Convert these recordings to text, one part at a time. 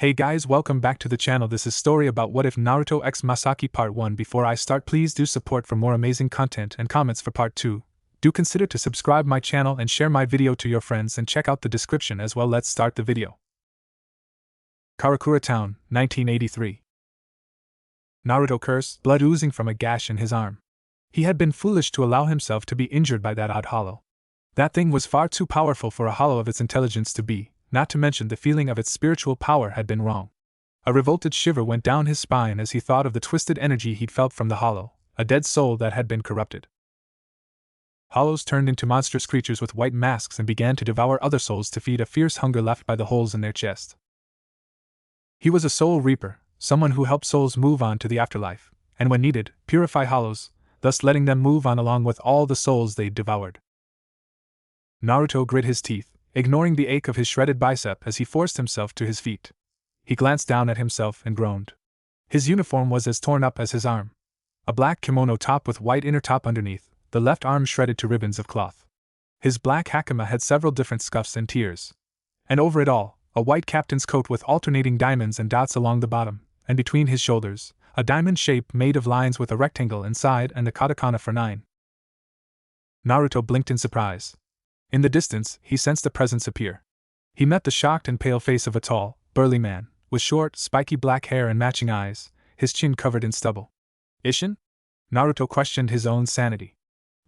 Hey guys, welcome back to the channel. This is story about What If Naruto x Masaki Part 1. Before I start, please do support for more amazing content and comments for Part 2. Do consider to subscribe my channel and share my video to your friends and check out the description as well. Let's start the video. Karakura Town, 1983. Naruto cursed, blood oozing from a gash in his arm. He had been foolish to allow himself to be injured by that odd hollow. That thing was far too powerful for a hollow of its intelligence to be. Not to mention the feeling of its spiritual power had been wrong. A revolted shiver went down his spine as he thought of the twisted energy he'd felt from the hollow, a dead soul that had been corrupted. Hollows turned into monstrous creatures with white masks and began to devour other souls to feed a fierce hunger left by the holes in their chest. He was a soul reaper, someone who helped souls move on to the afterlife, and when needed, purify hollows, thus letting them move on along with all the souls they'd devoured. Naruto grit his teeth, ignoring the ache of his shredded bicep as he forced himself to his feet. He glanced down at himself and groaned. His uniform was as torn up as his arm. A black kimono top with white inner top underneath, the left arm shredded to ribbons of cloth. His black hakama had several different scuffs and tears. And over it all, a white captain's coat with alternating diamonds and dots along the bottom, and between his shoulders, a diamond shape made of lines with a rectangle inside and the katakana for 9. Naruto blinked in surprise. In the distance, he sensed a presence appear. He met the shocked and pale face of a tall, burly man, with short, spiky black hair and matching eyes, his chin covered in stubble. Isshin? Naruto questioned his own sanity.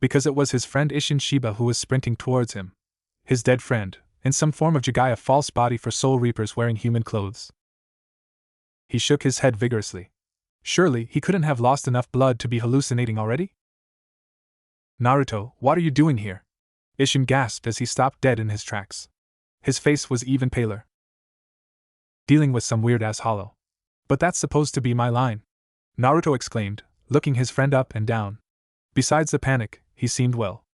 Because it was his friend Isshin Shiba who was sprinting towards him. His dead friend, in some form of Jigaya false body for soul reapers wearing human clothes. He shook his head vigorously. Surely, he couldn't have lost enough blood to be hallucinating already? Naruto, what are you doing here? Isshin gasped as he stopped dead in his tracks. His face was even paler. Dealing with some weird-ass hollow. But that's supposed to be my line, Naruto exclaimed, looking his friend up and down. Besides the panic, he seemed well.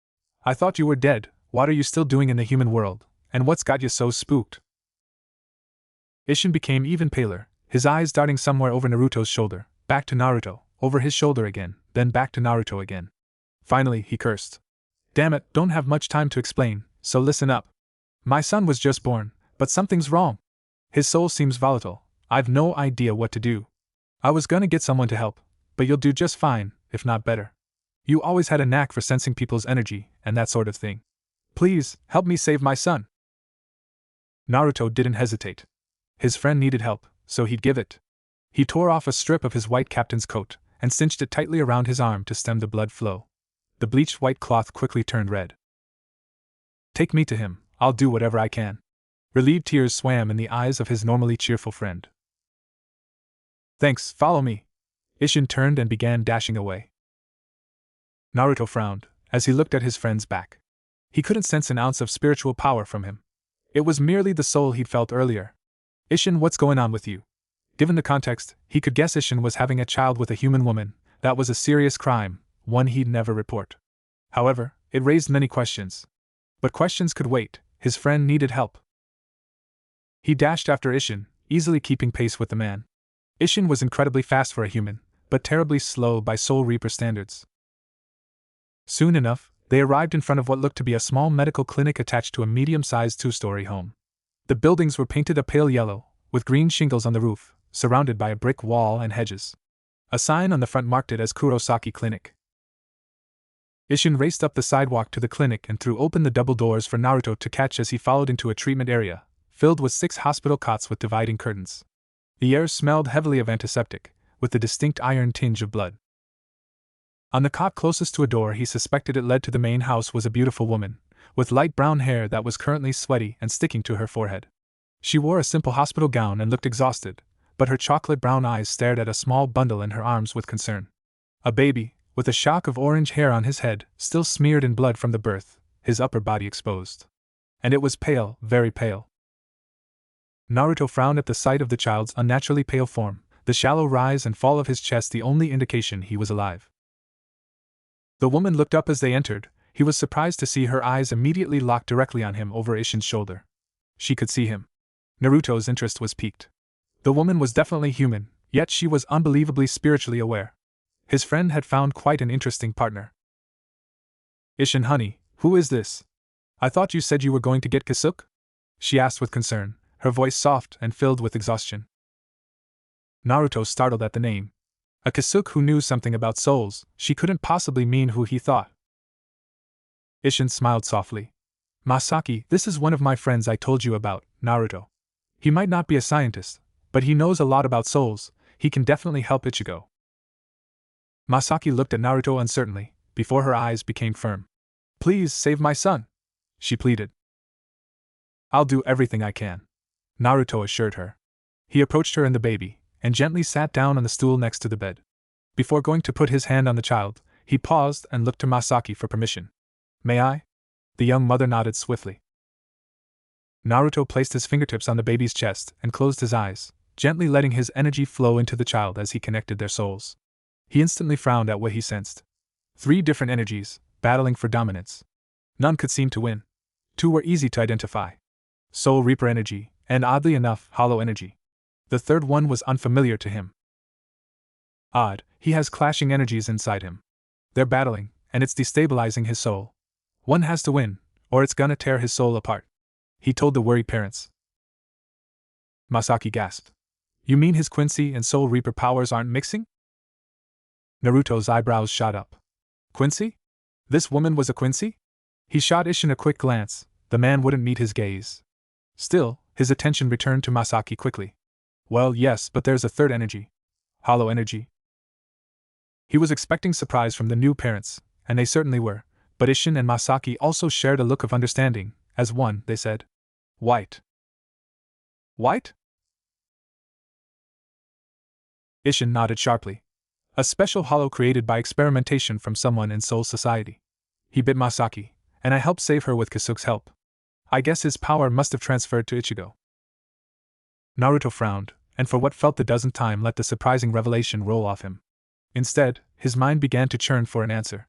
I thought you were dead. What are you still doing in the human world, and what's got you so spooked? Isshin became even paler, his eyes darting somewhere over Naruto's shoulder, back to Naruto, over his shoulder again, then back to Naruto again. Finally, he cursed. Damn it, don't have much time to explain, so listen up. My son was just born, but something's wrong. His soul seems volatile. I've no idea what to do. I was gonna get someone to help, but you'll do just fine, if not better. You always had a knack for sensing people's energy, and that sort of thing. Please, help me save my son. Naruto didn't hesitate. His friend needed help, so he'd give it. He tore off a strip of his white captain's coat, and cinched it tightly around his arm to stem the blood flow. The bleached white cloth quickly turned red. Take me to him, I'll do whatever I can. Relieved tears swam in the eyes of his normally cheerful friend. Thanks, follow me. Isshin turned and began dashing away. Naruto frowned, as he looked at his friend's back. He couldn't sense an ounce of spiritual power from him. It was merely the soul he'd felt earlier. Isshin, what's going on with you? Given the context, he could guess Isshin was having a child with a human woman. That was a serious crime. One he'd never report. However, it raised many questions. But questions could wait, his friend needed help. He dashed after Isshin, easily keeping pace with the man. Isshin was incredibly fast for a human, but terribly slow by Soul Reaper standards. Soon enough, they arrived in front of what looked to be a small medical clinic attached to a medium-sized two-story home. The buildings were painted a pale yellow, with green shingles on the roof, surrounded by a brick wall and hedges. A sign on the front marked it as Kurosaki Clinic. Isshin raced up the sidewalk to the clinic and threw open the double doors for Naruto to catch as he followed into a treatment area, filled with 6 hospital cots with dividing curtains. The air smelled heavily of antiseptic, with the distinct iron tinge of blood. On the cot closest to a door he suspected it led to the main house was a beautiful woman, with light brown hair that was currently sweaty and sticking to her forehead. She wore a simple hospital gown and looked exhausted, but her chocolate brown eyes stared at a small bundle in her arms with concern. A baby, with a shock of orange hair on his head, still smeared in blood from the birth, his upper body exposed. And it was pale, very pale. Naruto frowned at the sight of the child's unnaturally pale form, the shallow rise and fall of his chest the only indication he was alive. The woman looked up as they entered. He was surprised to see her eyes immediately locked directly on him over Isshin's shoulder. She could see him. Naruto's interest was piqued. The woman was definitely human, yet she was unbelievably spiritually aware. His friend had found quite an interesting partner. Isshin, honey, who is this? I thought you said you were going to get Kasuke? She asked with concern, her voice soft and filled with exhaustion. Naruto startled at the name. A Kasuke who knew something about souls, she couldn't possibly mean who he thought. Isshin smiled softly. Masaki, this is one of my friends I told you about, Naruto. He might not be a scientist, but he knows a lot about souls, he can definitely help Ichigo. Masaki looked at Naruto uncertainly, before her eyes became firm. Please save my son, she pleaded. I'll do everything I can, Naruto assured her. He approached her and the baby, and gently sat down on the stool next to the bed. Before going to put his hand on the child, he paused and looked to Masaki for permission. May I? The young mother nodded swiftly. Naruto placed his fingertips on the baby's chest and closed his eyes, gently letting his energy flow into the child as he connected their souls. He instantly frowned at what he sensed. 3 different energies, battling for dominance. None could seem to win. 2 were easy to identify. Soul Reaper energy, and oddly enough, Hollow energy. The third one was unfamiliar to him. Odd, he has clashing energies inside him. They're battling, and it's destabilizing his soul. One has to win, or it's gonna tear his soul apart, he told the worried parents. Masaki gasped. You mean his Quincy and Soul Reaper powers aren't mixing? Naruto's eyebrows shot up. Quincy? This woman was a Quincy? He shot Isshin a quick glance, the man wouldn't meet his gaze. Still, his attention returned to Masaki quickly. Well, yes, but there's a third energy. Hollow energy. He was expecting surprise from the new parents, and they certainly were, but Isshin and Masaki also shared a look of understanding. As one, they said. White. White? Isshin nodded sharply. A special hollow created by experimentation from someone in Soul Society. He bit Masaki, and I helped save her with Kasuke's help. I guess his power must have transferred to Ichigo. Naruto frowned, and for what felt the dozenth time let the surprising revelation roll off him. Instead, his mind began to churn for an answer.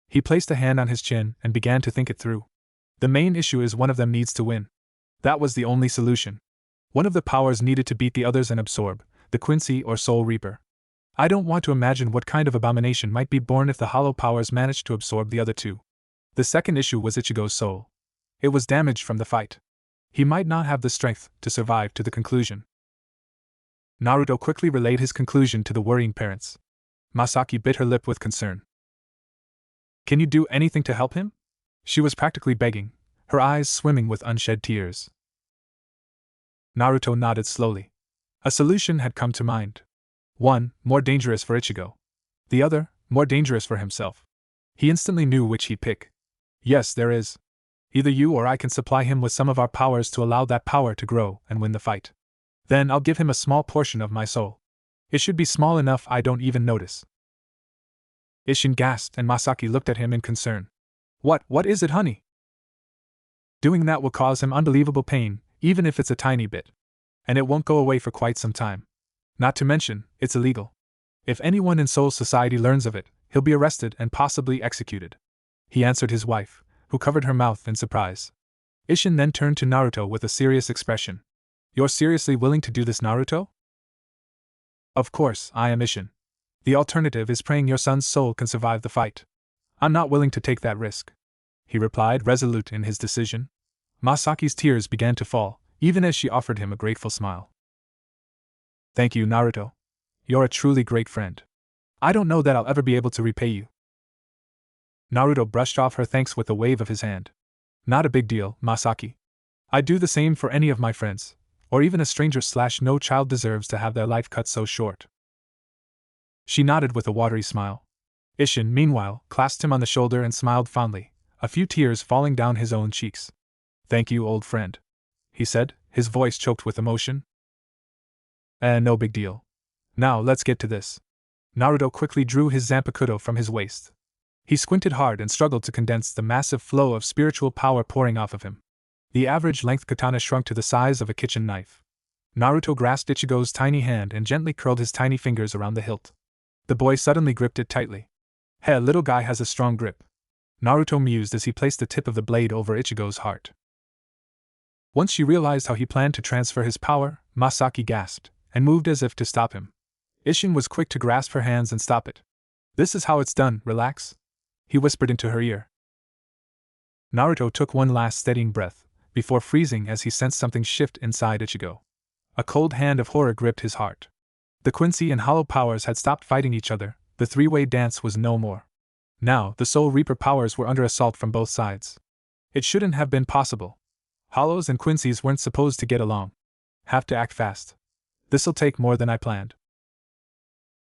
He placed a hand on his chin and began to think it through. The main issue is one of them needs to win. That was the only solution. One of the powers needed to beat the others and absorb, the Quincy or Soul Reaper. I don't want to imagine what kind of abomination might be born if the hollow powers managed to absorb the other 2. The second issue was Ichigo's soul. It was damaged from the fight. He might not have the strength to survive to the conclusion. Naruto quickly relayed his conclusion to the worrying parents. Masaki bit her lip with concern. Can you do anything to help him? She was practically begging, her eyes swimming with unshed tears. Naruto nodded slowly. A solution had come to mind. One, more dangerous for Ichigo. The other, more dangerous for himself. He instantly knew which he'd pick. Yes, there is. Either you or I can supply him with some of our powers to allow that power to grow and win the fight. Then I'll give him a small portion of my soul. It should be small enough I don't even notice. Isshin gasped and Masaki looked at him in concern. What is it, honey? Doing that will cause him unbelievable pain, even if it's a tiny bit. And it won't go away for quite some time. Not to mention, it's illegal. If anyone in Soul Society learns of it, he'll be arrested and possibly executed. He answered his wife, who covered her mouth in surprise. Isshin then turned to Naruto with a serious expression. You're seriously willing to do this, Naruto? Of course, I am Isshin. The alternative is praying your son's soul can survive the fight. I'm not willing to take that risk, he replied, resolute in his decision. Masaki's tears began to fall, even as she offered him a grateful smile. Thank you, Naruto. You're a truly great friend. I don't know that I'll ever be able to repay you. Naruto brushed off her thanks with a wave of his hand. Not a big deal, Masaki. I'd do the same for any of my friends, or even a stranger. No child deserves to have their life cut so short. She nodded with a watery smile. Isshin, meanwhile, clasped him on the shoulder and smiled fondly, a few tears falling down his own cheeks. Thank you, old friend, he said, his voice choked with emotion. No big deal. Now let's get to this. Naruto quickly drew his Zanpakuto from his waist. He squinted hard and struggled to condense the massive flow of spiritual power pouring off of him. The average-length katana shrunk to the size of a kitchen knife. Naruto grasped Ichigo's tiny hand and gently curled his tiny fingers around the hilt. The boy suddenly gripped it tightly. Hey, little guy has a strong grip, Naruto mused as he placed the tip of the blade over Ichigo's heart. Once she realized how he planned to transfer his power, Masaki gasped, and moved as if to stop him. Isshin was quick to grasp her hands and stop it. This is how it's done, relax, he whispered into her ear. Naruto took one last steadying breath, before freezing as he sensed something shift inside Ichigo. A cold hand of horror gripped his heart. The Quincy and Hollow powers had stopped fighting each other, the three-way dance was no more. Now, the Soul Reaper powers were under assault from both sides. It shouldn't have been possible. Hollows and Quincy's weren't supposed to get along. Have to act fast. This'll take more than I planned.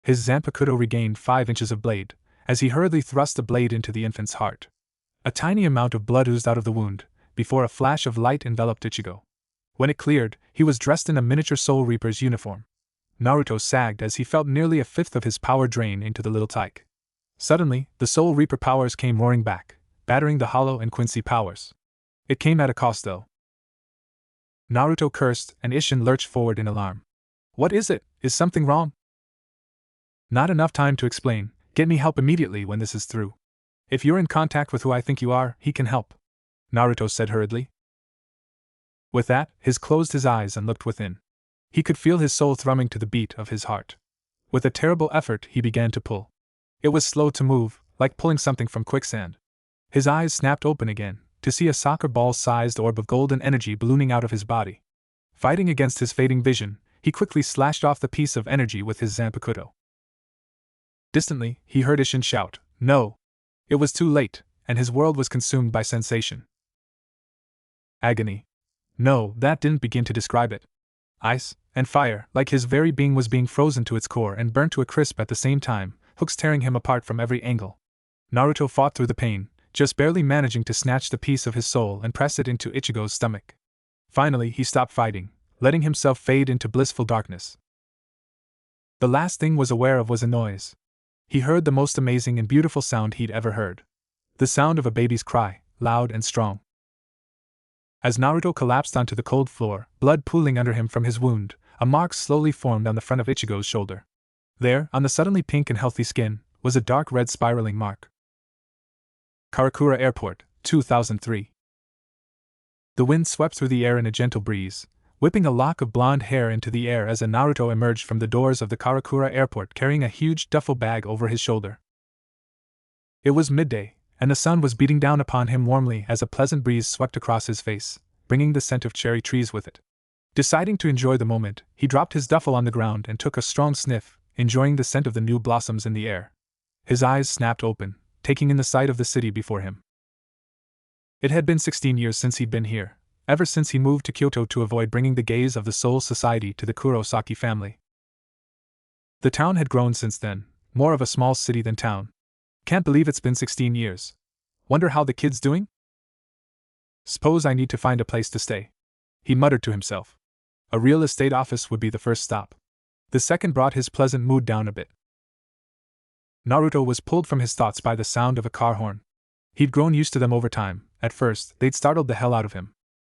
His Zanpakuto regained 5 inches of blade, as he hurriedly thrust the blade into the infant's heart. A tiny amount of blood oozed out of the wound, before a flash of light enveloped Ichigo. When it cleared, he was dressed in a miniature Soul Reaper's uniform. Naruto sagged as he felt nearly a fifth of his power drain into the little tyke. Suddenly, the Soul Reaper powers came roaring back, battering the Hollow and Quincy powers. It came at a cost though. Naruto cursed and Isshin lurched forward in alarm. What is it? Is something wrong? Not enough time to explain. Get me help immediately when this is through. If you're in contact with who I think you are, he can help, Naruto said hurriedly. With that, he closed his eyes and looked within. He could feel his soul thrumming to the beat of his heart. With a terrible effort, he began to pull. It was slow to move, like pulling something from quicksand. His eyes snapped open again, to see a soccer ball-sized orb of golden energy ballooning out of his body. Fighting against his fading vision, he quickly slashed off the piece of energy with his Zanpakuto. Distantly, he heard Isshin shout, "No!" It was too late, and his world was consumed by sensation. Agony. No, that didn't begin to describe it. Ice and fire, like his very being, was being frozen to its core and burnt to a crisp at the same time, hooks tearing him apart from every angle. Naruto fought through the pain, just barely managing to snatch the piece of his soul and press it into Ichigo's stomach. Finally, he stopped fighting, letting himself fade into blissful darkness. The last thing he was aware of was a noise. He heard the most amazing and beautiful sound he'd ever heard. The sound of a baby's cry, loud and strong. As Naruto collapsed onto the cold floor, blood pooling under him from his wound, a mark slowly formed on the front of Ichigo's shoulder. There, on the suddenly pink and healthy skin, was a dark red spiraling mark. Karakura Airport, 2003. The wind swept through the air in a gentle breeze, whipping a lock of blonde hair into the air as Naruto emerged from the doors of the Karakura Airport carrying a huge duffel bag over his shoulder. It was midday, and the sun was beating down upon him warmly as a pleasant breeze swept across his face, bringing the scent of cherry trees with it. Deciding to enjoy the moment, he dropped his duffel on the ground and took a strong sniff, enjoying the scent of the new blossoms in the air. His eyes snapped open, taking in the sight of the city before him. It had been 16 years since he'd been here, ever since he moved to Kyoto to avoid bringing the gaze of the Soul Society to the Kurosaki family. The town had grown since then, more of a small city than town. Can't believe it's been 16 years. Wonder how the kid's doing? Suppose I need to find a place to stay, he muttered to himself. A real estate office would be the first stop. The second brought his pleasant mood down a bit. Naruto was pulled from his thoughts by the sound of a car horn. He'd grown used to them over time. At first, they'd startled the hell out of him.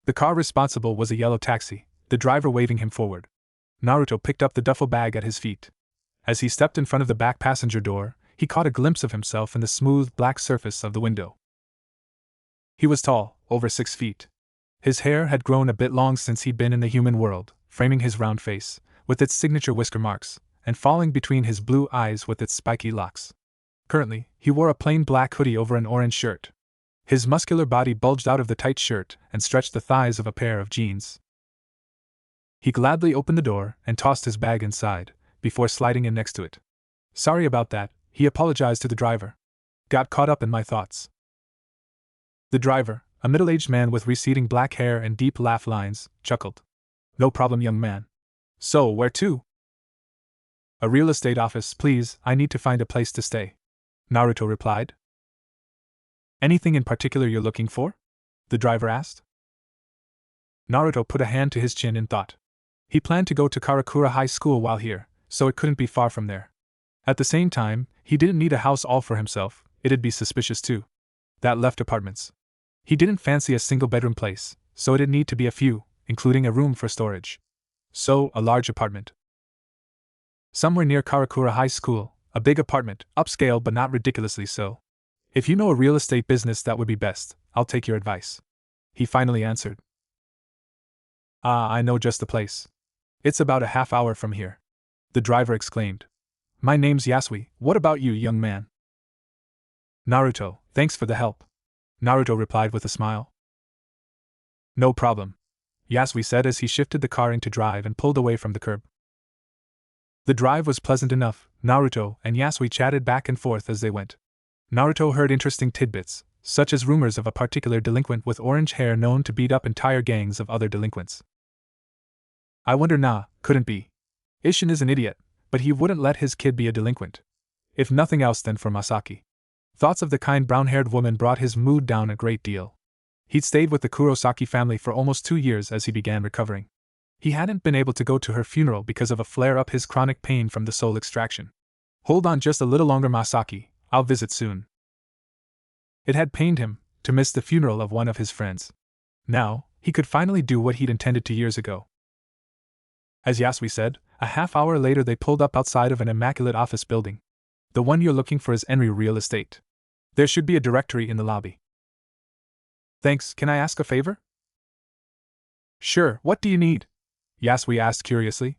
The car responsible was a yellow taxi, the driver waving him forward. Naruto picked up the duffel bag at his feet. As he stepped in front of the back passenger door, he caught a glimpse of himself in the smooth, black surface of the window. He was tall, over 6 feet. His hair had grown a bit long since he'd been in the human world, framing his round face, with its signature whisker marks, and falling between his blue eyes with its spiky locks. Currently, he wore a plain black hoodie over an orange shirt. His muscular body bulged out of the tight shirt and stretched the thighs of a pair of jeans. He gladly opened the door and tossed his bag inside, before sliding in next to it. Sorry about that, he apologized to the driver. Got caught up in my thoughts. The driver, a middle-aged man with receding black hair and deep laugh lines, chuckled. No problem, young man. So, where to? A real estate office, please. I need to find a place to stay, Naruto replied. Anything in particular you're looking for? The driver asked. Naruto put a hand to his chin in thought. He planned to go to Karakura High School while here, so it couldn't be far from there. At the same time, he didn't need a house all for himself, it'd be suspicious too. That left apartments. He didn't fancy a single-bedroom place, so it'd need to be a few, including a room for storage. So, a large apartment. Somewhere near Karakura High School, a big apartment, upscale but not ridiculously so. If you know a real estate business, that would be best. I'll take your advice, he finally answered. Ah, I know just the place. It's about a half hour from here, the driver exclaimed. My name's Yasui. What about you, young man? Naruto, thanks for the help, Naruto replied with a smile. No problem, Yasui said as he shifted the car into drive and pulled away from the curb. The drive was pleasant enough. Naruto and Yasui chatted back and forth as they went. Naruto heard interesting tidbits, such as rumors of a particular delinquent with orange hair known to beat up entire gangs of other delinquents. I wonder couldn't be. Isshin is an idiot, but he wouldn't let his kid be a delinquent. If nothing else then for Masaki. Thoughts of the kind brown-haired woman brought his mood down a great deal. He'd stayed with the Kurosaki family for almost 2 years as he began recovering. He hadn't been able to go to her funeral because of a flare-up his chronic pain from the soul extraction. Hold on just a little longer, Masaki, I'll visit soon. It had pained him to miss the funeral of one of his friends. Now, he could finally do what he'd intended to years ago. As Yasui said, a half-hour later they pulled up outside of an immaculate office building. The one you're looking for is Enryu Real Estate. There should be a directory in the lobby. Thanks, can I ask a favor? Sure, what do you need? Yasui asked curiously.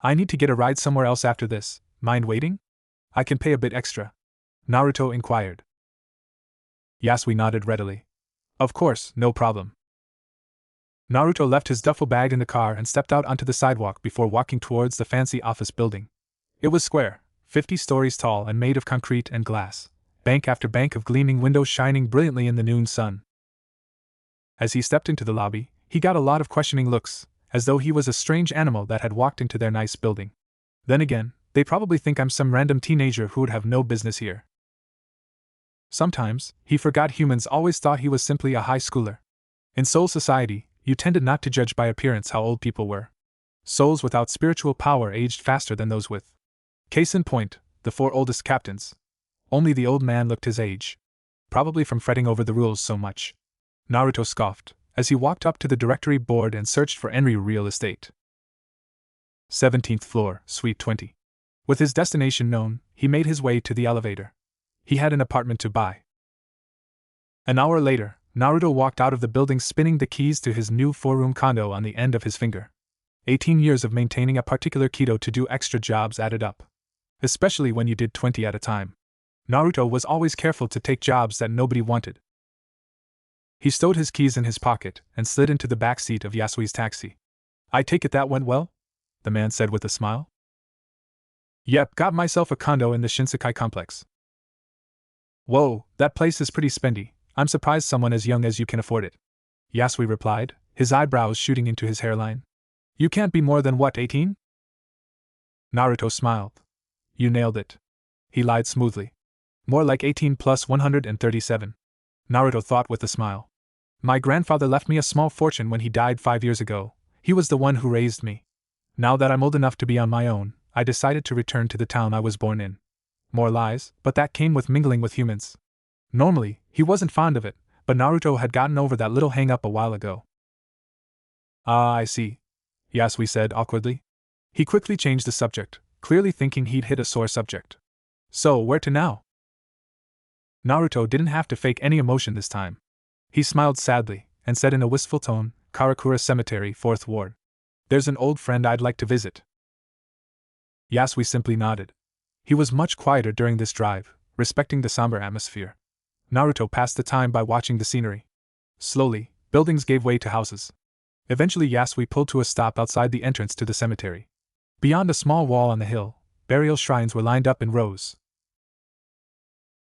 I need to get a ride somewhere else after this. Mind waiting? I can pay a bit extra. Naruto inquired. Yasui nodded readily. Of course, no problem. Naruto left his duffel bag in the car and stepped out onto the sidewalk before walking towards the fancy office building. It was square, 50 stories tall and made of concrete and glass, bank after bank of gleaming windows shining brilliantly in the noon sun. As he stepped into the lobby, he got a lot of questioning looks, as though he was a strange animal that had walked into their nice building. Then again, they probably think I'm some random teenager who would have no business here. Sometimes, he forgot humans always thought he was simply a high schooler. In Soul Society, you tended not to judge by appearance how old people were. Souls without spiritual power aged faster than those with. Case in point, the 4 oldest captains. Only the old man looked his age. Probably from fretting over the rules so much. Naruto scoffed, as he walked up to the directory board and searched for Enryu Real Estate. 17th floor, Suite 20. With his destination known, he made his way to the elevator. He had an apartment to buy. An hour later, Naruto walked out of the building spinning the keys to his new 4-room condo on the end of his finger. 18 years of maintaining a particular keto to do extra jobs added up. Especially when you did 20 at a time. Naruto was always careful to take jobs that nobody wanted. He stowed his keys in his pocket and slid into the back seat of Yasui's taxi. I take it that went well? The man said with a smile. Yep, got myself a condo in the Shinsekai complex. Whoa, that place is pretty spendy. I'm surprised someone as young as you can afford it. Yasui replied, his eyebrows shooting into his hairline. You can't be more than what, 18? Naruto smiled. You nailed it. He lied smoothly. More like 18 plus 137. Naruto thought with a smile. My grandfather left me a small fortune when he died 5 years ago. He was the one who raised me. Now that I'm old enough to be on my own, I decided to return to the town I was born in. More lies, but that came with mingling with humans. Normally, he wasn't fond of it, but Naruto had gotten over that little hang-up a while ago. Ah, I see, Yasui said awkwardly. He quickly changed the subject, clearly thinking he'd hit a sore subject. So, where to now? Naruto didn't have to fake any emotion this time. He smiled sadly, and said in a wistful tone, Karakura Cemetery, 4th Ward. There's an old friend I'd like to visit. Yasui simply nodded. He was much quieter during this drive, respecting the somber atmosphere. Naruto passed the time by watching the scenery. Slowly, buildings gave way to houses. Eventually Yasui pulled to a stop outside the entrance to the cemetery. Beyond a small wall on the hill, burial shrines were lined up in rows.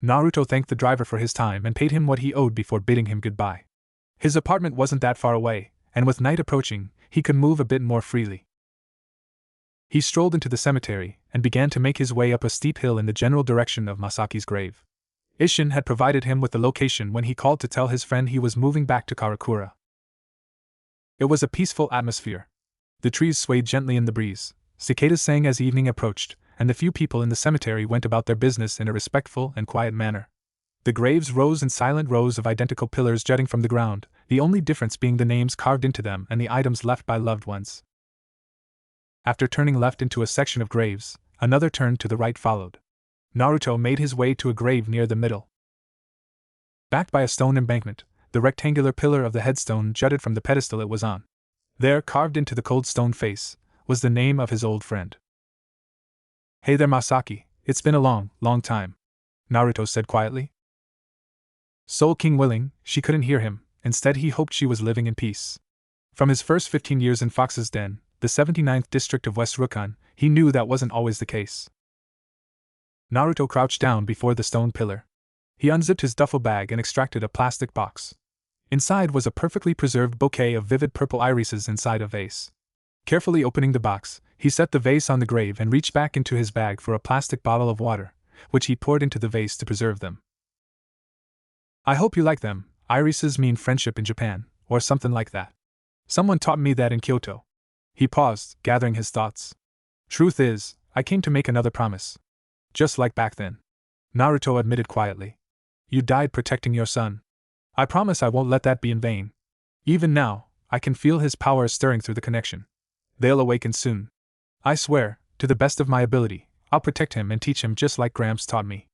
Naruto thanked the driver for his time and paid him what he owed before bidding him goodbye. His apartment wasn't that far away, and with night approaching, he could move a bit more freely. He strolled into the cemetery and began to make his way up a steep hill in the general direction of Masaki's grave. Isshin had provided him with the location when he called to tell his friend he was moving back to Karakura. It was a peaceful atmosphere. The trees swayed gently in the breeze, cicadas sang as evening approached, and the few people in the cemetery went about their business in a respectful and quiet manner. The graves rose in silent rows of identical pillars jutting from the ground, the only difference being the names carved into them and the items left by loved ones. After turning left into a section of graves, another turn to the right followed. Naruto made his way to a grave near the middle. Backed by a stone embankment, the rectangular pillar of the headstone jutted from the pedestal it was on. There, carved into the cold stone face, was the name of his old friend. Hey there, Masaki, it's been a long, long time, Naruto said quietly. Soul King willing, she couldn't hear him, Instead, he hoped she was living in peace. From his first 15 years in Fox's Den, the 79th district of West Rukon, he knew that wasn't always the case. Naruto crouched down before the stone pillar. He unzipped his duffel bag and extracted a plastic box. Inside was a perfectly preserved bouquet of vivid purple irises inside a vase. Carefully opening the box, he set the vase on the grave and reached back into his bag for a plastic bottle of water, which he poured into the vase to preserve them. I hope you like them. Irises mean friendship in Japan, or something like that. Someone taught me that in Kyoto. He paused, gathering his thoughts. Truth is, I came to make another promise. Just like back then. Naruto admitted quietly. You died protecting your son. I promise I won't let that be in vain. Even now, I can feel his power stirring through the connection. They'll awaken soon. I swear, to the best of my ability, I'll protect him and teach him just like Gramps taught me.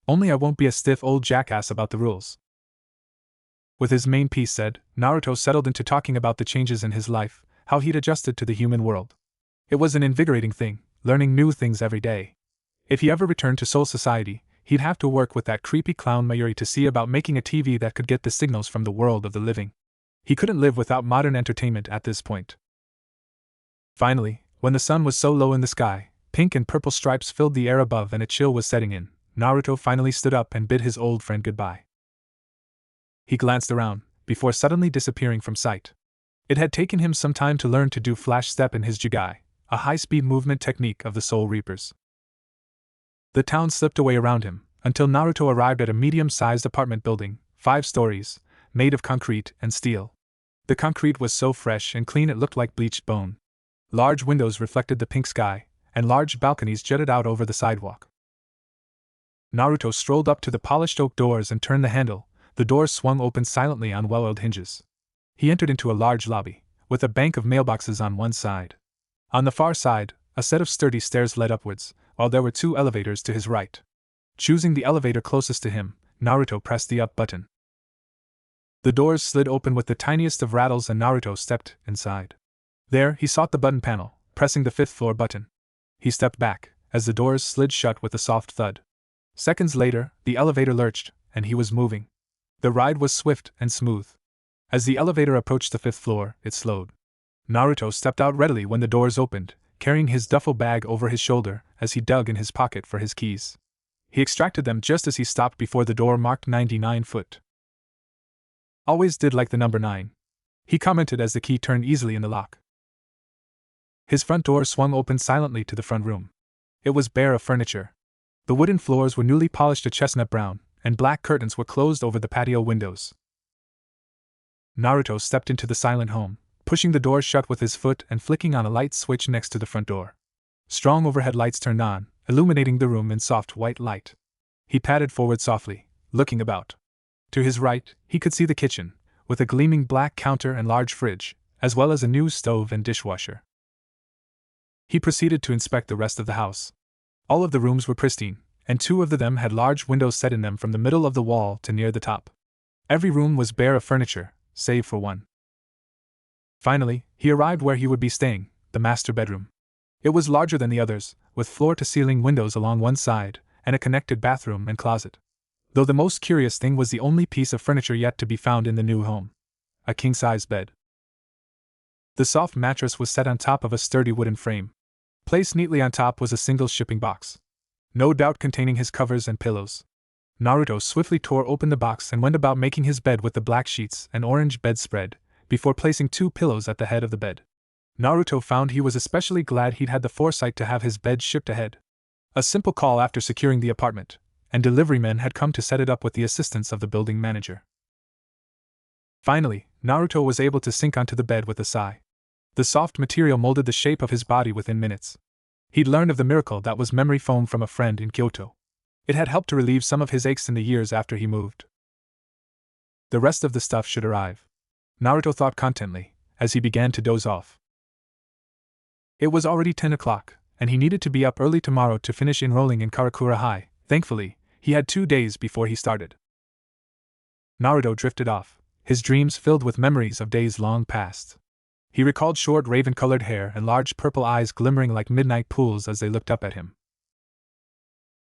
Only I won't be a stiff old jackass about the rules. With his main piece said, Naruto settled into talking about the changes in his life, how he'd adjusted to the human world. It was an invigorating thing, learning new things every day. If he ever returned to Soul Society, he'd have to work with that creepy clown Mayuri to see about making a TV that could get the signals from the world of the living. He couldn't live without modern entertainment at this point. Finally, when the sun was so low in the sky, pink and purple stripes filled the air above and a chill was setting in, Naruto finally stood up and bid his old friend goodbye. He glanced around, before suddenly disappearing from sight. It had taken him some time to learn to do flash step in his Jugai, a high-speed movement technique of the Soul Reapers. The town slipped away around him, until Naruto arrived at a medium-sized apartment building, 5 stories, made of concrete and steel. The concrete was so fresh and clean it looked like bleached bone. Large windows reflected the pink sky, and large balconies jutted out over the sidewalk. Naruto strolled up to the polished oak doors and turned the handle. The doors swung open silently on well-oiled hinges. He entered into a large lobby, with a bank of mailboxes on one side. On the far side, a set of sturdy stairs led upwards, while there were 2 elevators to his right. Choosing the elevator closest to him, Naruto pressed the up button. The doors slid open with the tiniest of rattles and Naruto stepped inside. There, he sought the button panel, pressing the 5th floor button. He stepped back, as the doors slid shut with a soft thud. Seconds later, the elevator lurched, and he was moving. The ride was swift and smooth. As the elevator approached the 5th floor, it slowed. Naruto stepped out readily when the doors opened, carrying his duffel bag over his shoulder as he dug in his pocket for his keys. He extracted them just as he stopped before the door marked 99 foot. Always did like the number 9. He commented as the key turned easily in the lock. His front door swung open silently to the front room. It was bare of furniture. The wooden floors were newly polished a chestnut brown, and black curtains were closed over the patio windows. Naruto stepped into the silent home, pushing the door shut with his foot and flicking on a light switch next to the front door. Strong overhead lights turned on, illuminating the room in soft white light. He padded forward softly, looking about. To his right, he could see the kitchen, with a gleaming black counter and large fridge, as well as a new stove and dishwasher. He proceeded to inspect the rest of the house. All of the rooms were pristine, and 2 of them had large windows set in them from the middle of the wall to near the top. Every room was bare of furniture, save for one. Finally, he arrived where he would be staying, the master bedroom. It was larger than the others, with floor-to-ceiling windows along one side, and a connected bathroom and closet. Though the most curious thing was the only piece of furniture yet to be found in the new home. A king-size bed. The soft mattress was set on top of a sturdy wooden frame. Placed neatly on top was a single shipping box, no doubt containing his covers and pillows. Naruto swiftly tore open the box and went about making his bed with the black sheets and orange bedspread, before placing 2 pillows at the head of the bed. Naruto found he was especially glad he'd had the foresight to have his bed shipped ahead. A simple call after securing the apartment, and deliverymen had come to set it up with the assistance of the building manager. Finally, Naruto was able to sink onto the bed with a sigh. The soft material molded the shape of his body within minutes. He'd learned of the miracle that was memory foam from a friend in Kyoto. It had helped to relieve some of his aches in the years after he moved. The rest of the stuff should arrive, Naruto thought contentedly, as he began to doze off. It was already 10 o'clock, and he needed to be up early tomorrow to finish enrolling in Karakura High. Thankfully, he had 2 days before he started. Naruto drifted off, his dreams filled with memories of days long past. He recalled short raven-colored hair and large purple eyes glimmering like midnight pools as they looked up at him.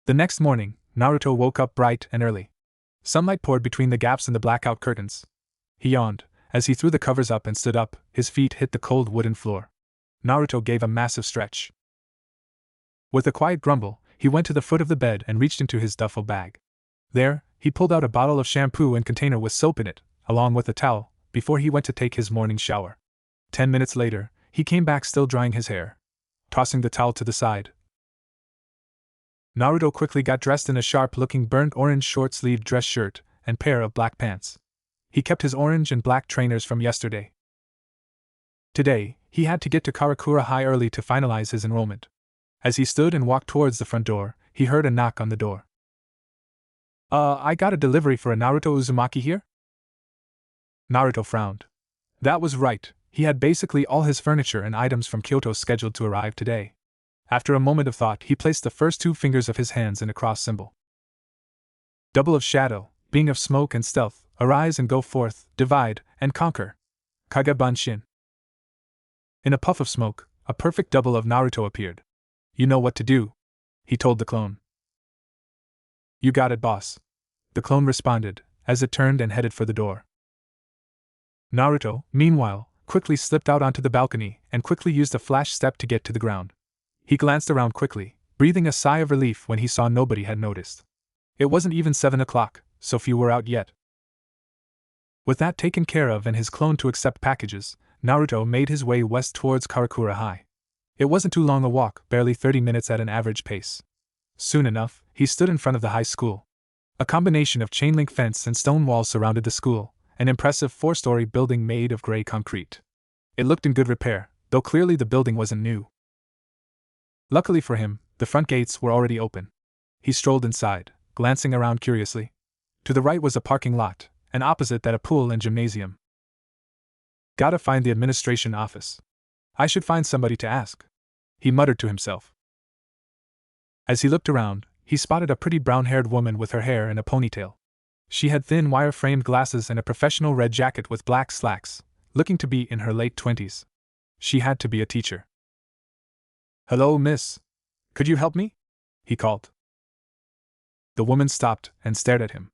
The next morning, Naruto woke up bright and early. Sunlight poured between the gaps in the blackout curtains. He yawned. As he threw the covers up and stood up, his feet hit the cold wooden floor. Naruto gave a massive stretch. With a quiet grumble, he went to the foot of the bed and reached into his duffel bag. There, he pulled out a bottle of shampoo and container with soap in it, along with a towel, before he went to take his morning shower. 10 minutes later, he came back still drying his hair. Tossing the towel to the side, Naruto quickly got dressed in a sharp-looking burnt orange short-sleeved dress shirt and pair of black pants. He kept his orange and black trainers from yesterday. Today, he had to get to Karakura High early to finalize his enrollment. As he stood and walked towards the front door, he heard a knock on the door. I got a delivery for a Naruto Uzumaki here?" Naruto frowned. That was right, he had basically all his furniture and items from Kyoto scheduled to arrive today. After a moment of thought, he placed the first two fingers of his hands in a cross symbol. Double of shadow, being of smoke and stealth, arise and go forth, divide and conquer. Kage-Banshin. In a puff of smoke, a perfect double of Naruto appeared. "You know what to do," he told the clone. "You got it, boss," the clone responded, as it turned and headed for the door. Naruto, meanwhile, quickly slipped out onto the balcony and quickly used a flash step to get to the ground. He glanced around quickly, breathing a sigh of relief when he saw nobody had noticed. It wasn't even 7 o'clock, so few were out yet. With that taken care of and his clone to accept packages, Naruto made his way west towards Karakura High. It wasn't too long a walk, barely 30 minutes at an average pace. Soon enough, he stood in front of the high school. A combination of chain-link fence and stone walls surrounded the school, an impressive 4-story building made of gray concrete. It looked in good repair, though clearly the building wasn't new. Luckily for him, the front gates were already open. He strolled inside, glancing around curiously. To the right was a parking lot, and opposite that a pool and gymnasium. Gotta find the administration office. I should find somebody to ask, he muttered to himself. As he looked around, he spotted a pretty brown-haired woman with her hair in a ponytail. She had thin wire-framed glasses and a professional red jacket with black slacks, looking to be in her late 20s. She had to be a teacher. "Hello, miss. Could you help me?" he called. The woman stopped and stared at him.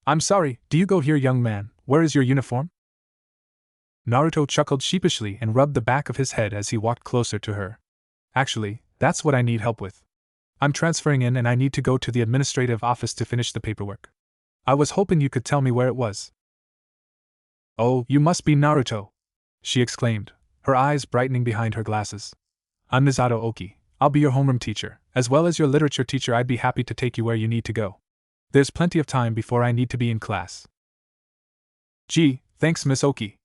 "I'm sorry, do you go here, young man? Where is your uniform?" Naruto chuckled sheepishly and rubbed the back of his head as he walked closer to her. "Actually, that's what I need help with. I'm transferring in and I need to go to the administrative office to finish the paperwork. I was hoping you could tell me where it was." "Oh, you must be Naruto," she exclaimed, her eyes brightening behind her glasses. "I'm Misato Oki. I'll be your homeroom teacher, as well as your literature teacher. I'd be happy to take you where you need to go. There's plenty of time before I need to be in class." "Gee, thanks, Miss Oki,"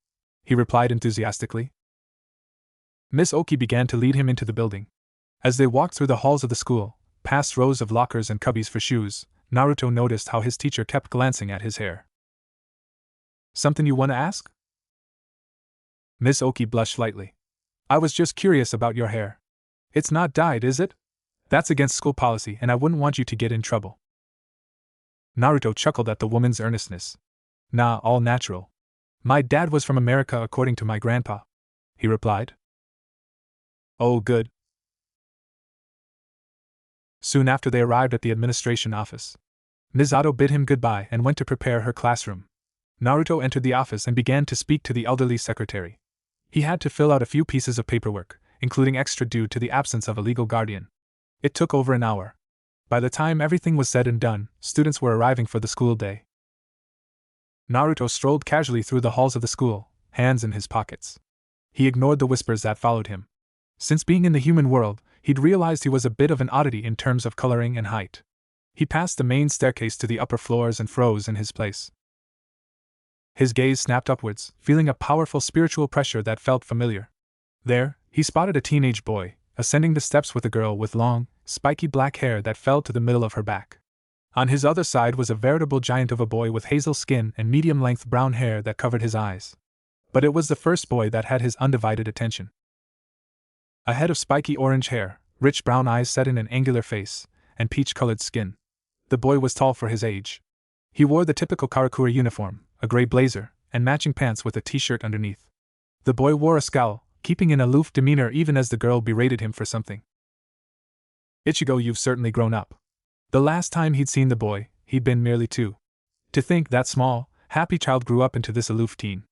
he replied enthusiastically. Miss Oki began to lead him into the building. As they walked through the halls of the school, past rows of lockers and cubbies for shoes, Naruto noticed how his teacher kept glancing at his hair. "Something you want to ask?" Miss Oki blushed slightly. "I was just curious about your hair. It's not dyed, is it? That's against school policy and I wouldn't want you to get in trouble." Naruto chuckled at the woman's earnestness. "Nah, all natural. My dad was from America according to my grandpa," he replied. "Oh, good." Soon after they arrived at the administration office. Misato bid him goodbye and went to prepare her classroom. Naruto entered the office and began to speak to the elderly secretary. He had to fill out a few pieces of paperwork, including extra due to the absence of a legal guardian. It took over an hour. By the time everything was said and done, students were arriving for the school day. Naruto strolled casually through the halls of the school, hands in his pockets. He ignored the whispers that followed him. Since being in the human world, he'd realized he was a bit of an oddity in terms of coloring and height. He passed the main staircase to the upper floors and froze in his place. His gaze snapped upwards, feeling a powerful spiritual pressure that felt familiar. There, he spotted a teenage boy, ascending the steps with a girl with long, spiky black hair that fell to the middle of her back. On his other side was a veritable giant of a boy with hazel skin and medium-length brown hair that covered his eyes. But it was the first boy that had his undivided attention. A head of spiky orange hair, rich brown eyes set in an angular face, and peach-colored skin. The boy was tall for his age. He wore the typical Karakura uniform, a gray blazer, and matching pants with a t-shirt underneath. The boy wore a scowl, keeping an aloof demeanor even as the girl berated him for something. "Ichigo, you've certainly grown up." The last time he'd seen the boy, he'd been merely 2. To think that small, happy child grew up into this aloof teen.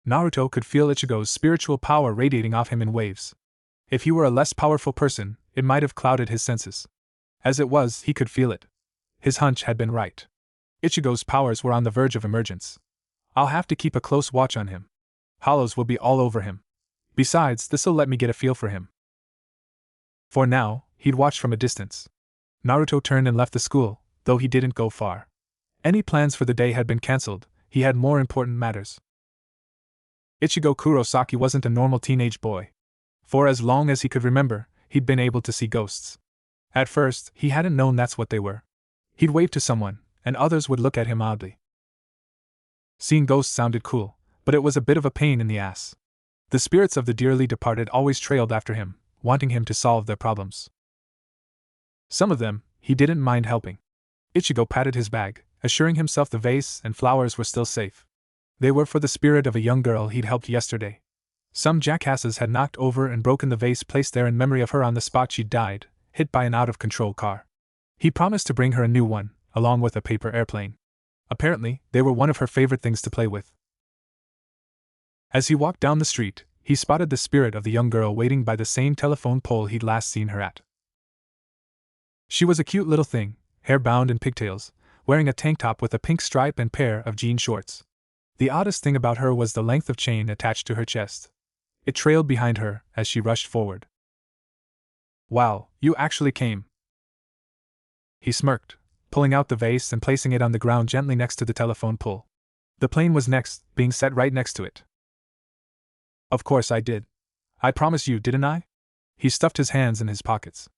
Naruto could feel Ichigo's spiritual power radiating off him in waves. If he were a less powerful person, it might have clouded his senses. As it was, he could feel it. His hunch had been right. Ichigo's powers were on the verge of emergence. I'll have to keep a close watch on him. Hollows will be all over him. Besides, this'll let me get a feel for him. For now, he'd watch from a distance. Naruto turned and left the school, though he didn't go far. Any plans for the day had been cancelled, he had more important matters. Ichigo Kurosaki wasn't a normal teenage boy. For as long as he could remember, he'd been able to see ghosts. At first, he hadn't known that's what they were. He'd wave to someone, and others would look at him oddly. Seeing ghosts sounded cool, but it was a bit of a pain in the ass. The spirits of the dearly departed always trailed after him, wanting him to solve their problems. Some of them, he didn't mind helping. Ichigo patted his bag, assuring himself the vase and flowers were still safe. They were for the spirit of a young girl he'd helped yesterday. Some jackasses had knocked over and broken the vase placed there in memory of her on the spot she'd died, hit by an out-of-control car. He promised to bring her a new one, along with a paper airplane. Apparently, they were one of her favorite things to play with. As he walked down the street, he spotted the spirit of the young girl waiting by the same telephone pole he'd last seen her at. She was a cute little thing, hair bound in pigtails, wearing a tank top with a pink stripe and pair of jean shorts. The oddest thing about her was the length of chain attached to her chest. It trailed behind her as she rushed forward. "Wow, you actually came." He smirked, pulling out the vase and placing it on the ground gently next to the telephone pole. The plane was next, being set right next to it. "Of course I did. I promised you, didn't I?" He stuffed his hands in his pockets.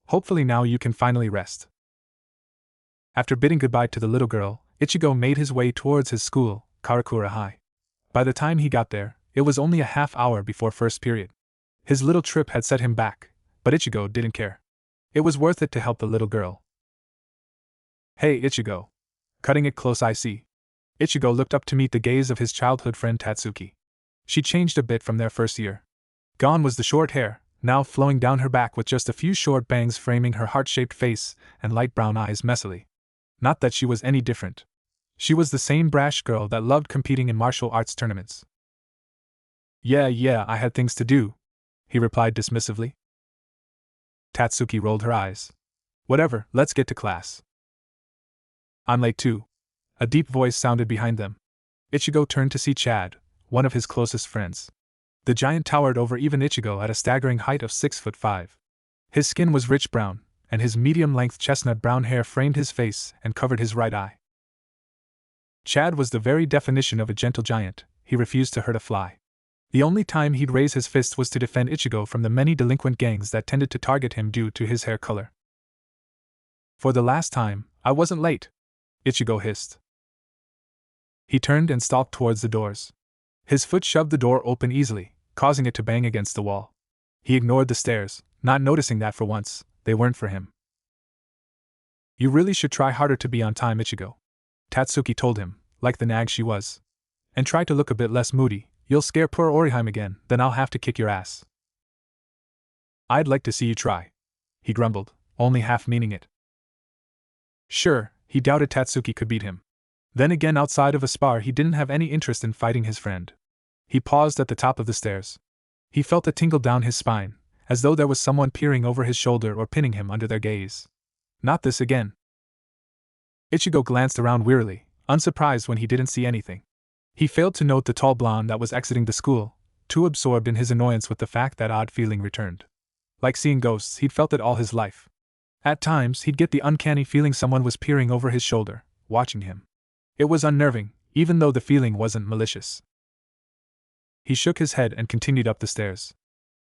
"Hopefully now you can finally rest." After bidding goodbye to the little girl, Ichigo made his way towards his school, Karakura High. By the time he got there, it was only a half hour before first period. His little trip had set him back, but Ichigo didn't care. It was worth it to help the little girl. "Hey, Ichigo. Cutting it close, I see." Ichigo looked up to meet the gaze of his childhood friend Tatsuki. She changed a bit from their first year. Gone was the short hair, now flowing down her back with just a few short bangs framing her heart-shaped face and light brown eyes messily. Not that she was any different. She was the same brash girl that loved competing in martial arts tournaments. Yeah, I had things to do," he replied dismissively. Tatsuki rolled her eyes. "Whatever, let's get to class." "I'm late too." A deep voice sounded behind them. Ichigo turned to see Chad, one of his closest friends. The giant towered over even Ichigo at a staggering height of 6'5". His skin was rich brown, and his medium-length chestnut brown hair framed his face and covered his right eye. Chad was the very definition of a gentle giant. He refused to hurt a fly. The only time he'd raise his fist was to defend Ichigo from the many delinquent gangs that tended to target him due to his hair color. "For the last time, I wasn't late," Ichigo hissed. He turned and stalked towards the doors. His foot shoved the door open easily, causing it to bang against the wall. He ignored the stairs, not noticing that for once, they weren't for him. "You really should try harder to be on time, Ichigo," Tatsuki told him, like the nag she was. "And try to look a bit less moody. You'll scare poor Oriheim again, then I'll have to kick your ass." "I'd like to see you try," he grumbled, only half meaning it. Sure, he doubted Tatsuki could beat him. Then again, outside of a spar, he didn't have any interest in fighting his friend. He paused at the top of the stairs. He felt a tingle down his spine, as though there was someone peering over his shoulder or pinning him under their gaze. Not this again. Ichigo glanced around wearily, unsurprised when he didn't see anything. He failed to note the tall blonde that was exiting the school, too absorbed in his annoyance with the fact that odd feeling returned. Like seeing ghosts, he'd felt it all his life. At times, he'd get the uncanny feeling someone was peering over his shoulder, watching him. It was unnerving, even though the feeling wasn't malicious. He shook his head and continued up the stairs.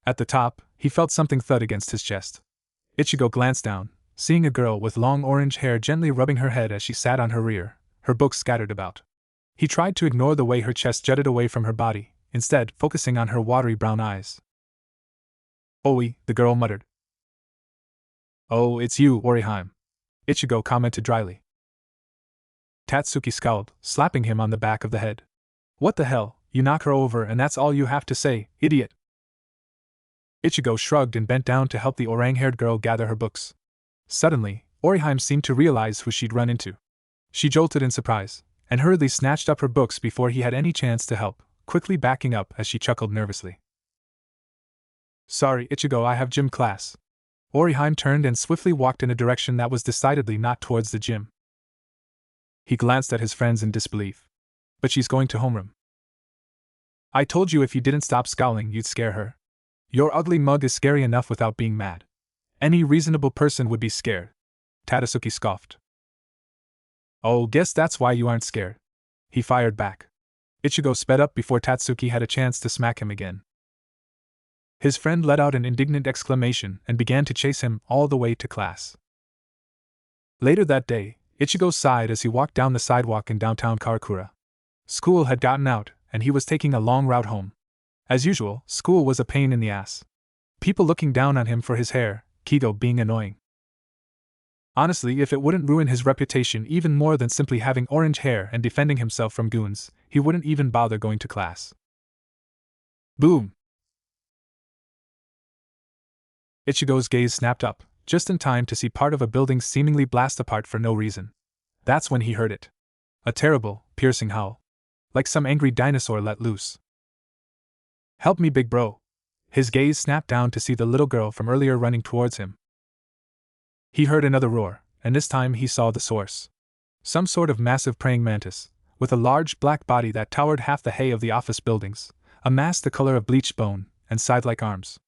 At the top, he felt something thud against his chest. Ichigo glanced down, seeing a girl with long orange hair gently rubbing her head as she sat on her rear, her books scattered about. He tried to ignore the way her chest jutted away from her body, instead focusing on her watery brown eyes. "Oi," the girl muttered. "Oh, it's you, Oriheim," Ichigo commented dryly. Tatsuki scowled, slapping him on the back of the head. "What the hell, you knock her over and that's all you have to say, idiot." Ichigo shrugged and bent down to help the orang-haired girl gather her books. Suddenly, Oriheim seemed to realize who she'd run into. She jolted in surprise, and hurriedly snatched up her books before he had any chance to help, quickly backing up as she chuckled nervously. Sorry, Ichigo, I have gym class. Oriheim turned and swiftly walked in a direction that was decidedly not towards the gym. He glanced at his friends in disbelief. But she's going to homeroom. I told you if you didn't stop scowling, you'd scare her. Your ugly mug is scary enough without being mad. Any reasonable person would be scared. Tadasuke scoffed. Oh, guess that's why you aren't scared. He fired back. Ichigo sped up before Tatsuki had a chance to smack him again. His friend let out an indignant exclamation and began to chase him all the way to class. Later that day, Ichigo sighed as he walked down the sidewalk in downtown Karakura. School had gotten out, and he was taking a long route home. As usual, school was a pain in the ass. People looking down on him for his hair, Kido being annoying. Honestly, if it wouldn't ruin his reputation even more than simply having orange hair and defending himself from goons, he wouldn't even bother going to class. Boom! Ichigo's gaze snapped up, just in time to see part of a building seemingly blast apart for no reason. That's when he heard it. A terrible, piercing howl. Like some angry dinosaur let loose. Help me, big bro. His gaze snapped down to see the little girl from earlier running towards him. He heard another roar, and this time he saw the source. Some sort of massive praying mantis, with a large black body that towered half the hay of the office buildings, a mass the color of bleached bone, and side-like arms.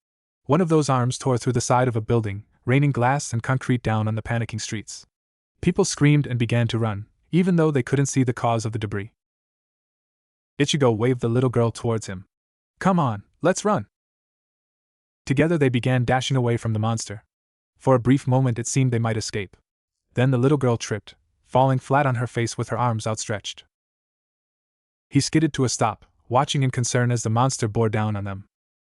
One of those arms tore through the side of a building, raining glass and concrete down on the panicking streets. People screamed and began to run, even though they couldn't see the cause of the debris. Ichigo waved the little girl towards him. Come on, let's run! Together they began dashing away from the monster. For a brief moment it seemed they might escape. Then the little girl tripped, falling flat on her face with her arms outstretched. He skidded to a stop, watching in concern as the monster bore down on them.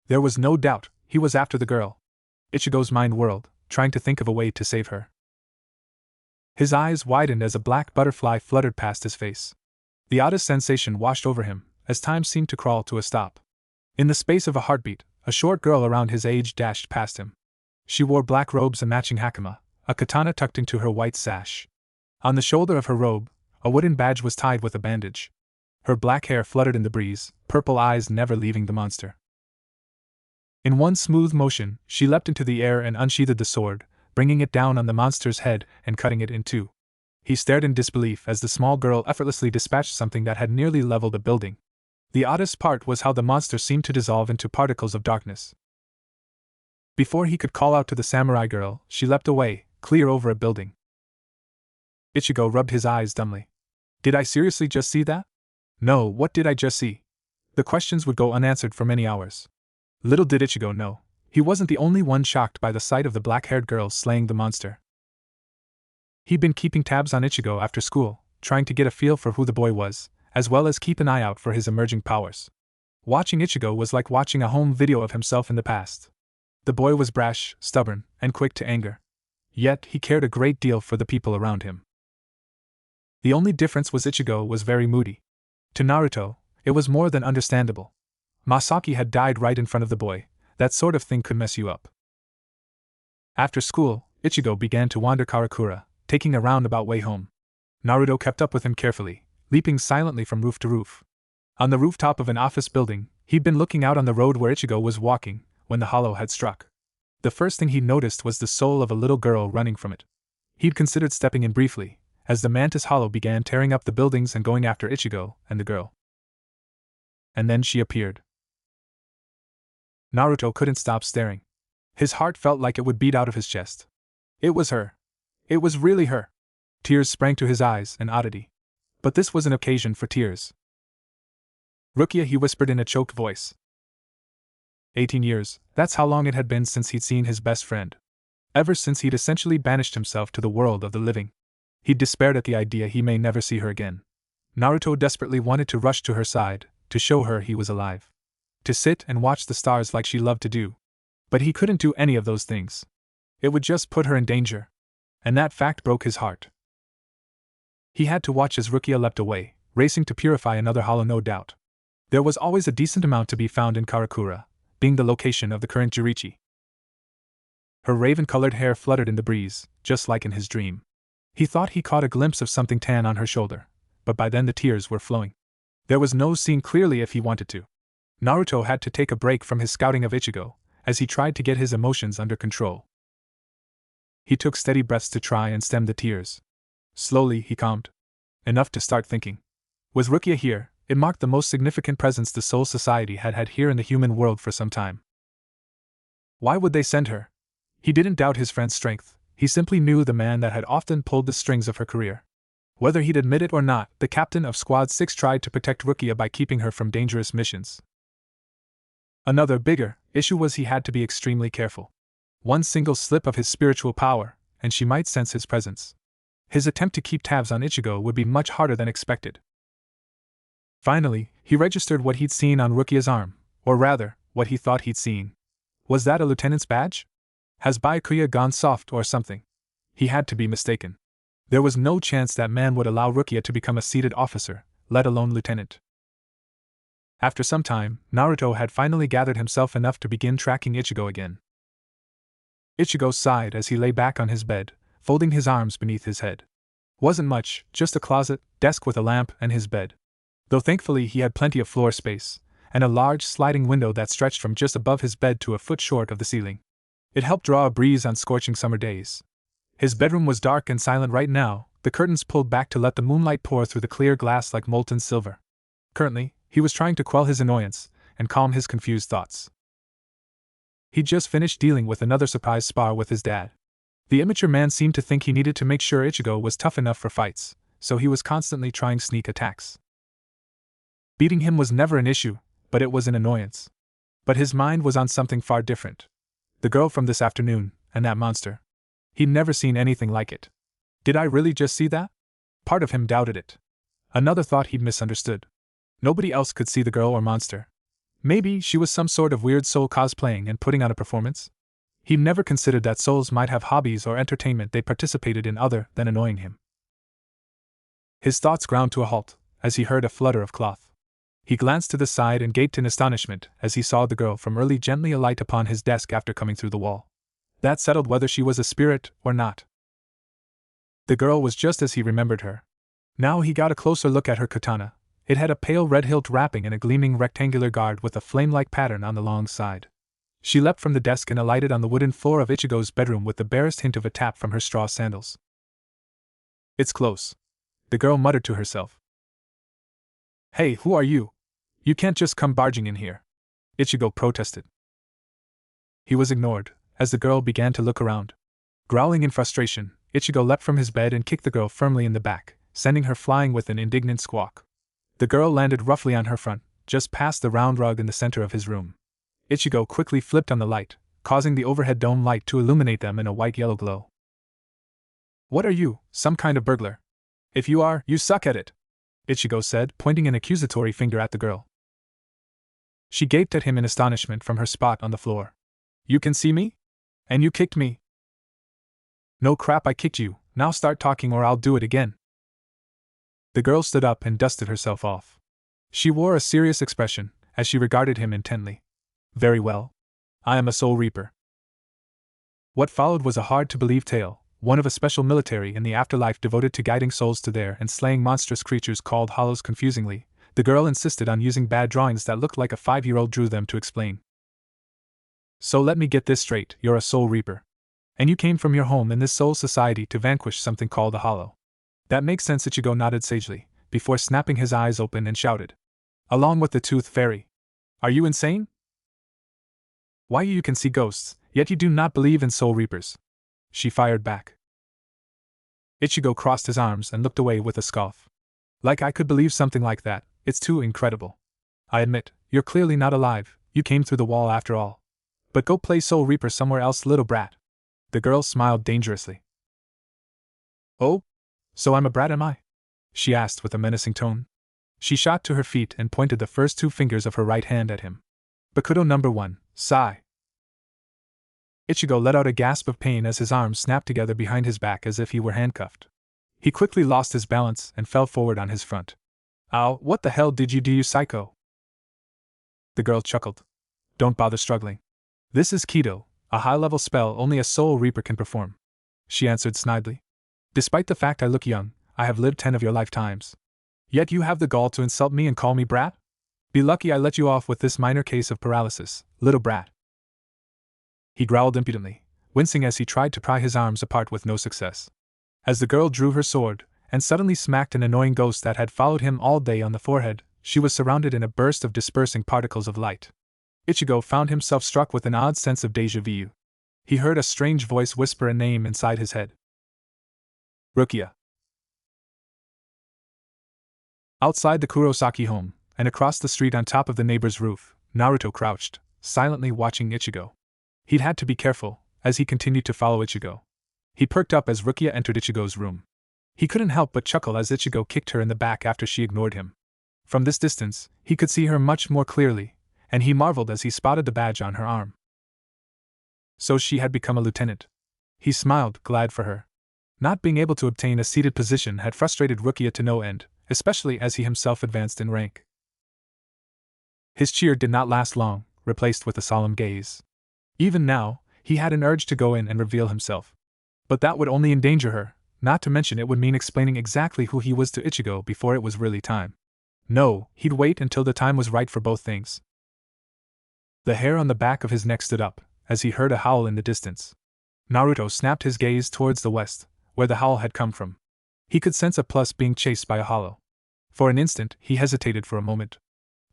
There was no doubt, he was after the girl. Ichigo's mind whirled, trying to think of a way to save her. His eyes widened as a black butterfly fluttered past his face. The oddest sensation washed over him, as time seemed to crawl to a stop. In the space of a heartbeat, a short girl around his age dashed past him. She wore black robes and matching hakama, a katana tucked into her white sash. On the shoulder of her robe, a wooden badge was tied with a bandage. Her black hair fluttered in the breeze, purple eyes never leaving the monster. In one smooth motion, she leapt into the air and unsheathed the sword, bringing it down on the monster's head and cutting it in two. He stared in disbelief as the small girl effortlessly dispatched something that had nearly leveled a building. The oddest part was how the monster seemed to dissolve into particles of darkness. Before he could call out to the samurai girl, she leapt away, clear over a building. Ichigo rubbed his eyes dumbly. Did I seriously just see that? No, what did I just see? The questions would go unanswered for many hours. Little did Ichigo know, he wasn't the only one shocked by the sight of the black-haired girl slaying the monster. He'd been keeping tabs on Ichigo after school, trying to get a feel for who the boy was, as well as keep an eye out for his emerging powers. Watching Ichigo was like watching a home video of himself in the past. The boy was brash, stubborn, and quick to anger. Yet he cared a great deal for the people around him. The only difference was Ichigo was very moody. To Naruto, it was more than understandable. Masaki had died right in front of the boy. That sort of thing could mess you up. After school, Ichigo began to wander Karakura, taking a roundabout way home. Naruto kept up with him carefully, leaping silently from roof to roof. On the rooftop of an office building, he'd been looking out on the road where Ichigo was walking, when the hollow had struck. The first thing he noticed was the soul of a little girl running from it. He'd considered stepping in briefly, as the mantis hollow began tearing up the buildings and going after Ichigo and the girl. And then she appeared. Naruto couldn't stop staring. His heart felt like it would beat out of his chest. It was her. It was really her. Tears sprang to his eyes, an oddity. But this was an occasion for tears. Rukia, he whispered in a choked voice. 18 years, that's how long it had been since he'd seen his best friend. Ever since he'd essentially banished himself to the world of the living. He'd despaired at the idea he may never see her again. Naruto desperately wanted to rush to her side, to show her he was alive. To sit and watch the stars like she loved to do. But he couldn't do any of those things. It would just put her in danger. And that fact broke his heart. He had to watch as Rukia leapt away, racing to purify another hollow, no doubt. There was always a decent amount to be found in Karakura, being the location of the current Jirichi. Her raven-colored hair fluttered in the breeze, just like in his dream. He thought he caught a glimpse of something tan on her shoulder, but by then the tears were flowing. There was no seeing clearly if he wanted to. Naruto had to take a break from his scouting of Ichigo, as he tried to get his emotions under control. He took steady breaths to try and stem the tears. Slowly, he calmed. Enough to start thinking. Was Rukia here? It marked the most significant presence the Soul Society had had here in the human world for some time. Why would they send her? He didn't doubt his friend's strength, he simply knew the man that had often pulled the strings of her career. Whether he'd admit it or not, the captain of Squad 6 tried to protect Rukia by keeping her from dangerous missions. Another bigger issue was he had to be extremely careful. One single slip of his spiritual power, and she might sense his presence. His attempt to keep tabs on Ichigo would be much harder than expected. Finally, he registered what he'd seen on Rukia's arm, or rather, what he thought he'd seen. Was that a lieutenant's badge? Has Byakuya gone soft or something? He had to be mistaken. There was no chance that man would allow Rukia to become a seated officer, let alone lieutenant. After some time, Naruto had finally gathered himself enough to begin tracking Ichigo again. Ichigo sighed as he lay back on his bed, folding his arms beneath his head. Wasn't much, just a closet, desk with a lamp, and his bed. Though thankfully he had plenty of floor space, and a large sliding window that stretched from just above his bed to a foot short of the ceiling. It helped draw a breeze on scorching summer days. His bedroom was dark and silent right now, the curtains pulled back to let the moonlight pour through the clear glass like molten silver. Currently, he was trying to quell his annoyance and calm his confused thoughts. He'd just finished dealing with another surprise spar with his dad. The immature man seemed to think he needed to make sure Ichigo was tough enough for fights, so he was constantly trying sneak attacks. Beating him was never an issue, but it was an annoyance. But his mind was on something far different. The girl from this afternoon, and that monster. He'd never seen anything like it. Did I really just see that? Part of him doubted it. Another thought he'd misunderstood. Nobody else could see the girl or monster. Maybe she was some sort of weird soul cosplaying and putting on a performance? He'd never considered that souls might have hobbies or entertainment they participated in other than annoying him. His thoughts ground to a halt as he heard a flutter of cloth. He glanced to the side and gaped in astonishment as he saw the girl from early gently alight upon his desk after coming through the wall. That settled whether she was a spirit or not. The girl was just as he remembered her. Now he got a closer look at her katana. It had a pale red hilt wrapping and a gleaming rectangular guard with a flame-like pattern on the long side. She leapt from the desk and alighted on the wooden floor of Ichigo's bedroom with the barest hint of a tap from her straw sandals. It's close, the girl muttered to herself. Hey, who are you? You can't just come barging in here, Ichigo protested. He was ignored, as the girl began to look around. Growling in frustration, Ichigo leapt from his bed and kicked the girl firmly in the back, sending her flying with an indignant squawk. The girl landed roughly on her front, just past the round rug in the center of his room. Ichigo quickly flipped on the light, causing the overhead dome light to illuminate them in a white-yellow glow. What are you, some kind of burglar? If you are, you suck at it, Ichigo said, pointing an accusatory finger at the girl. She gaped at him in astonishment from her spot on the floor. You can see me? And you kicked me? No crap, I kicked you, now start talking or I'll do it again. The girl stood up and dusted herself off. She wore a serious expression, as she regarded him intently. Very well. I am a Soul Reaper. What followed was a hard-to-believe tale, one of a special military in the afterlife devoted to guiding souls to their and slaying monstrous creatures called hollows. Confusingly, the girl insisted on using bad drawings that looked like a 5-year-old drew them to explain. So let me get this straight, you're a Soul Reaper. And you came from your home in this soul society to vanquish something called a hollow. That makes sense, Ichigo nodded sagely, before snapping his eyes open and shouted. Along with the Tooth Fairy. Are you insane? Why, you can see ghosts, yet you do not believe in Soul Reapers. She fired back. Ichigo crossed his arms and looked away with a scoff. Like I could believe something like that, it's too incredible. I admit, you're clearly not alive, you came through the wall after all. But go play Soul Reaper somewhere else, little brat. The girl smiled dangerously. Oh? So I'm a brat, am I? She asked with a menacing tone. She shot to her feet and pointed the first 2 fingers of her right hand at him. Bakudo number 1, sigh. Ichigo let out a gasp of pain as his arms snapped together behind his back as if he were handcuffed. He quickly lost his balance and fell forward on his front. Ow, what the hell did you do, you psycho? The girl chuckled. Don't bother struggling. This is Kido, a high-level spell only a Soul Reaper can perform. She answered snidely. Despite the fact I look young, I have lived 10 of your lifetimes. Yet you have the gall to insult me and call me brat? Be lucky I let you off with this minor case of paralysis, little brat. He growled impudently, wincing as he tried to pry his arms apart with no success. As the girl drew her sword, and suddenly smacked an annoying ghost that had followed him all day on the forehead, she was surrounded in a burst of dispersing particles of light. Ichigo found himself struck with an odd sense of déjà vu. He heard a strange voice whisper a name inside his head. Rukia. Outside the Kurosaki home, and across the street on top of the neighbor's roof, Naruto crouched, silently watching Ichigo. He'd had to be careful, as he continued to follow Ichigo. He perked up as Rukia entered Ichigo's room. He couldn't help but chuckle as Ichigo kicked her in the back after she ignored him. From this distance, he could see her much more clearly, and he marveled as he spotted the badge on her arm. So she had become a lieutenant. He smiled, glad for her. Not being able to obtain a seated position had frustrated Rukia to no end, especially as he himself advanced in rank. His cheer did not last long, replaced with a solemn gaze. Even now, he had an urge to go in and reveal himself. But that would only endanger her, not to mention it would mean explaining exactly who he was to Ichigo before it was really time. No, he'd wait until the time was right for both things. The hair on the back of his neck stood up, as he heard a howl in the distance. Naruto snapped his gaze towards the west, where the howl had come from. He could sense a plus being chased by a hollow. For an instant, he hesitated for a moment.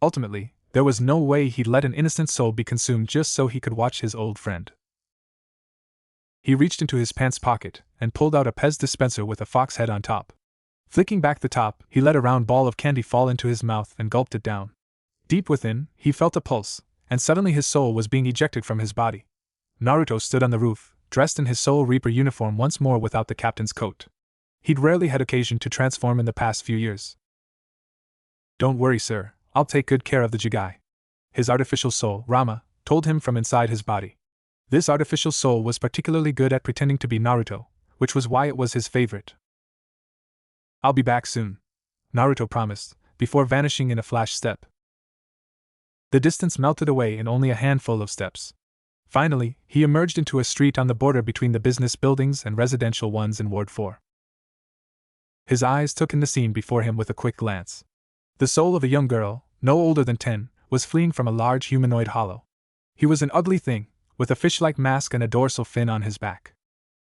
Ultimately, there was no way he'd let an innocent soul be consumed just so he could watch his old friend. He reached into his pants pocket and pulled out a Pez dispenser with a fox head on top. Flicking back the top, he let a round ball of candy fall into his mouth and gulped it down. Deep within, he felt a pulse, and suddenly his soul was being ejected from his body. Naruto stood on the roof, dressed in his Soul Reaper uniform once more without the captain's coat. He'd rarely had occasion to transform in the past few years. Don't worry, sir, I'll take good care of the Jigai. His artificial soul, Rama, told him from inside his body. This artificial soul was particularly good at pretending to be Naruto, which was why it was his favorite. I'll be back soon, Naruto promised, before vanishing in a flash step. The distance melted away in only a handful of steps. Finally, he emerged into a street on the border between the business buildings and residential ones in Ward 4. His eyes took in the scene before him with a quick glance. The soul of a young girl, no older than 10, was fleeing from a large humanoid hollow. He was an ugly thing, with a fish-like mask and a dorsal fin on his back.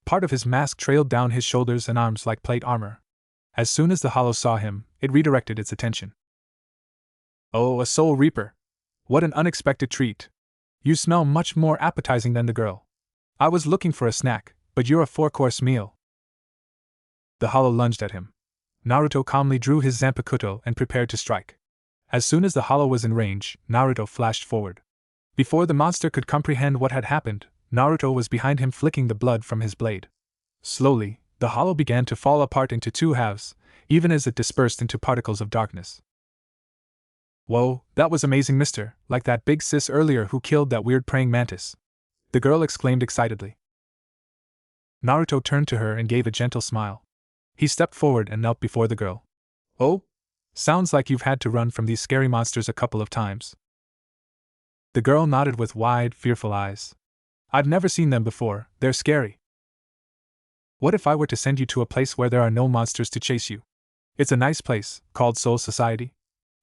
Part of his mask trailed down his shoulders and arms like plate armor. As soon as the hollow saw him, it redirected its attention. Oh, a Soul Reaper! What an unexpected treat! You smell much more appetizing than the girl. I was looking for a snack, but you're a 4-course meal. The hollow lunged at him. Naruto calmly drew his Zanpakuto and prepared to strike. As soon as the hollow was in range, Naruto flashed forward. Before the monster could comprehend what had happened, Naruto was behind him flicking the blood from his blade. Slowly, the hollow began to fall apart into 2 halves, even as it dispersed into particles of darkness. Whoa, that was amazing, mister, like that big sis earlier who killed that weird praying mantis. The girl exclaimed excitedly. Naruto turned to her and gave a gentle smile. He stepped forward and knelt before the girl. Oh? Sounds like you've had to run from these scary monsters a couple of times. The girl nodded with wide, fearful eyes. I've never seen them before, they're scary. What if I were to send you to a place where there are no monsters to chase you? It's a nice place, called Soul Society.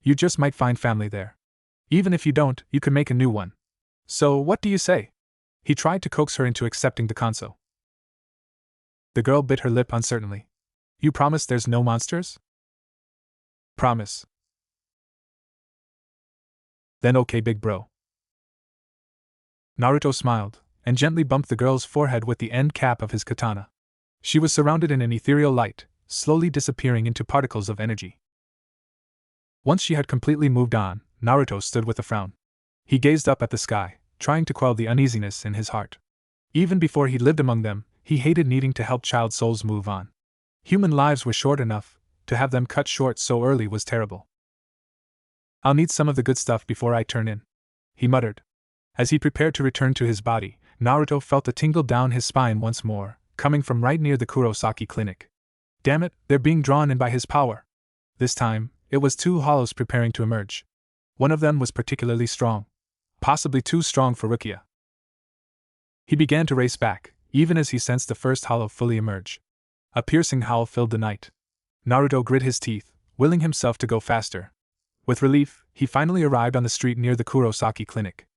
You just might find family there. Even if you don't, you could make a new one. So, what do you say? He tried to coax her into accepting the conso. The girl bit her lip uncertainly. You promise there's no monsters? Promise. Then okay, big bro. Naruto smiled, and gently bumped the girl's forehead with the end cap of his katana. She was surrounded in an ethereal light, slowly disappearing into particles of energy. Once she had completely moved on, Naruto stood with a frown. He gazed up at the sky, trying to quell the uneasiness in his heart. Even before he lived among them, he hated needing to help child souls move on. Human lives were short enough, to have them cut short so early was terrible. I'll need some of the good stuff before I turn in, he muttered. As he prepared to return to his body, Naruto felt a tingle down his spine once more, coming from right near the Kurosaki clinic. Damn it, they're being drawn in by his power. This time, it was 2 hollows preparing to emerge. One of them was particularly strong. Possibly too strong for Rukia. He began to race back, even as he sensed the first hollow fully emerge. A piercing howl filled the night. Naruto grit his teeth, willing himself to go faster. With relief, he finally arrived on the street near the Kurosaki clinic.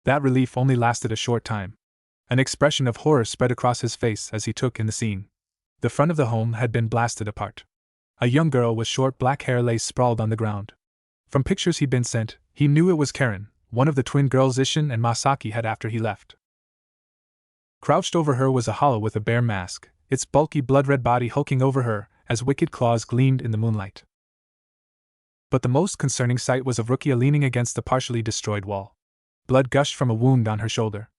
That relief only lasted a short time. An expression of horror spread across his face as he took in the scene. The front of the home had been blasted apart. A young girl with short black hair lay sprawled on the ground. From pictures he'd been sent, he knew it was Karen, one of the twin girls Ishin and Masaki had after he left. Crouched over her was a hollow with a bare mask, its bulky blood-red body hulking over her as wicked claws gleamed in the moonlight. But the most concerning sight was of Rukia leaning against the partially destroyed wall. Blood gushed from a wound on her shoulder.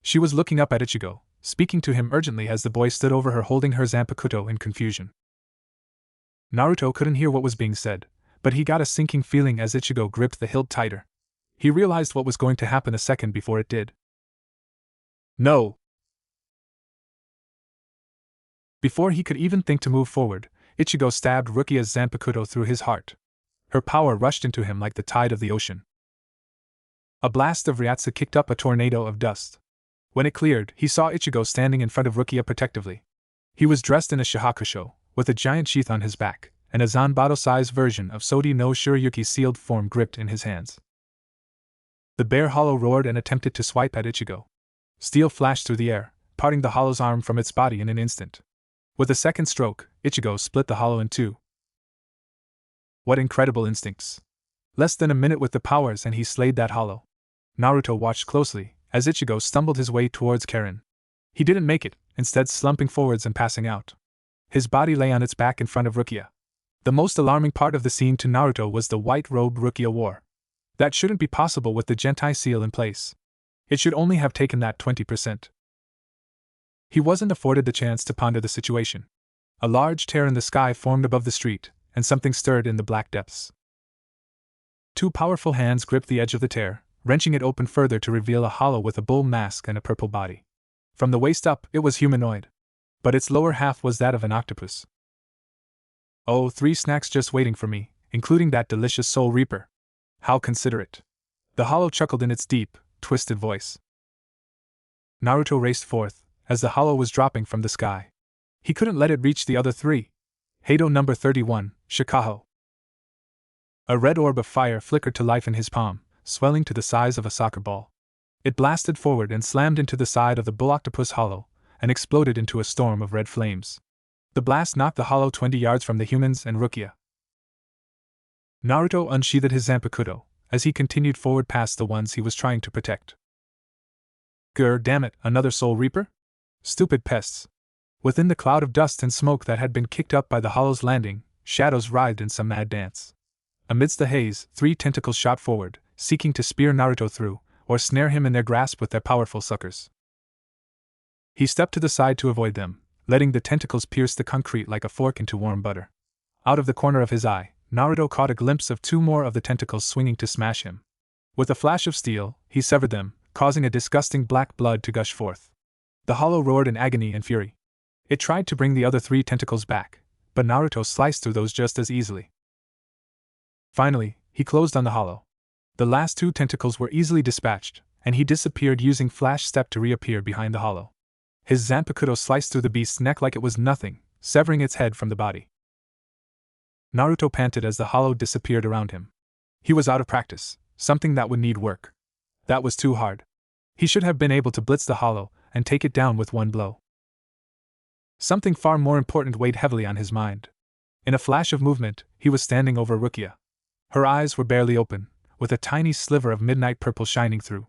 She was looking up at Ichigo, speaking to him urgently as the boy stood over her holding her Zanpakuto in confusion. Naruto couldn't hear what was being said, but he got a sinking feeling as Ichigo gripped the hilt tighter. He realized what was going to happen a second before it did. No! Before he could even think to move forward, Ichigo stabbed Rukia's Zanpakuto through his heart. Her power rushed into him like the tide of the ocean. A blast of Ryatsu kicked up a tornado of dust. When it cleared, he saw Ichigo standing in front of Rukia protectively. He was dressed in a shihakusho, with a giant sheath on his back, and a Zanbato-sized version of Sodi no Shirayuki's sealed form gripped in his hands. The bear hollow roared and attempted to swipe at Ichigo. Steel flashed through the air, parting the hollow's arm from its body in an instant. With a second stroke, Ichigo split the hollow in two. What incredible instincts! Less than a minute with the powers and he slayed that hollow. Naruto watched closely, as Ichigo stumbled his way towards Karen. He didn't make it, instead slumping forwards and passing out. His body lay on its back in front of Rukia. The most alarming part of the scene to Naruto was the white robe Rukia wore. That shouldn't be possible with the Gentai seal in place. It should only have taken that 20%. He wasn't afforded the chance to ponder the situation. A large tear in the sky formed above the street, and something stirred in the black depths. Two powerful hands gripped the edge of the tear, wrenching it open further to reveal a hollow with a bull mask and a purple body. From the waist up, it was humanoid. But its lower half was that of an octopus. Oh, 3 snacks just waiting for me, including that delicious Soul Reaper. How considerate. The hollow chuckled in its deep, twisted voice. Naruto raced forth, as the hollow was dropping from the sky. He couldn't let it reach the other 3. Heido number 31, Shikaho. A red orb of fire flickered to life in his palm, swelling to the size of a soccer ball. It blasted forward and slammed into the side of the bull octopus hollow, and exploded into a storm of red flames. The blast knocked the hollow 20 yards from the humans and Rukia. Naruto unsheathed his Zanpakuto, as he continued forward past the ones he was trying to protect. Grr, damn it, another Soul Reaper? Stupid pests. Within the cloud of dust and smoke that had been kicked up by the hollow's landing, shadows writhed in some mad dance. Amidst the haze, 3 tentacles shot forward, seeking to spear Naruto through, or snare him in their grasp with their powerful suckers. He stepped to the side to avoid them, letting the tentacles pierce the concrete like a fork into warm butter. Out of the corner of his eye, Naruto caught a glimpse of 2 more of the tentacles swinging to smash him. With a flash of steel, he severed them, causing a disgusting black blood to gush forth. The hollow roared in agony and fury. It tried to bring the other 3 tentacles back, but Naruto sliced through those just as easily. Finally, he closed on the hollow. The last 2 tentacles were easily dispatched, and he disappeared using Flash Step to reappear behind the hollow. His Zanpakuto sliced through the beast's neck like it was nothing, severing its head from the body. Naruto panted as the hollow disappeared around him. He was out of practice, something that would need work. That was too hard. He should have been able to blitz the hollow and take it down with one blow. Something far more important weighed heavily on his mind. In a flash of movement, he was standing over Rukia. Her eyes were barely open, with a tiny sliver of midnight purple shining through.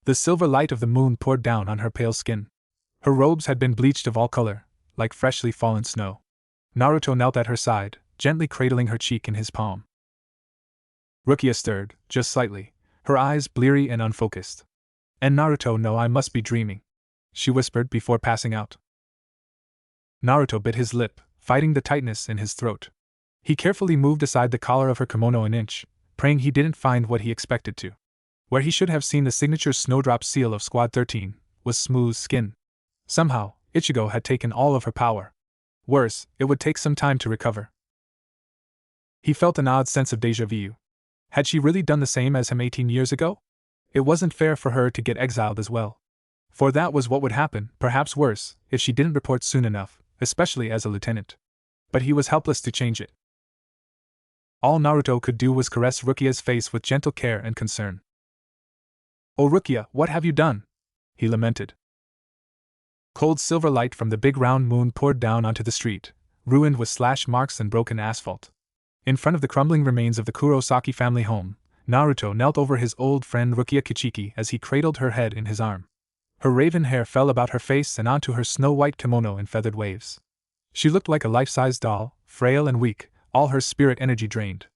The silver light of the moon poured down on her pale skin. Her robes had been bleached of all color, like freshly fallen snow. Naruto knelt at her side, gently cradling her cheek in his palm. Rukia stirred, just slightly, her eyes bleary and unfocused. And Naruto, no, I must be dreaming, she whispered before passing out. Naruto bit his lip, fighting the tightness in his throat. He carefully moved aside the collar of her kimono an inch, praying he didn't find what he expected to. Where he should have seen the signature snowdrop seal of Squad 13, was smooth skin. Somehow, Ichigo had taken all of her power. Worse, it would take some time to recover. He felt an odd sense of déjà vu. Had she really done the same as him 18 years ago? It wasn't fair for her to get exiled as well. For that was what would happen, perhaps worse, if she didn't report soon enough, especially as a lieutenant. But he was helpless to change it. All Naruto could do was caress Rukia's face with gentle care and concern. "Oh Rukia, what have you done?" he lamented. Cold silver light from the big round moon poured down onto the street, ruined with slash marks and broken asphalt. In front of the crumbling remains of the Kurosaki family home, Naruto knelt over his old friend Rukia Kichiki as he cradled her head in his arm. Her raven hair fell about her face and onto her snow-white kimono in feathered waves. She looked like a life-size doll, frail and weak, all her spirit energy drained.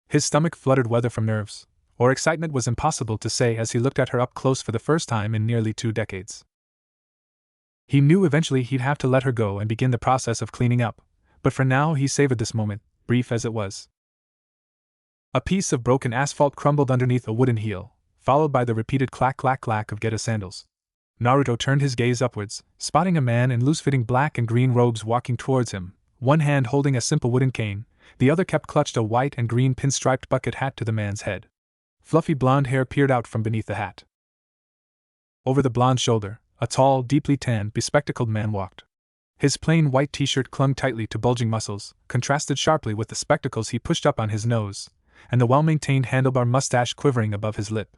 His stomach fluttered whether from nerves or excitement was impossible to say as he looked at her up close for the first time in nearly 2 decades. He knew eventually he'd have to let her go and begin the process of cleaning up, but for now he savored this moment, brief as it was. A piece of broken asphalt crumbled underneath a wooden heel, followed by the repeated clack-clack-clack of Getta's sandals. Naruto turned his gaze upwards, spotting a man in loose-fitting black and green robes walking towards him, one hand holding a simple wooden cane, the other kept clutched a white and green pinstriped bucket hat to the man's head. Fluffy blonde hair peered out from beneath the hat. Over the blonde shoulder, a tall, deeply tanned, bespectacled man walked. His plain white t-shirt clung tightly to bulging muscles, contrasted sharply with the spectacles he pushed up on his nose, and the well-maintained handlebar mustache quivering above his lip.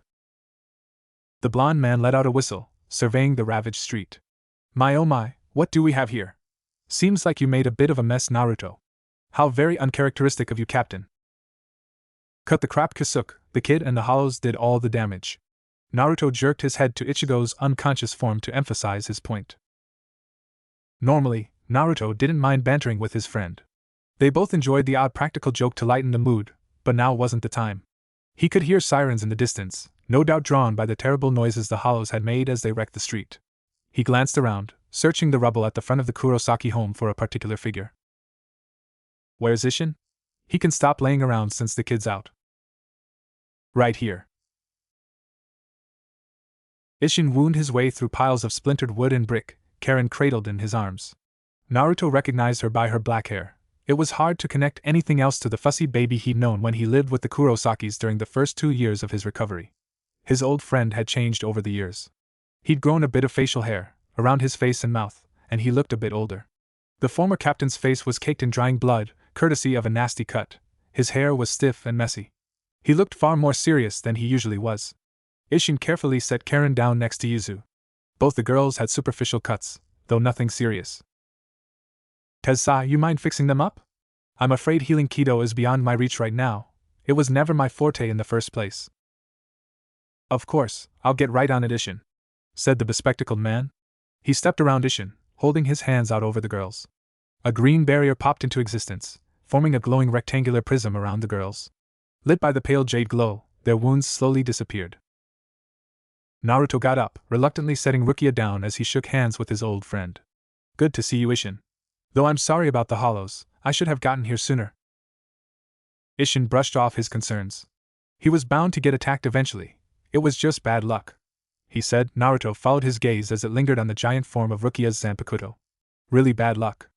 The blonde man let out a whistle, surveying the ravaged street. "My oh my, what do we have here? Seems like you made a bit of a mess, Naruto. How very uncharacteristic of you, Captain." "Cut the crap, Kisuke, the kid and the hollows did all the damage." Naruto jerked his head to Ichigo's unconscious form to emphasize his point. Normally, Naruto didn't mind bantering with his friend. They both enjoyed the odd practical joke to lighten the mood, but now wasn't the time. He could hear sirens in the distance, no doubt drawn by the terrible noises the hollows had made as they wrecked the street. He glanced around, searching the rubble at the front of the Kurosaki home for a particular figure. "Where's Isshin? He can stop laying around since the kid's out." "Right here." Isshin wound his way through piles of splintered wood and brick, Karen cradled in his arms. Naruto recognized her by her black hair. It was hard to connect anything else to the fussy baby he'd known when he lived with the Kurosakis during the first 2 years of his recovery. His old friend had changed over the years. He'd grown a bit of facial hair, around his face and mouth, and he looked a bit older. The former captain's face was caked in drying blood, courtesy of a nasty cut. His hair was stiff and messy. He looked far more serious than he usually was. Isshin carefully set Karen down next to Yuzu. Both the girls had superficial cuts, though nothing serious. "Tensai, you mind fixing them up? I'm afraid healing Kido is beyond my reach right now. It was never my forte in the first place." "Of course, I'll get right on it, Isshin," said the bespectacled man. He stepped around Isshin, holding his hands out over the girls. A green barrier popped into existence, forming a glowing rectangular prism around the girls. Lit by the pale jade glow, their wounds slowly disappeared. Naruto got up, reluctantly setting Rukia down as he shook hands with his old friend. "Good to see you, Isshin. Though I'm sorry about the hollows, I should have gotten here sooner." Isshin brushed off his concerns. He was bound to get attacked eventually. It was just bad luck, he said. Naruto followed his gaze as it lingered on the giant form of Rukia's Zanpakuto. "Really bad luck."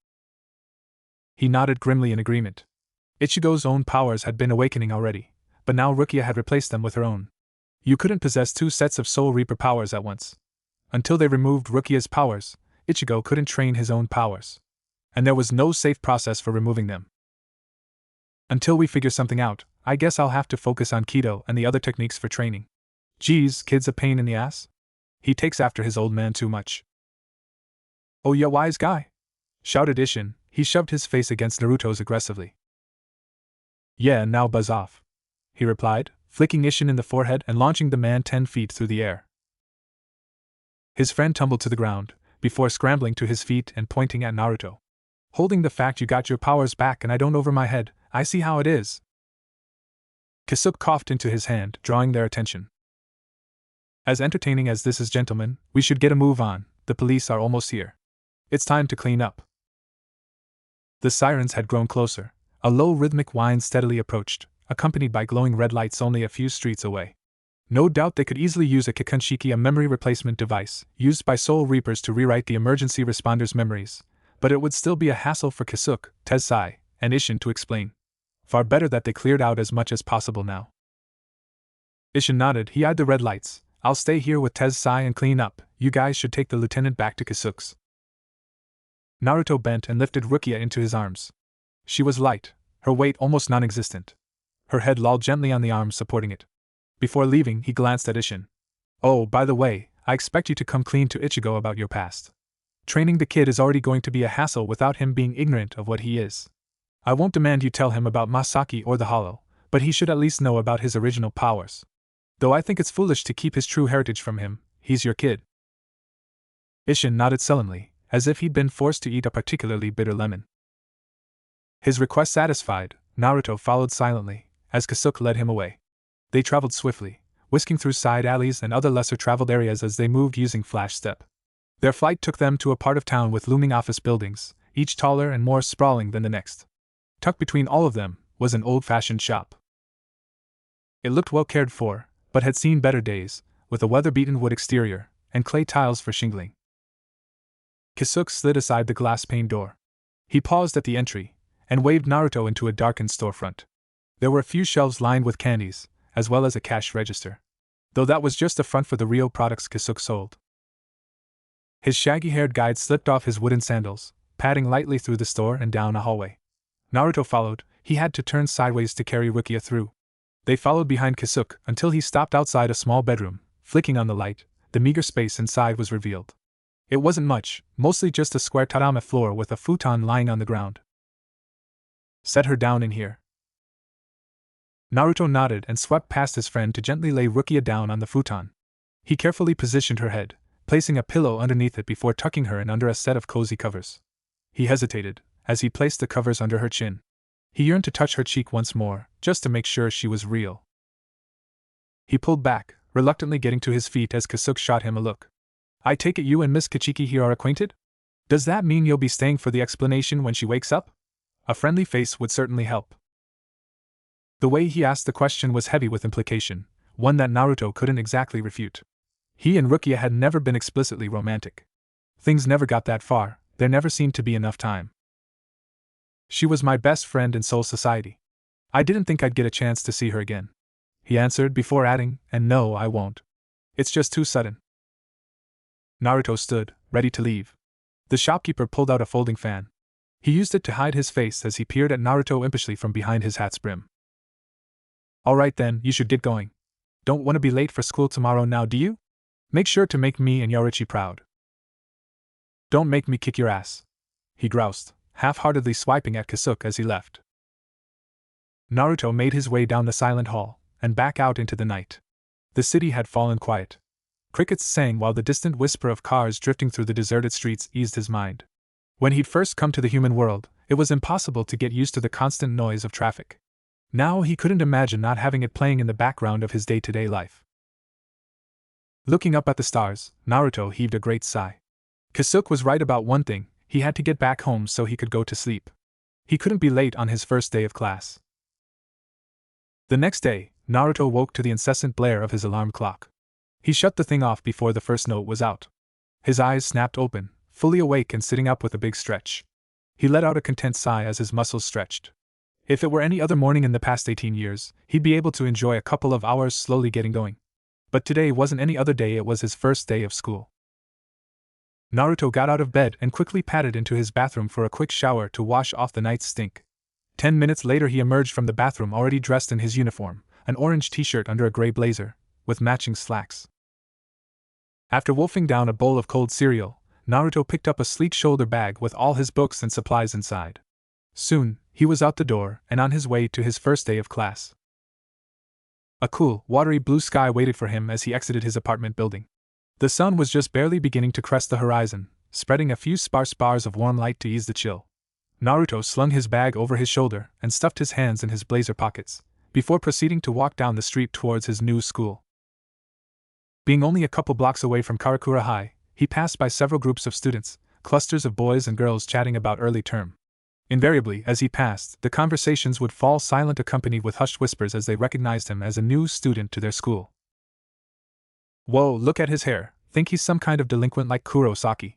He nodded grimly in agreement. Ichigo's own powers had been awakening already, but now Rukia had replaced them with her own. You couldn't possess 2 sets of Soul Reaper powers at once. Until they removed Rukia's powers, Ichigo couldn't train his own powers. And there was no safe process for removing them. "Until we figure something out, I guess I'll have to focus on Kido and the other techniques for training. Geez, kid's a pain in the ass. He takes after his old man too much." "Oh yeah, wise guy!" shouted Isshin. He shoved his face against Naruto's aggressively. "Yeah, now buzz off," he replied, flicking Isshin in the forehead and launching the man 10 feet through the air. His friend tumbled to the ground, before scrambling to his feet and pointing at Naruto. "Holding the fact you got your powers back and I don't over my head, I see how it is." Kisuke coughed into his hand, drawing their attention. "As entertaining as this is, gentlemen, we should get a move on. The police are almost here. It's time to clean up." The sirens had grown closer. A low rhythmic whine steadily approached, accompanied by glowing red lights only a few streets away. No doubt they could easily use a Kikanshiki, a memory replacement device, used by Soul Reapers to rewrite the emergency responders' memories, but it would still be a hassle for Kisuke, Tensai, and Isshin to explain. Far better that they cleared out as much as possible now. Isshin nodded. He eyed the red lights. "I'll stay here with Tensai and clean up. You guys should take the lieutenant back to Kisuke's." Naruto bent and lifted Rukia into his arms. She was light, her weight almost non-existent. Her head lolled gently on the arm supporting it. Before leaving, he glanced at Ishin. "Oh, by the way, I expect you to come clean to Ichigo about your past. Training the kid is already going to be a hassle without him being ignorant of what he is. I won't demand you tell him about Masaki or the Hollow, but he should at least know about his original powers. Though I think it's foolish to keep his true heritage from him, he's your kid." Ishin nodded sullenly, as if he'd been forced to eat a particularly bitter lemon. His request satisfied, Naruto followed silently, as Kasuke led him away. They traveled swiftly, whisking through side alleys and other lesser-traveled areas as they moved using flash step. Their flight took them to a part of town with looming office buildings, each taller and more sprawling than the next. Tucked between all of them was an old-fashioned shop. It looked well cared for, but had seen better days, with a weather-beaten wood exterior and clay tiles for shingling. Kasuke slid aside the glass-paned door. He paused at the entry and waved Naruto into a darkened storefront. There were a few shelves lined with candies, as well as a cash register. Though that was just a front for the real products Kasuke sold. His shaggy-haired guide slipped off his wooden sandals, padding lightly through the store and down a hallway. Naruto followed. He had to turn sideways to carry Rukia through. They followed behind Kasuke until he stopped outside a small bedroom. Flicking on the light, the meager space inside was revealed. It wasn't much, mostly just a square tatami floor with a futon lying on the ground. "Set her down in here." Naruto nodded and swept past his friend to gently lay Rukia down on the futon. He carefully positioned her head, placing a pillow underneath it before tucking her in under a set of cozy covers. He hesitated as he placed the covers under her chin. He yearned to touch her cheek once more, just to make sure she was real. He pulled back, reluctantly getting to his feet as Kasuke shot him a look. "I take it you and Miss Kichiki here are acquainted? Does that mean you'll be staying for the explanation when she wakes up? A friendly face would certainly help." The way he asked the question was heavy with implication, one that Naruto couldn't exactly refute. He and Rukia had never been explicitly romantic. Things never got that far, there never seemed to be enough time. "She was my best friend in Soul Society. I didn't think I'd get a chance to see her again," he answered before adding, "and no, I won't. It's just too sudden." Naruto stood, ready to leave. The shopkeeper pulled out a folding fan. He used it to hide his face as he peered at Naruto impishly from behind his hat's brim. "All right then, you should get going. Don't want to be late for school tomorrow now, do you? Make sure to make me and Yorichi proud." "Don't make me kick your ass," he groused, half-heartedly swiping at Kasuke as he left. Naruto made his way down the silent hall and back out into the night. The city had fallen quiet. Crickets sang while the distant whisper of cars drifting through the deserted streets eased his mind. When he'd first come to the human world, it was impossible to get used to the constant noise of traffic. Now he couldn't imagine not having it playing in the background of his day-to-day life. Looking up at the stars, Naruto heaved a great sigh. Kasuke was right about one thing: he had to get back home so he could go to sleep. He couldn't be late on his first day of class. The next day, Naruto woke to the incessant blare of his alarm clock. He shut the thing off before the first note was out. His eyes snapped open, fully awake and sitting up with a big stretch. He let out a content sigh as his muscles stretched. If it were any other morning in the past 18 years, he'd be able to enjoy a couple of hours slowly getting going. But today wasn't any other day, it was his first day of school. Naruto got out of bed and quickly padded into his bathroom for a quick shower to wash off the night's stink. 10 minutes later he emerged from the bathroom already dressed in his uniform, an orange t-shirt under a gray blazer, with matching slacks. After wolfing down a bowl of cold cereal, Naruto picked up a sleek shoulder bag with all his books and supplies inside. Soon, he was out the door and on his way to his first day of class. A cool, watery blue sky waited for him as he exited his apartment building. The sun was just barely beginning to crest the horizon, spreading a few sparse bars of warm light to ease the chill. Naruto slung his bag over his shoulder and stuffed his hands in his blazer pockets, before proceeding to walk down the street towards his new school. Being only a couple blocks away from Karakura High, he passed by several groups of students, clusters of boys and girls chatting about early term. Invariably, as he passed, the conversations would fall silent, accompanied with hushed whispers as they recognized him as a new student to their school. "Whoa, look at his hair, think he's some kind of delinquent like Kurosaki.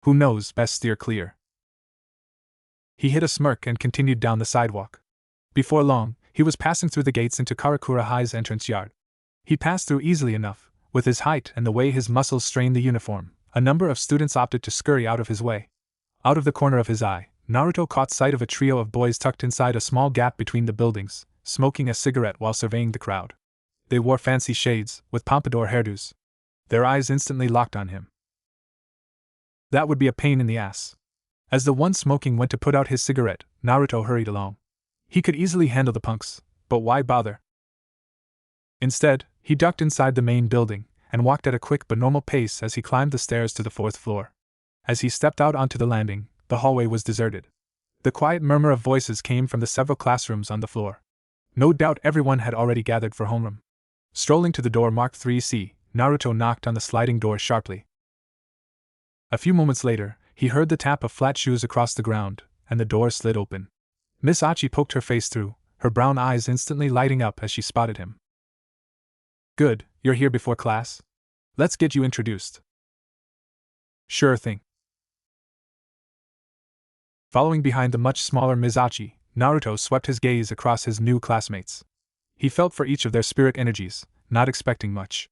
Who knows, best steer clear." He hid a smirk and continued down the sidewalk. Before long, he was passing through the gates into Karakura High's entrance yard. He passed through easily enough. With his height and the way his muscles strained the uniform, a number of students opted to scurry out of his way. Out of the corner of his eye, Naruto caught sight of a trio of boys tucked inside a small gap between the buildings, smoking a cigarette while surveying the crowd. They wore fancy shades, with pompadour hairdos. Their eyes instantly locked on him. That would be a pain in the ass. As the one smoking went to put out his cigarette, Naruto hurried along. He could easily handle the punks, but why bother? Instead, he ducked inside the main building, and walked at a quick but normal pace as he climbed the stairs to the 4th floor. As he stepped out onto the landing, the hallway was deserted. The quiet murmur of voices came from the several classrooms on the floor. No doubt everyone had already gathered for homeroom. Strolling to the door marked 3C, Naruto knocked on the sliding door sharply. A few moments later, he heard the tap of flat shoes across the ground, and the door slid open. Miss Achi poked her face through, her brown eyes instantly lighting up as she spotted him. Good, you're here before class? Let's get you introduced. Sure thing. Following behind the much smaller Ms. Achi, Naruto swept his gaze across his new classmates. He felt for each of their spirit energies, not expecting much.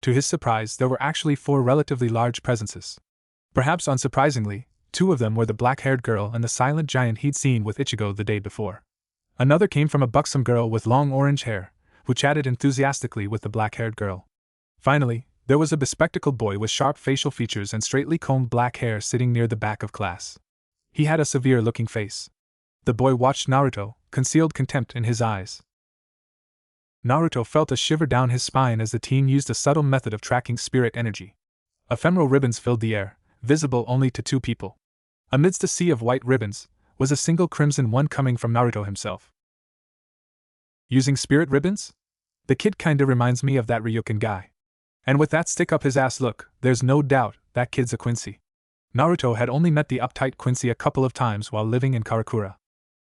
To his surprise, there were actually 4 relatively large presences. Perhaps unsurprisingly, 2 of them were the black-haired girl and the silent giant he'd seen with Ichigo the day before. Another came from a buxom girl with long orange hair, who chatted enthusiastically with the black-haired girl. Finally, there was a bespectacled boy with sharp facial features and straightly combed black hair sitting near the back of class. He had a severe-looking face. The boy watched Naruto, concealed contempt in his eyes. Naruto felt a shiver down his spine as the teen used a subtle method of tracking spirit energy. Ephemeral ribbons filled the air, visible only to 2 people. Amidst a sea of white ribbons, was a single crimson one coming from Naruto himself. Using spirit ribbons? The kid kinda reminds me of that Ryukin guy. And with that stick-up-his-ass look, there's no doubt that kid's a Quincy. Naruto had only met the uptight Quincy a couple of times while living in Karakura.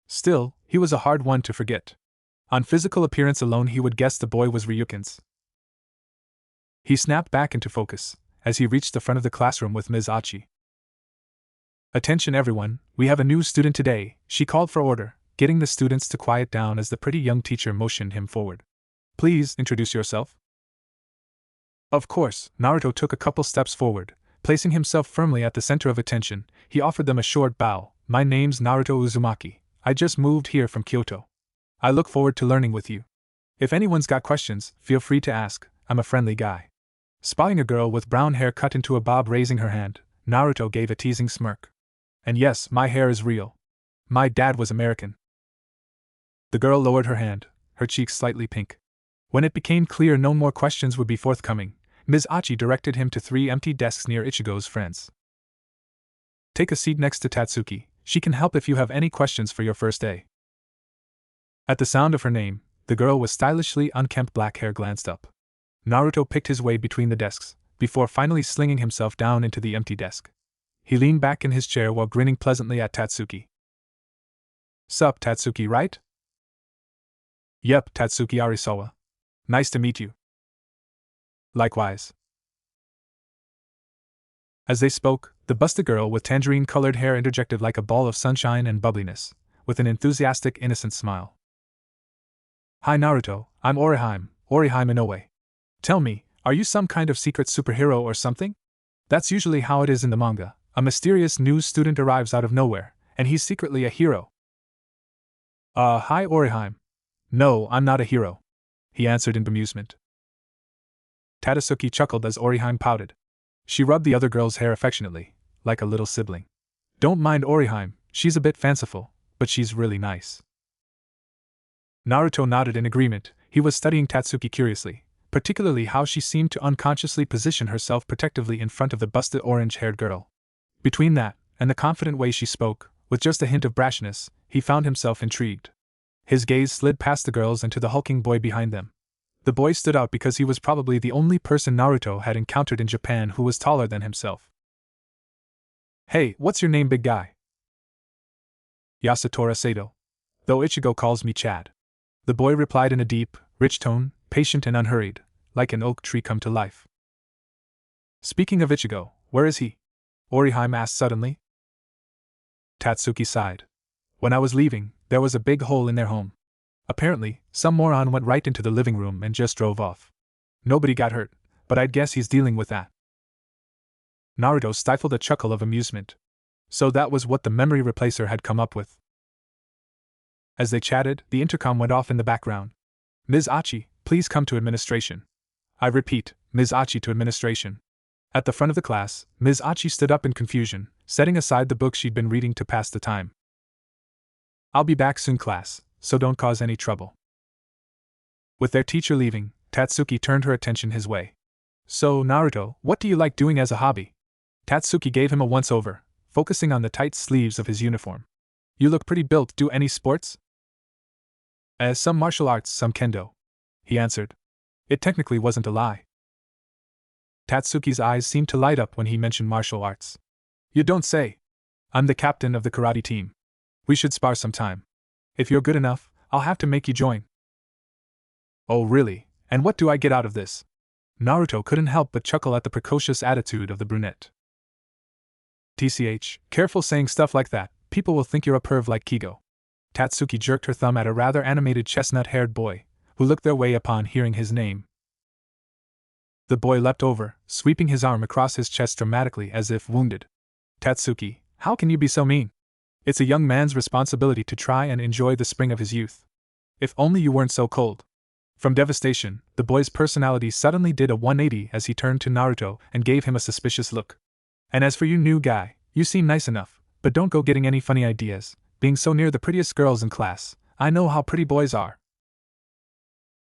Still, he was a hard one to forget. On physical appearance alone he would guess the boy was Ryukin's. He snapped back into focus, as he reached the front of the classroom with Ms. Achi. Attention everyone, we have a new student today, she called for order, getting the students to quiet down as the pretty young teacher motioned him forward. Please introduce yourself. Of course, Naruto took a couple steps forward, placing himself firmly at the center of attention. He offered them a short bow. My name's Naruto Uzumaki. I just moved here from Kyoto. I look forward to learning with you. If anyone's got questions, feel free to ask, I'm a friendly guy. Spotting a girl with brown hair cut into a bob raising her hand, Naruto gave a teasing smirk. And yes, my hair is real. My dad was American. The girl lowered her hand, her cheeks slightly pink. When it became clear no more questions would be forthcoming, Ms. Achi directed him to 3 empty desks near Ichigo's friends. Take a seat next to Tatsuki, she can help if you have any questions for your first day. At the sound of her name, the girl with stylishly unkempt black hair glanced up. Naruto picked his way between the desks, before finally slinging himself down into the empty desk. He leaned back in his chair while grinning pleasantly at Tatsuki. Sup, Tatsuki, right? Yep, Tatsuki Arisawa. Nice to meet you. Likewise. As they spoke, the busted girl with tangerine-colored hair interjected like a ball of sunshine and bubbliness, with an enthusiastic, innocent smile. Hi Naruto, I'm Orihime Inoue. Tell me, are you some kind of secret superhero or something? That's usually how it is in the manga. A mysterious new student arrives out of nowhere, and he's secretly a hero. Hi Orihime. No, I'm not a hero, he answered in bemusement. Tatsuki chuckled as Orihime pouted. She rubbed the other girl's hair affectionately, like a little sibling. Don't mind Orihime, she's a bit fanciful, but she's really nice. Naruto nodded in agreement. He was studying Tatsuki curiously, particularly how she seemed to unconsciously position herself protectively in front of the busted orange-haired girl. Between that, and the confident way she spoke, with just a hint of brashness, he found himself intrigued. His gaze slid past the girls and to the hulking boy behind them. The boy stood out because he was probably the only person Naruto had encountered in Japan who was taller than himself. Hey, what's your name, big guy? Yasutora Sato. Though Ichigo calls me Chad. The boy replied in a deep, rich tone, patient and unhurried, like an oak tree come to life. Speaking of Ichigo, where is he? Orihime asked suddenly. Tatsuki sighed. When I was leaving, there was a big hole in their home. Apparently, some moron went right into the living room and just drove off. Nobody got hurt, but I'd guess he's dealing with that. Naruto stifled a chuckle of amusement. So that was what the memory replacer had come up with. As they chatted, the intercom went off in the background. Ms. Achi, please come to administration. I repeat, Ms. Achi to administration. At the front of the class, Ms. Achi stood up in confusion, setting aside the book she'd been reading to pass the time. I'll be back soon, class, so don't cause any trouble. With their teacher leaving, Tatsuki turned her attention his way. So, Naruto, what do you like doing as a hobby? Tatsuki gave him a once-over, focusing on the tight sleeves of his uniform. You look pretty built. Do any sports? Some martial arts, some kendo, he answered. It technically wasn't a lie. Tatsuki's eyes seemed to light up when he mentioned martial arts. You don't say. I'm the captain of the karate team. We should spar sometime. If you're good enough, I'll have to make you join. Oh really, and what do I get out of this? Naruto couldn't help but chuckle at the precocious attitude of the brunette. TCH, careful saying stuff like that, people will think you're a perv like Kigo. Tatsuki jerked her thumb at a rather animated chestnut-haired boy, who looked their way upon hearing his name. The boy leapt over, sweeping his arm across his chest dramatically as if wounded. Tatsuki, how can you be so mean? It's a young man's responsibility to try and enjoy the spring of his youth. If only you weren't so cold. From devastation, the boy's personality suddenly did a 180 as he turned to Naruto and gave him a suspicious look. And as for you new guy, you seem nice enough, but don't go getting any funny ideas, being so near the prettiest girls in class. I know how pretty boys are.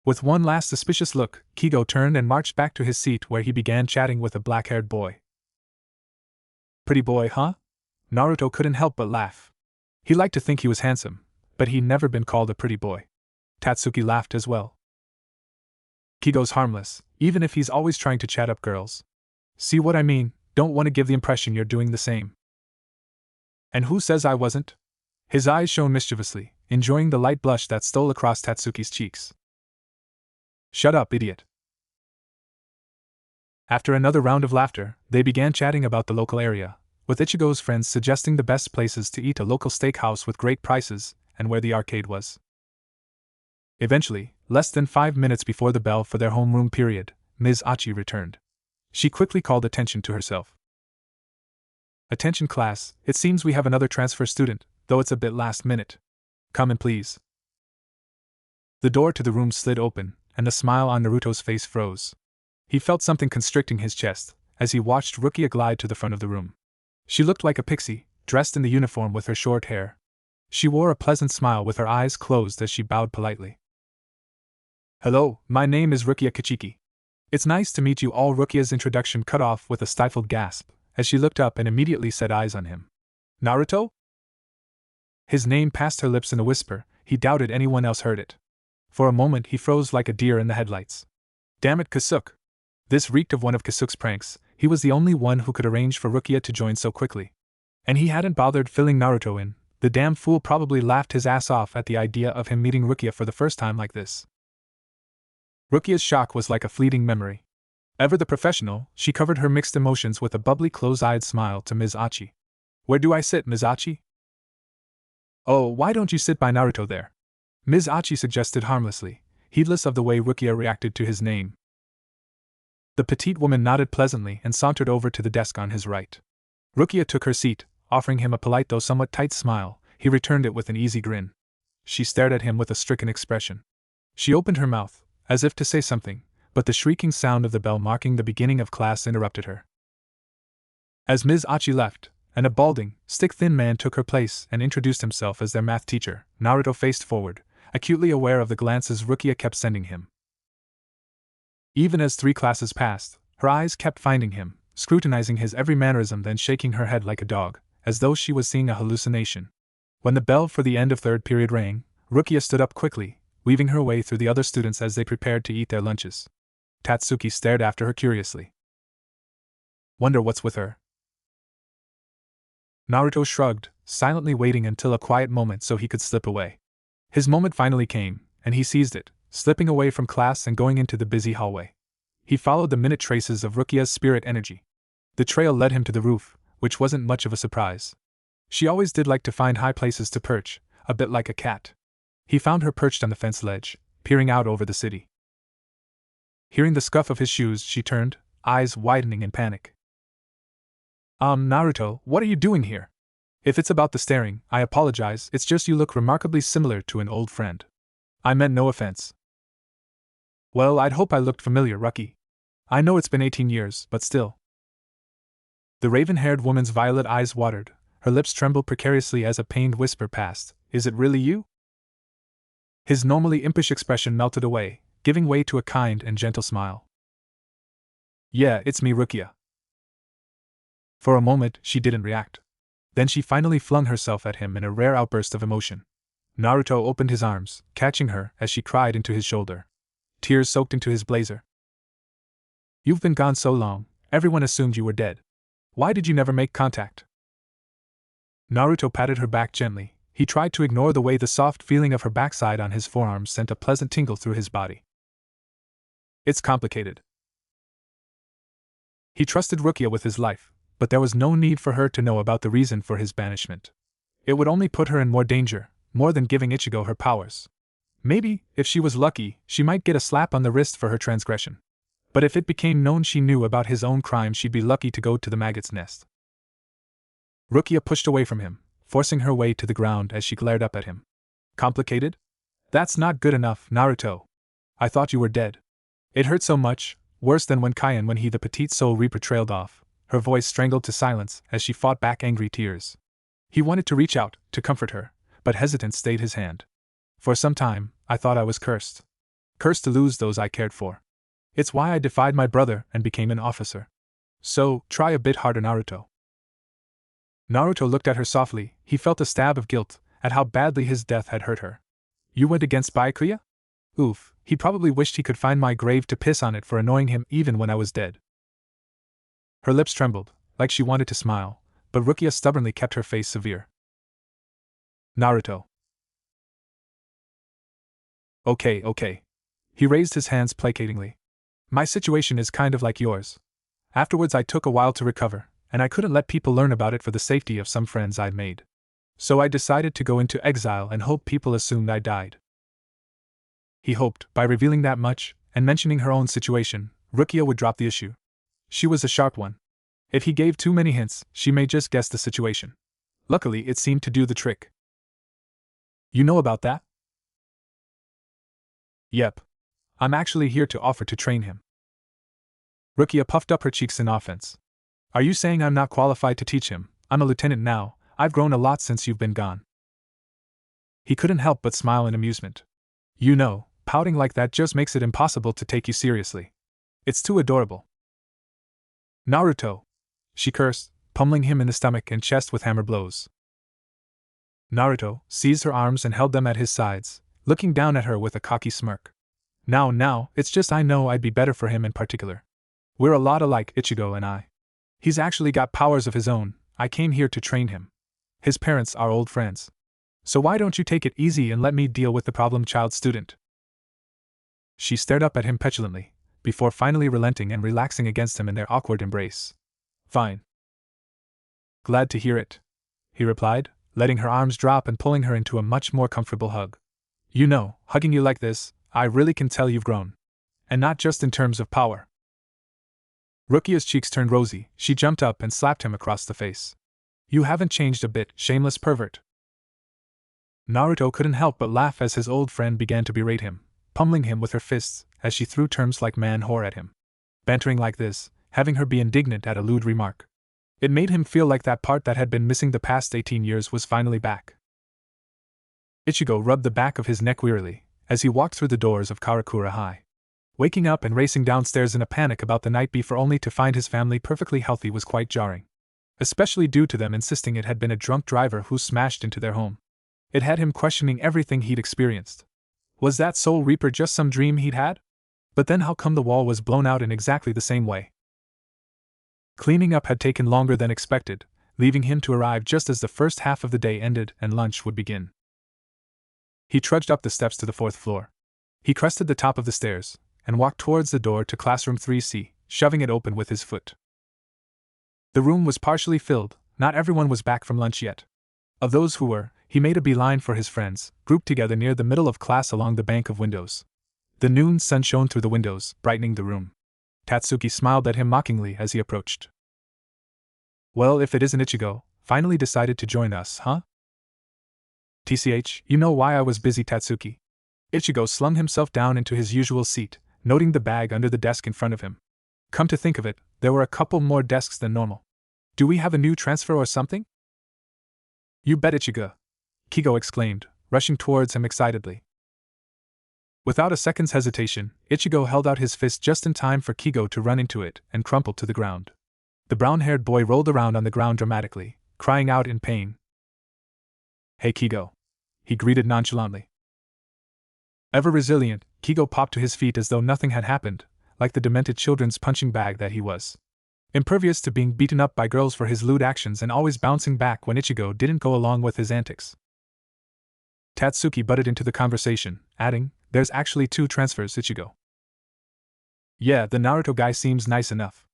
With one last suspicious look, Kigo turned and marched back to his seat where he began chatting with a black-haired boy. Pretty boy, huh? Naruto couldn't help but laugh. He liked to think he was handsome, but he'd never been called a pretty boy. Tatsuki laughed as well. Kigo's harmless, even if he's always trying to chat up girls. See what I mean? Don't want to give the impression you're doing the same. And who says I wasn't? His eyes shone mischievously, enjoying the light blush that stole across Tatsuki's cheeks. Shut up, idiot. After another round of laughter, they began chatting about the local area, with Ichigo's friends suggesting the best places to eat, a local steakhouse with great prices, and where the arcade was. Eventually, less than 5 minutes before the bell for their homeroom period, Ms. Achi returned. She quickly called attention to herself. Attention class, it seems we have another transfer student, though it's a bit last minute. Come in please. The door to the room slid open, and the smile on Naruto's face froze. He felt something constricting his chest, as he watched Rukia glide to the front of the room. She looked like a pixie, dressed in the uniform with her short hair. She wore a pleasant smile with her eyes closed as she bowed politely. Hello, my name is Rukia Kichiki. It's nice to meet you all. Rukia's introduction cut off with a stifled gasp, as she looked up and immediately set eyes on him. Naruto? His name passed her lips in a whisper. He doubted anyone else heard it. For a moment he froze like a deer in the headlights. Damn it, Kasuke. This reeked of one of Kasuke's pranks. He was the only one who could arrange for Rukia to join so quickly. And he hadn't bothered filling Naruto in. The damn fool probably laughed his ass off at the idea of him meeting Rukia for the first time like this. Rukia's shock was like a fleeting memory. Ever the professional, she covered her mixed emotions with a bubbly close-eyed smile to Ms. Achi. Where do I sit, Ms. Achi? Oh, why don't you sit by Naruto there? Ms. Achi suggested harmlessly, heedless of the way Rukia reacted to his name. The petite woman nodded pleasantly and sauntered over to the desk on his right. Rukia took her seat, offering him a polite though somewhat tight smile. He returned it with an easy grin. She stared at him with a stricken expression. She opened her mouth, as if to say something, but the shrieking sound of the bell marking the beginning of class interrupted her. As Ms. Achi left, and a balding, stick-thin man took her place and introduced himself as their math teacher, Naruto faced forward, acutely aware of the glances Rukia kept sending him. Even as 3 classes passed, her eyes kept finding him, scrutinizing his every mannerism, then shaking her head like a dog, as though she was seeing a hallucination. When the bell for the end of 3rd period rang, Rukia stood up quickly, weaving her way through the other students as they prepared to eat their lunches. Tatsuki stared after her curiously. Wonder what's with her? Naruto shrugged, silently waiting until a quiet moment so he could slip away. His moment finally came, and he seized it, slipping away from class and going into the busy hallway. He followed the minute traces of Rukia's spirit energy. The trail led him to the roof, which wasn't much of a surprise. She always did like to find high places to perch, a bit like a cat. He found her perched on the fence ledge, peering out over the city. Hearing the scuff of his shoes, she turned, eyes widening in panic. Naruto, what are you doing here? If it's about the staring, I apologize, it's just you look remarkably similar to an old friend. I meant no offense. Well, I'd hope I looked familiar, Rucky. I know it's been 18 years, but still. The raven-haired woman's violet eyes watered, her lips trembled precariously as a pained whisper passed. Is it really you? His normally impish expression melted away, giving way to a kind and gentle smile. Yeah, it's me, Rukia. For a moment, she didn't react. Then she finally flung herself at him in a rare outburst of emotion. Naruto opened his arms, catching her as she cried into his shoulder. Tears soaked into his blazer. You've been gone so long, everyone assumed you were dead. Why did you never make contact? Naruto patted her back gently. He tried to ignore the way the soft feeling of her backside on his forearms sent a pleasant tingle through his body. It's complicated. He trusted Rukia with his life, but there was no need for her to know about the reason for his banishment. It would only put her in more danger, more than giving Ichigo her powers. Maybe, if she was lucky, she might get a slap on the wrist for her transgression. But if it became known she knew about his own crime, she'd be lucky to go to the maggot's nest. Rukia pushed away from him, forcing her way to the ground as she glared up at him. Complicated? That's not good enough, Naruto. I thought you were dead. It hurt so much, worse than when the petite soul reaper trailed off. Her voice strangled to silence as she fought back angry tears. He wanted to reach out, to comfort her, but hesitance stayed his hand. For some time, I thought I was cursed. Cursed to lose those I cared for. It's why I defied my brother and became an officer. So, try a bit harder, Naruto. Naruto looked at her softly. He felt a stab of guilt at how badly his death had hurt her. You went against Byakuya? Oof, he probably wished he could find my grave to piss on it for annoying him even when I was dead. Her lips trembled, like she wanted to smile, but Rukia stubbornly kept her face severe. Naruto. Okay. He raised his hands placatingly. My situation is kind of like yours. Afterwards I took a while to recover, and I couldn't let people learn about it for the safety of some friends I'd made. So I decided to go into exile and hope people assumed I died. He hoped, by revealing that much, and mentioning her own situation, Rukia would drop the issue. She was a sharp one. If he gave too many hints, she may just guess the situation. Luckily, it seemed to do the trick. You know about that? Yep. I'm actually here to offer to train him. Rukia puffed up her cheeks in offense. Are you saying I'm not qualified to teach him? I'm a lieutenant now. I've grown a lot since you've been gone. He couldn't help but smile in amusement. You know, pouting like that just makes it impossible to take you seriously. It's too adorable. Naruto! She cursed, pummeling him in the stomach and chest with hammer blows. Naruto seized her arms and held them at his sides, looking down at her with a cocky smirk. Now, it's just I know I'd be better for him in particular. We're a lot alike, Ichigo and I. He's actually got powers of his own. I came here to train him. His parents are old friends. So why don't you take it easy and let me deal with the problem child student? She stared up at him petulantly, before finally relenting and relaxing against him in their awkward embrace. Fine. Glad to hear it, he replied, letting her arms drop and pulling her into a much more comfortable hug. You know, hugging you like this, I really can tell you've grown. And not just in terms of power. Rukia's cheeks turned rosy. She jumped up and slapped him across the face. You haven't changed a bit, shameless pervert. Naruto couldn't help but laugh as his old friend began to berate him, pummeling him with her fists as she threw terms like man-whore at him. Bantering like this, having her be indignant at a lewd remark. It made him feel like that part that had been missing the past 18 years was finally back. Ichigo rubbed the back of his neck wearily as he walked through the doors of Karakura High. Waking up and racing downstairs in a panic about the night before only to find his family perfectly healthy was quite jarring. Especially due to them insisting it had been a drunk driver who smashed into their home. It had him questioning everything he'd experienced. Was that Soul Reaper just some dream he'd had? But then how come the wall was blown out in exactly the same way? Cleaning up had taken longer than expected, leaving him to arrive just as the first half of the day ended and lunch would begin. He trudged up the steps to the 4th floor. He crested the top of the stairs and walked towards the door to classroom 3C, shoving it open with his foot. The room was partially filled. Not everyone was back from lunch yet. Of those who were, he made a beeline for his friends, grouped together near the middle of class along the bank of windows. The noon sun shone through the windows, brightening the room. Tatsuki smiled at him mockingly as he approached. Well, if it isn't Ichigo, Finally decided to join us, huh? TCH, you know why I was busy, Tatsuki. Ichigo slung himself down into his usual seat, noting the bag under the desk in front of him. Come to think of it, there were a couple more desks than normal. Do we have a new transfer or something? You bet, Ichigo! Kigo exclaimed, rushing towards him excitedly. Without a second's hesitation, Ichigo held out his fist just in time for Kigo to run into it and crumple to the ground. The brown-haired boy rolled around on the ground dramatically, crying out in pain. Hey Kigo, he greeted nonchalantly. Ever resilient, Kigo popped to his feet as though nothing had happened, like the demented children's punching bag that he was. Impervious to being beaten up by girls for his lewd actions and always bouncing back when Ichigo didn't go along with his antics. Tatsuki butted into the conversation, adding, There's actually 2 transfers, Ichigo. Yeah, the Naruto guy seems nice enough.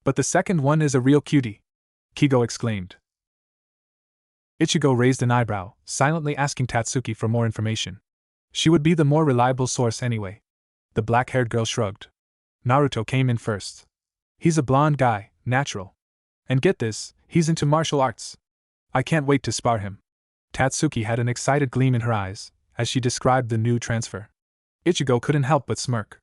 But the second one is a real cutie, Kigo exclaimed. Ichigo raised an eyebrow, silently asking Tatsuki for more information. She would be the more reliable source anyway. The black-haired girl shrugged. Naruto came in first. He's a blonde guy, natural. And get this, he's into martial arts. I can't wait to spar him. Tatsuki had an excited gleam in her eyes, as she described the new transfer. Ichigo couldn't help but smirk.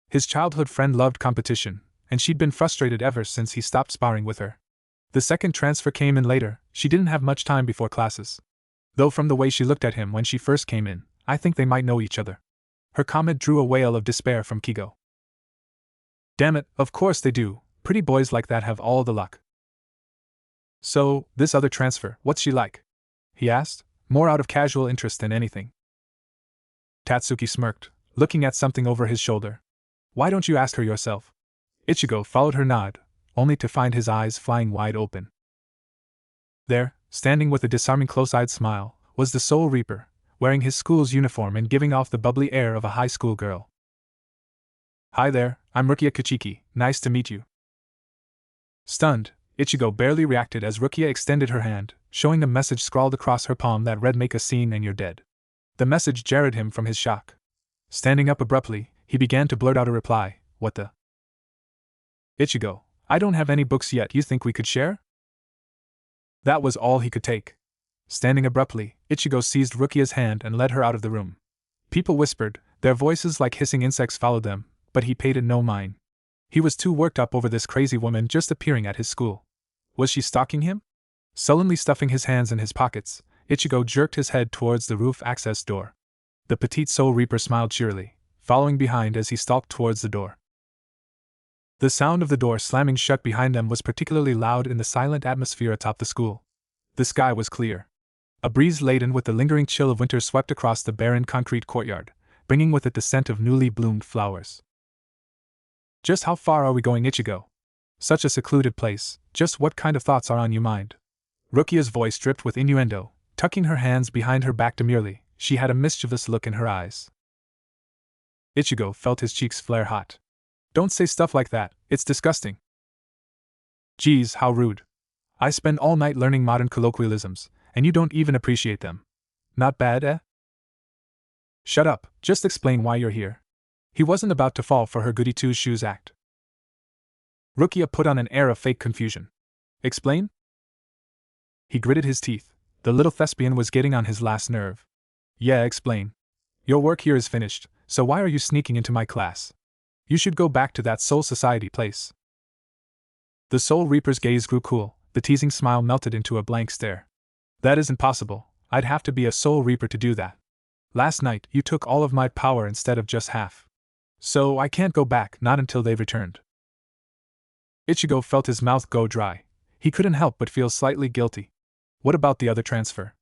His childhood friend loved competition, and she'd been frustrated ever since he stopped sparring with her. The second transfer came in later. She didn't have much time before classes. Though from the way she looked at him when she first came in, I think they might know each other. Her comment drew a wail of despair from Kigo. Damn it, of course they do. Pretty boys like that have all the luck. So, this other transfer, what's she like? He asked, more out of casual interest than anything. Tatsuki smirked, looking at something over his shoulder. Why don't you ask her yourself? Ichigo followed her nod, only to find his eyes flying wide open. There, standing with a disarming close-eyed smile, was the Soul Reaper, wearing his school's uniform and giving off the bubbly air of a high school girl. Hi there, I'm Rukia Kuchiki, nice to meet you. Stunned, Ichigo barely reacted as Rukia extended her hand, showing a message scrawled across her palm that read "Make a scene and you're dead." The message jarred him from his shock. Standing up abruptly, he began to blurt out a reply, What the? Ichigo, I don't have any books yet, you think we could share? That was all he could take. Standing abruptly, Ichigo seized Rukia's hand and led her out of the room. People whispered, their voices like hissing insects followed them, but he paid it no mind. He was too worked up over this crazy woman just appearing at his school. Was she stalking him? Sullenly stuffing his hands in his pockets, Ichigo jerked his head towards the roof access door. The petite Soul Reaper smiled cheerily, following behind as he stalked towards the door. The sound of the door slamming shut behind them was particularly loud in the silent atmosphere atop the school. The sky was clear. A breeze laden with the lingering chill of winter swept across the barren concrete courtyard, bringing with it the scent of newly bloomed flowers. Just how far are we going, Ichigo? Such a secluded place, just what kind of thoughts are on your mind? Rukia's voice dripped with innuendo, tucking her hands behind her back demurely, she had a mischievous look in her eyes. Ichigo felt his cheeks flare hot. Don't say stuff like that, it's disgusting. Geez, how rude. I spend all night learning modern colloquialisms, and you don't even appreciate them. Not bad, eh? Shut up, just explain why you're here. He wasn't about to fall for her goody two-shoes act. Rukia put on an air of fake confusion. Explain? He gritted his teeth. The little thespian was getting on his last nerve. Yeah, explain. Your work here is finished, so why are you sneaking into my class? You should go back to that Soul Society place. The Soul Reaper's gaze grew cool, the teasing smile melted into a blank stare. That isn't possible, I'd have to be a Soul Reaper to do that. Last night, you took all of my power instead of just half. So I can't go back, not until they've returned. Ichigo felt his mouth go dry. He couldn't help but feel slightly guilty. What about the other transfer?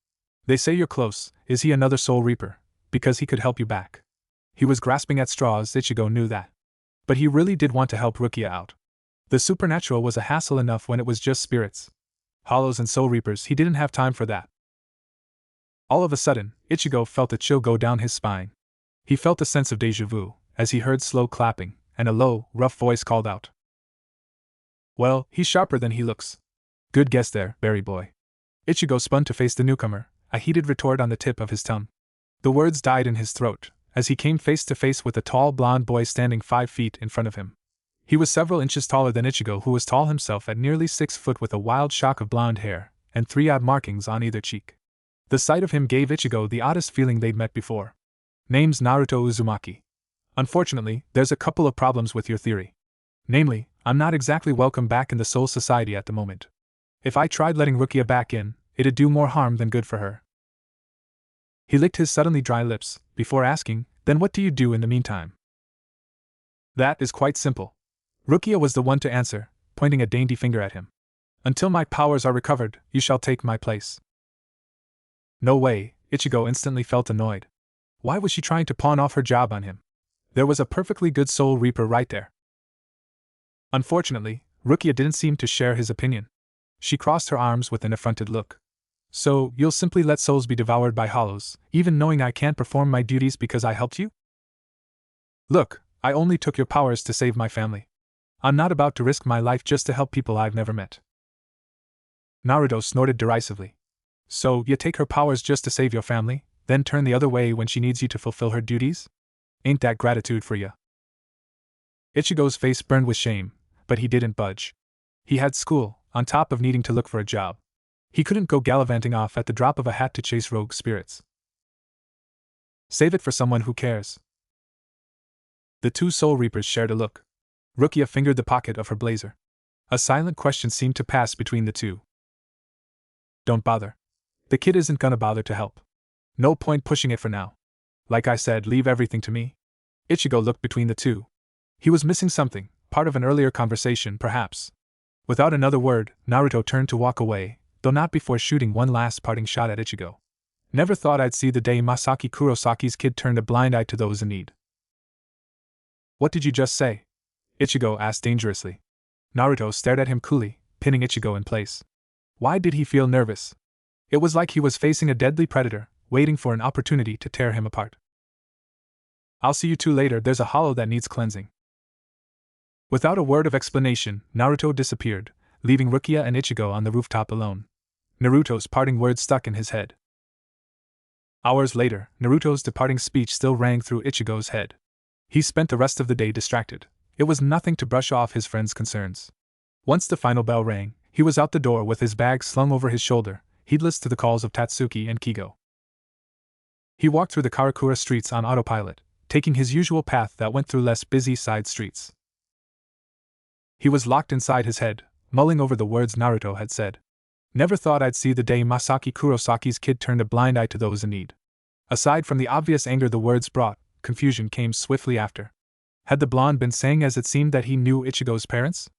They say you're close, is he another Soul Reaper? Because he could help you back. He was grasping at straws, Ichigo knew that. But he really did want to help Rukia out. The supernatural was a hassle enough when it was just spirits. Hollows and Soul Reapers, he didn't have time for that. All of a sudden, Ichigo felt a chill go down his spine. He felt a sense of déjà vu, as he heard slow clapping, and a low, rough voice called out. Well, he's sharper than he looks. Good guess there, Berry Boy. Ichigo spun to face the newcomer, a heated retort on the tip of his tongue. The words died in his throat, as he came face to face with a tall blonde boy standing 5 feet in front of him. He was several inches taller than Ichigo, who was tall himself at nearly 6 foot with a wild shock of blonde hair, and 3 odd markings on either cheek. The sight of him gave Ichigo the oddest feeling they'd met before. Name's Naruto Uzumaki. Unfortunately, there's a couple of problems with your theory. Namely, I'm not exactly welcome back in the Soul Society at the moment. If I tried letting Rukia back in, it'd do more harm than good for her. He licked his suddenly dry lips, before asking, then what do you do in the meantime? That is quite simple. Rukia was the one to answer, pointing a dainty finger at him. Until my powers are recovered, you shall take my place. No way, Ichigo instantly felt annoyed. Why was she trying to pawn off her job on him? There was a perfectly good Soul Reaper right there. Unfortunately, Rukia didn't seem to share his opinion. She crossed her arms with an affronted look. So, you'll simply let souls be devoured by hollows, even knowing I can't perform my duties because I helped you? Look, I only took your powers to save my family. I'm not about to risk my life just to help people I've never met. Naruto snorted derisively. So, you take her powers just to save your family, then turn the other way when she needs you to fulfill her duties? Ain't that gratitude for ya? Ichigo's face burned with shame, but he didn't budge. He had school, on top of needing to look for a job. He couldn't go gallivanting off at the drop of a hat to chase rogue spirits. Save it for someone who cares. The 2 Soul Reapers shared a look. Rukia fingered the pocket of her blazer. A silent question seemed to pass between the two. Don't bother. The kid isn't gonna bother to help. No point pushing it for now. Like I said, leave everything to me. Ichigo looked between the two. He was missing something, part of an earlier conversation, perhaps. Without another word, Naruto turned to walk away, though not before shooting one last parting shot at Ichigo. Never thought I'd see the day Masaki Kurosaki's kid turned a blind eye to those in need. What did you just say? Ichigo asked dangerously. Naruto stared at him coolly, pinning Ichigo in place. Why did he feel nervous? It was like he was facing a deadly predator, waiting for an opportunity to tear him apart. I'll see you two later, there's a hollow that needs cleansing. Without a word of explanation, Naruto disappeared, leaving Rukia and Ichigo on the rooftop alone. Naruto's parting words stuck in his head. Hours later, Naruto's departing speech still rang through Ichigo's head. He spent the rest of the day distracted. It was nothing to brush off his friend's concerns. Once the final bell rang, he was out the door with his bag slung over his shoulder, heedless to the calls of Tatsuki and Kigo. He walked through the Karakura streets on autopilot, taking his usual path that went through less busy side streets. He was locked inside his head, mulling over the words Naruto had said. Never thought I'd see the day Masaki Kurosaki's kid turned a blind eye to those in need. Aside from the obvious anger the words brought, confusion came swiftly after. Had the blonde been saying as it seemed that he knew Ichigo's parents?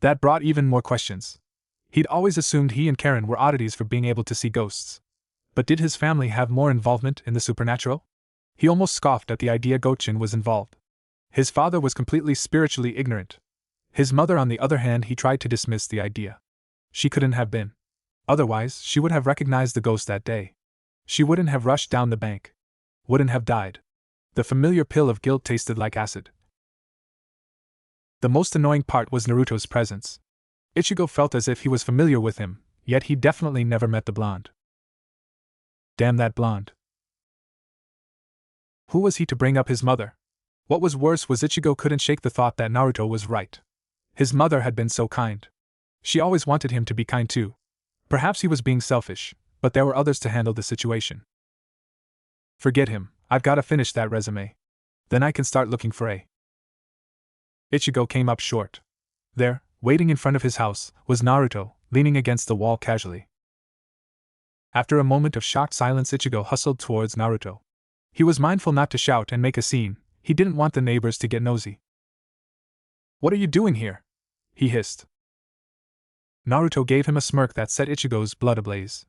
That brought even more questions. He'd always assumed he and Karen were oddities for being able to see ghosts. But did his family have more involvement in the supernatural? He almost scoffed at the idea Gochin was involved. His father was completely spiritually ignorant. His mother, on the other hand, he tried to dismiss the idea. She couldn't have been. Otherwise, she would have recognized the ghost that day. She wouldn't have rushed down the bank. Wouldn't have died. The familiar pill of guilt tasted like acid. The most annoying part was Naruto's presence. Ichigo felt as if he was familiar with him, yet he definitely never met the blonde. Damn that blonde. Who was he to bring up his mother? What was worse was Ichigo couldn't shake the thought that Naruto was right. His mother had been so kind. She always wanted him to be kind too. Perhaps he was being selfish, but there were others to handle the situation. Forget him, I've gotta finish that resume. Then I can start looking for a. Ichigo came up short. There, waiting in front of his house, was Naruto, leaning against the wall casually. After a moment of shocked silence, Ichigo hustled towards Naruto. He was mindful not to shout and make a scene. He didn't want the neighbors to get nosy. What are you doing here? He hissed. Naruto gave him a smirk that set Ichigo's blood ablaze.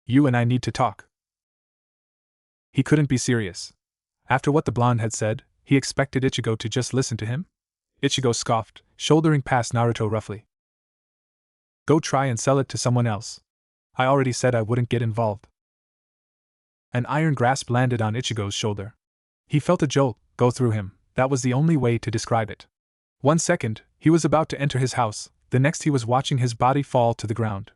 You and I need to talk. He couldn't be serious. After what the blonde had said, he expected Ichigo to just listen to him? Ichigo scoffed, shouldering past Naruto roughly. Go try and sell it to someone else. I already said I wouldn't get involved. An iron grasp landed on Ichigo's shoulder. He felt a jolt go through him. That was the only way to describe it. 1 second, he was about to enter his house, the next he was watching his body fall to the ground.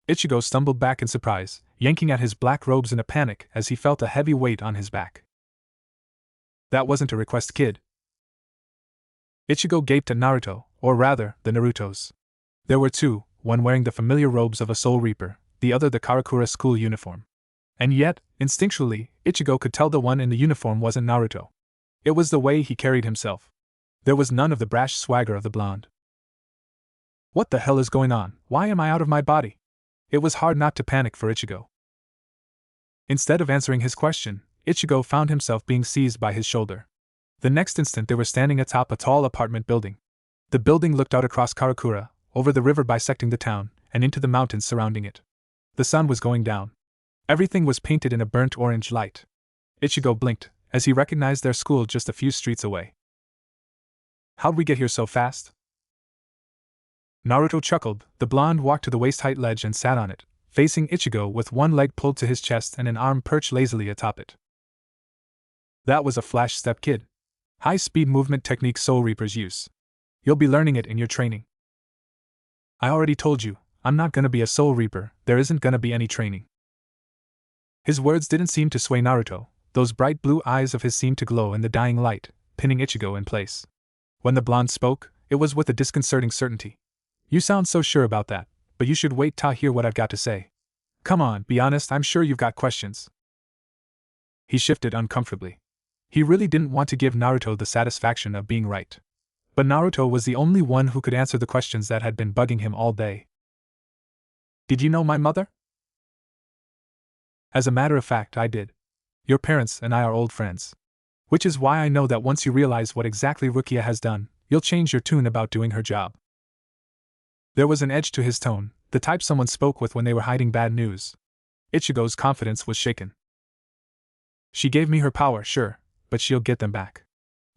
Ichigo stumbled back in surprise, yanking at his black robes in a panic as he felt a heavy weight on his back. That wasn't a request, kid. Ichigo gaped at Naruto, or rather, the Narutos. There were two, one wearing the familiar robes of a Soul Reaper, the other the Karakura school uniform. And yet, instinctually, Ichigo could tell the one in the uniform wasn't Naruto. It was the way he carried himself. There was none of the brash swagger of the blonde. What the hell is going on? Why am I out of my body? It was hard not to panic for Ichigo. Instead of answering his question, Ichigo found himself being seized by his shoulder. The next instant they were standing atop a tall apartment building. The building looked out across Karakura, over the river bisecting the town, and into the mountains surrounding it. The sun was going down. Everything was painted in a burnt orange light. Ichigo blinked, as he recognized their school just a few streets away. How'd we get here so fast? Naruto chuckled. The blonde walked to the waist-height ledge and sat on it, facing Ichigo with one leg pulled to his chest and an arm perched lazily atop it. That was a flash step, kid. High-speed movement technique Soul Reapers use. You'll be learning it in your training. I already told you, I'm not gonna be a Soul Reaper, there isn't gonna be any training. His words didn't seem to sway Naruto, those bright blue eyes of his seemed to glow in the dying light, pinning Ichigo in place. When the blonde spoke, it was with a disconcerting certainty. You sound so sure about that, but you should wait till hear what I've got to say. Come on, be honest, I'm sure you've got questions. He shifted uncomfortably. He really didn't want to give Naruto the satisfaction of being right. But Naruto was the only one who could answer the questions that had been bugging him all day. Did you know my mother? As a matter of fact, I did. Your parents and I are old friends. Which is why I know that once you realize what exactly Rukia has done, you'll change your tune about doing her job. There was an edge to his tone, the type someone spoke with when they were hiding bad news. Ichigo's confidence was shaken. She gave me her power, sure, but she'll get them back.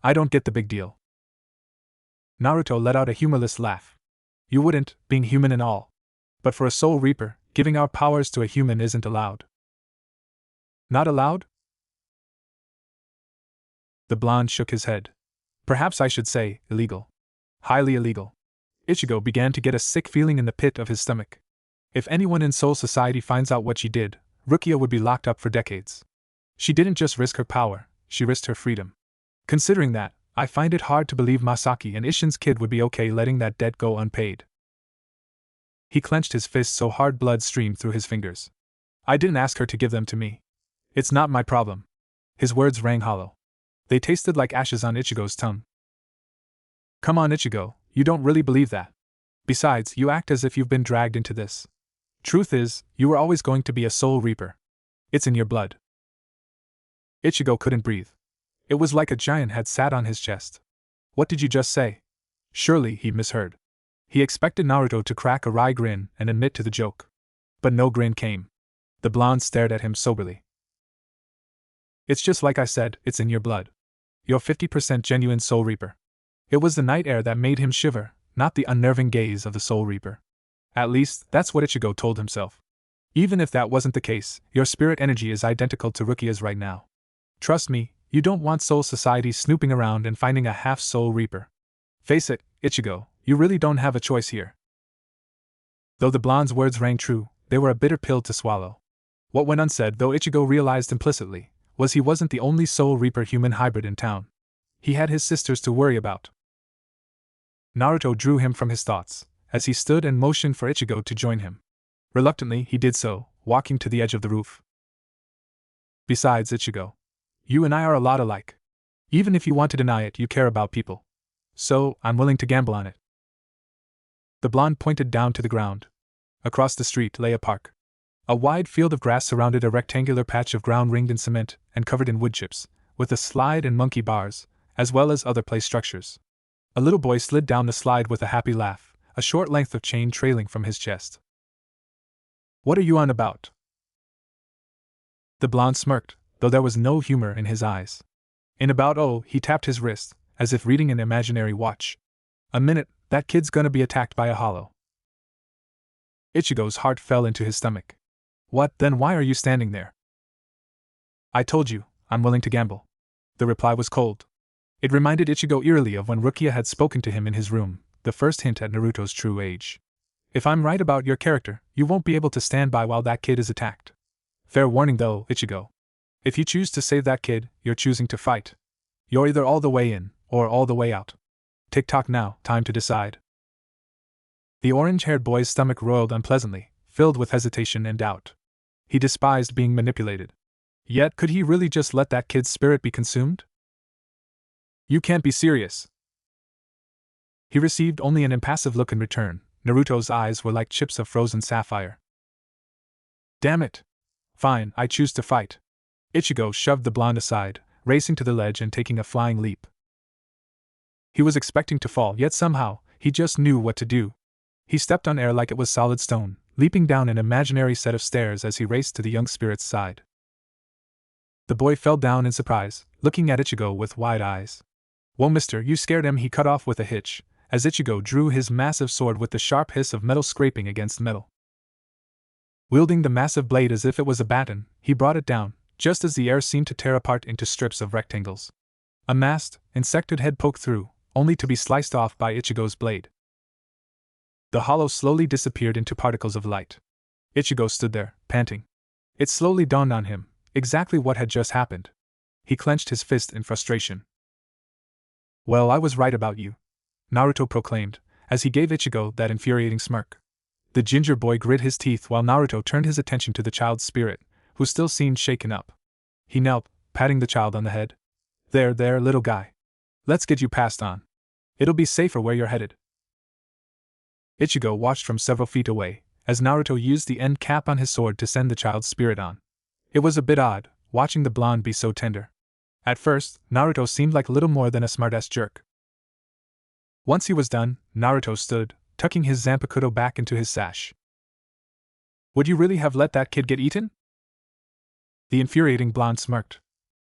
I don't get the big deal. Naruto let out a humorless laugh. You wouldn't, being human and all. But for a Soul Reaper, giving our powers to a human isn't allowed. Not allowed? The blonde shook his head. Perhaps I should say, illegal. Highly illegal. Ichigo began to get a sick feeling in the pit of his stomach. If anyone in Soul Society finds out what she did, Rukia would be locked up for decades. She didn't just risk her power, she risked her freedom. Considering that, I find it hard to believe Masaki and Isshin's kid would be okay letting that debt go unpaid. He clenched his fist so hard blood streamed through his fingers. I didn't ask her to give them to me. It's not my problem. His words rang hollow. They tasted like ashes on Ichigo's tongue. Come on, Ichigo, you don't really believe that. Besides, you act as if you've been dragged into this. Truth is, you were always going to be a Soul Reaper. It's in your blood. Ichigo couldn't breathe. It was like a giant had sat on his chest. What did you just say? Surely he misheard. He expected Naruto to crack a wry grin and admit to the joke. But no grin came. The blonde stared at him soberly. It's just like I said, it's in your blood. You're 50% genuine Soul Reaper. It was the night air that made him shiver, not the unnerving gaze of the Soul Reaper. At least, that's what Ichigo told himself. Even if that wasn't the case, your spirit energy is identical to Rukia's right now. Trust me, you don't want Soul Society snooping around and finding a half-Soul Reaper. Face it, Ichigo, you really don't have a choice here. Though the blonde's words rang true, they were a bitter pill to swallow. What went unsaid, though Ichigo realized implicitly, was he wasn't the only Soul Reaper human hybrid in town. He had his sisters to worry about. Naruto drew him from his thoughts, as he stood and motioned for Ichigo to join him. Reluctantly, he did so, walking to the edge of the roof. Besides, Ichigo, you and I are a lot alike. Even if you want to deny it, you care about people. So, I'm willing to gamble on it. The blonde pointed down to the ground. Across the street lay a park. A wide field of grass surrounded a rectangular patch of ground ringed in cement and covered in wood chips, with a slide and monkey bars, as well as other play structures. A little boy slid down the slide with a happy laugh, a short length of chain trailing from his chest. What are you on about? The blonde smirked, though there was no humor in his eyes. He tapped his wrist, as if reading an imaginary watch. A minute, that kid's gonna be attacked by a hollow. Ichigo's heart fell into his stomach. What, then why are you standing there? I told you, I'm willing to gamble. The reply was cold. It reminded Ichigo eerily of when Rukia had spoken to him in his room, the first hint at Naruto's true age. If I'm right about your character, you won't be able to stand by while that kid is attacked. Fair warning though, Ichigo. If you choose to save that kid, you're choosing to fight. You're either all the way in, or all the way out. Tick-tock now, time to decide. The orange-haired boy's stomach roiled unpleasantly, filled with hesitation and doubt. He despised being manipulated. Yet could he really just let that kid's spirit be consumed? You can't be serious. He received only an impassive look in return. Naruto's eyes were like chips of frozen sapphire. Damn it! Fine, I choose to fight. Ichigo shoved the blonde aside, racing to the ledge and taking a flying leap. He was expecting to fall, yet somehow, he just knew what to do. He stepped on air like it was solid stone, leaping down an imaginary set of stairs as he raced to the young spirit's side. The boy fell down in surprise, looking at Ichigo with wide eyes. Whoa, mister, you scared him, he cut off with a hitch, as Ichigo drew his massive sword with the sharp hiss of metal scraping against metal. Wielding the massive blade as if it was a baton, he brought it down, just as the air seemed to tear apart into strips of rectangles. A masked, insected head poked through, only to be sliced off by Ichigo's blade. The hollow slowly disappeared into particles of light. Ichigo stood there, panting. It slowly dawned on him exactly what had just happened. He clenched his fist in frustration. Well, I was right about you, Naruto proclaimed, as he gave Ichigo that infuriating smirk. The ginger boy grit his teeth while Naruto turned his attention to the child's spirit, who still seemed shaken up. He knelt, patting the child on the head. There, little guy. Let's get you passed on. It'll be safer where you're headed. Ichigo watched from several feet away, as Naruto used the end cap on his sword to send the child's spirit on. It was a bit odd, watching the blonde be so tender. At first, Naruto seemed like little more than a smartass jerk. Once he was done, Naruto stood, tucking his Zanpakuto back into his sash. Would you really have let that kid get eaten? The infuriating blonde smirked.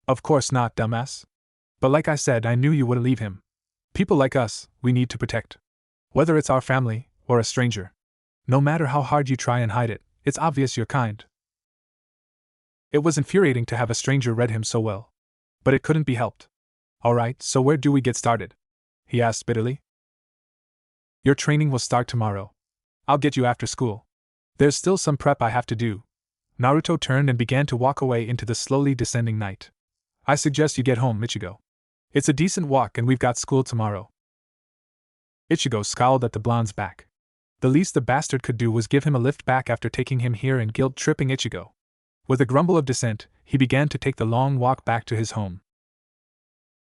Of course not, dumbass. But like I said, I knew you wouldn't leave him. People like us, we need to protect. Whether it's our family, or a stranger. No matter how hard you try and hide it, it's obvious you're kind. It was infuriating to have a stranger read him so well. But it couldn't be helped. Alright, so where do we get started? He asked bitterly. Your training will start tomorrow. I'll get you after school. There's still some prep I have to do. Naruto turned and began to walk away into the slowly descending night. I suggest you get home, Ichigo. It's a decent walk and we've got school tomorrow. Ichigo scowled at the blonde's back. The least the bastard could do was give him a lift back after taking him here and guilt-tripping Ichigo. With a grumble of dissent, he began to take the long walk back to his home.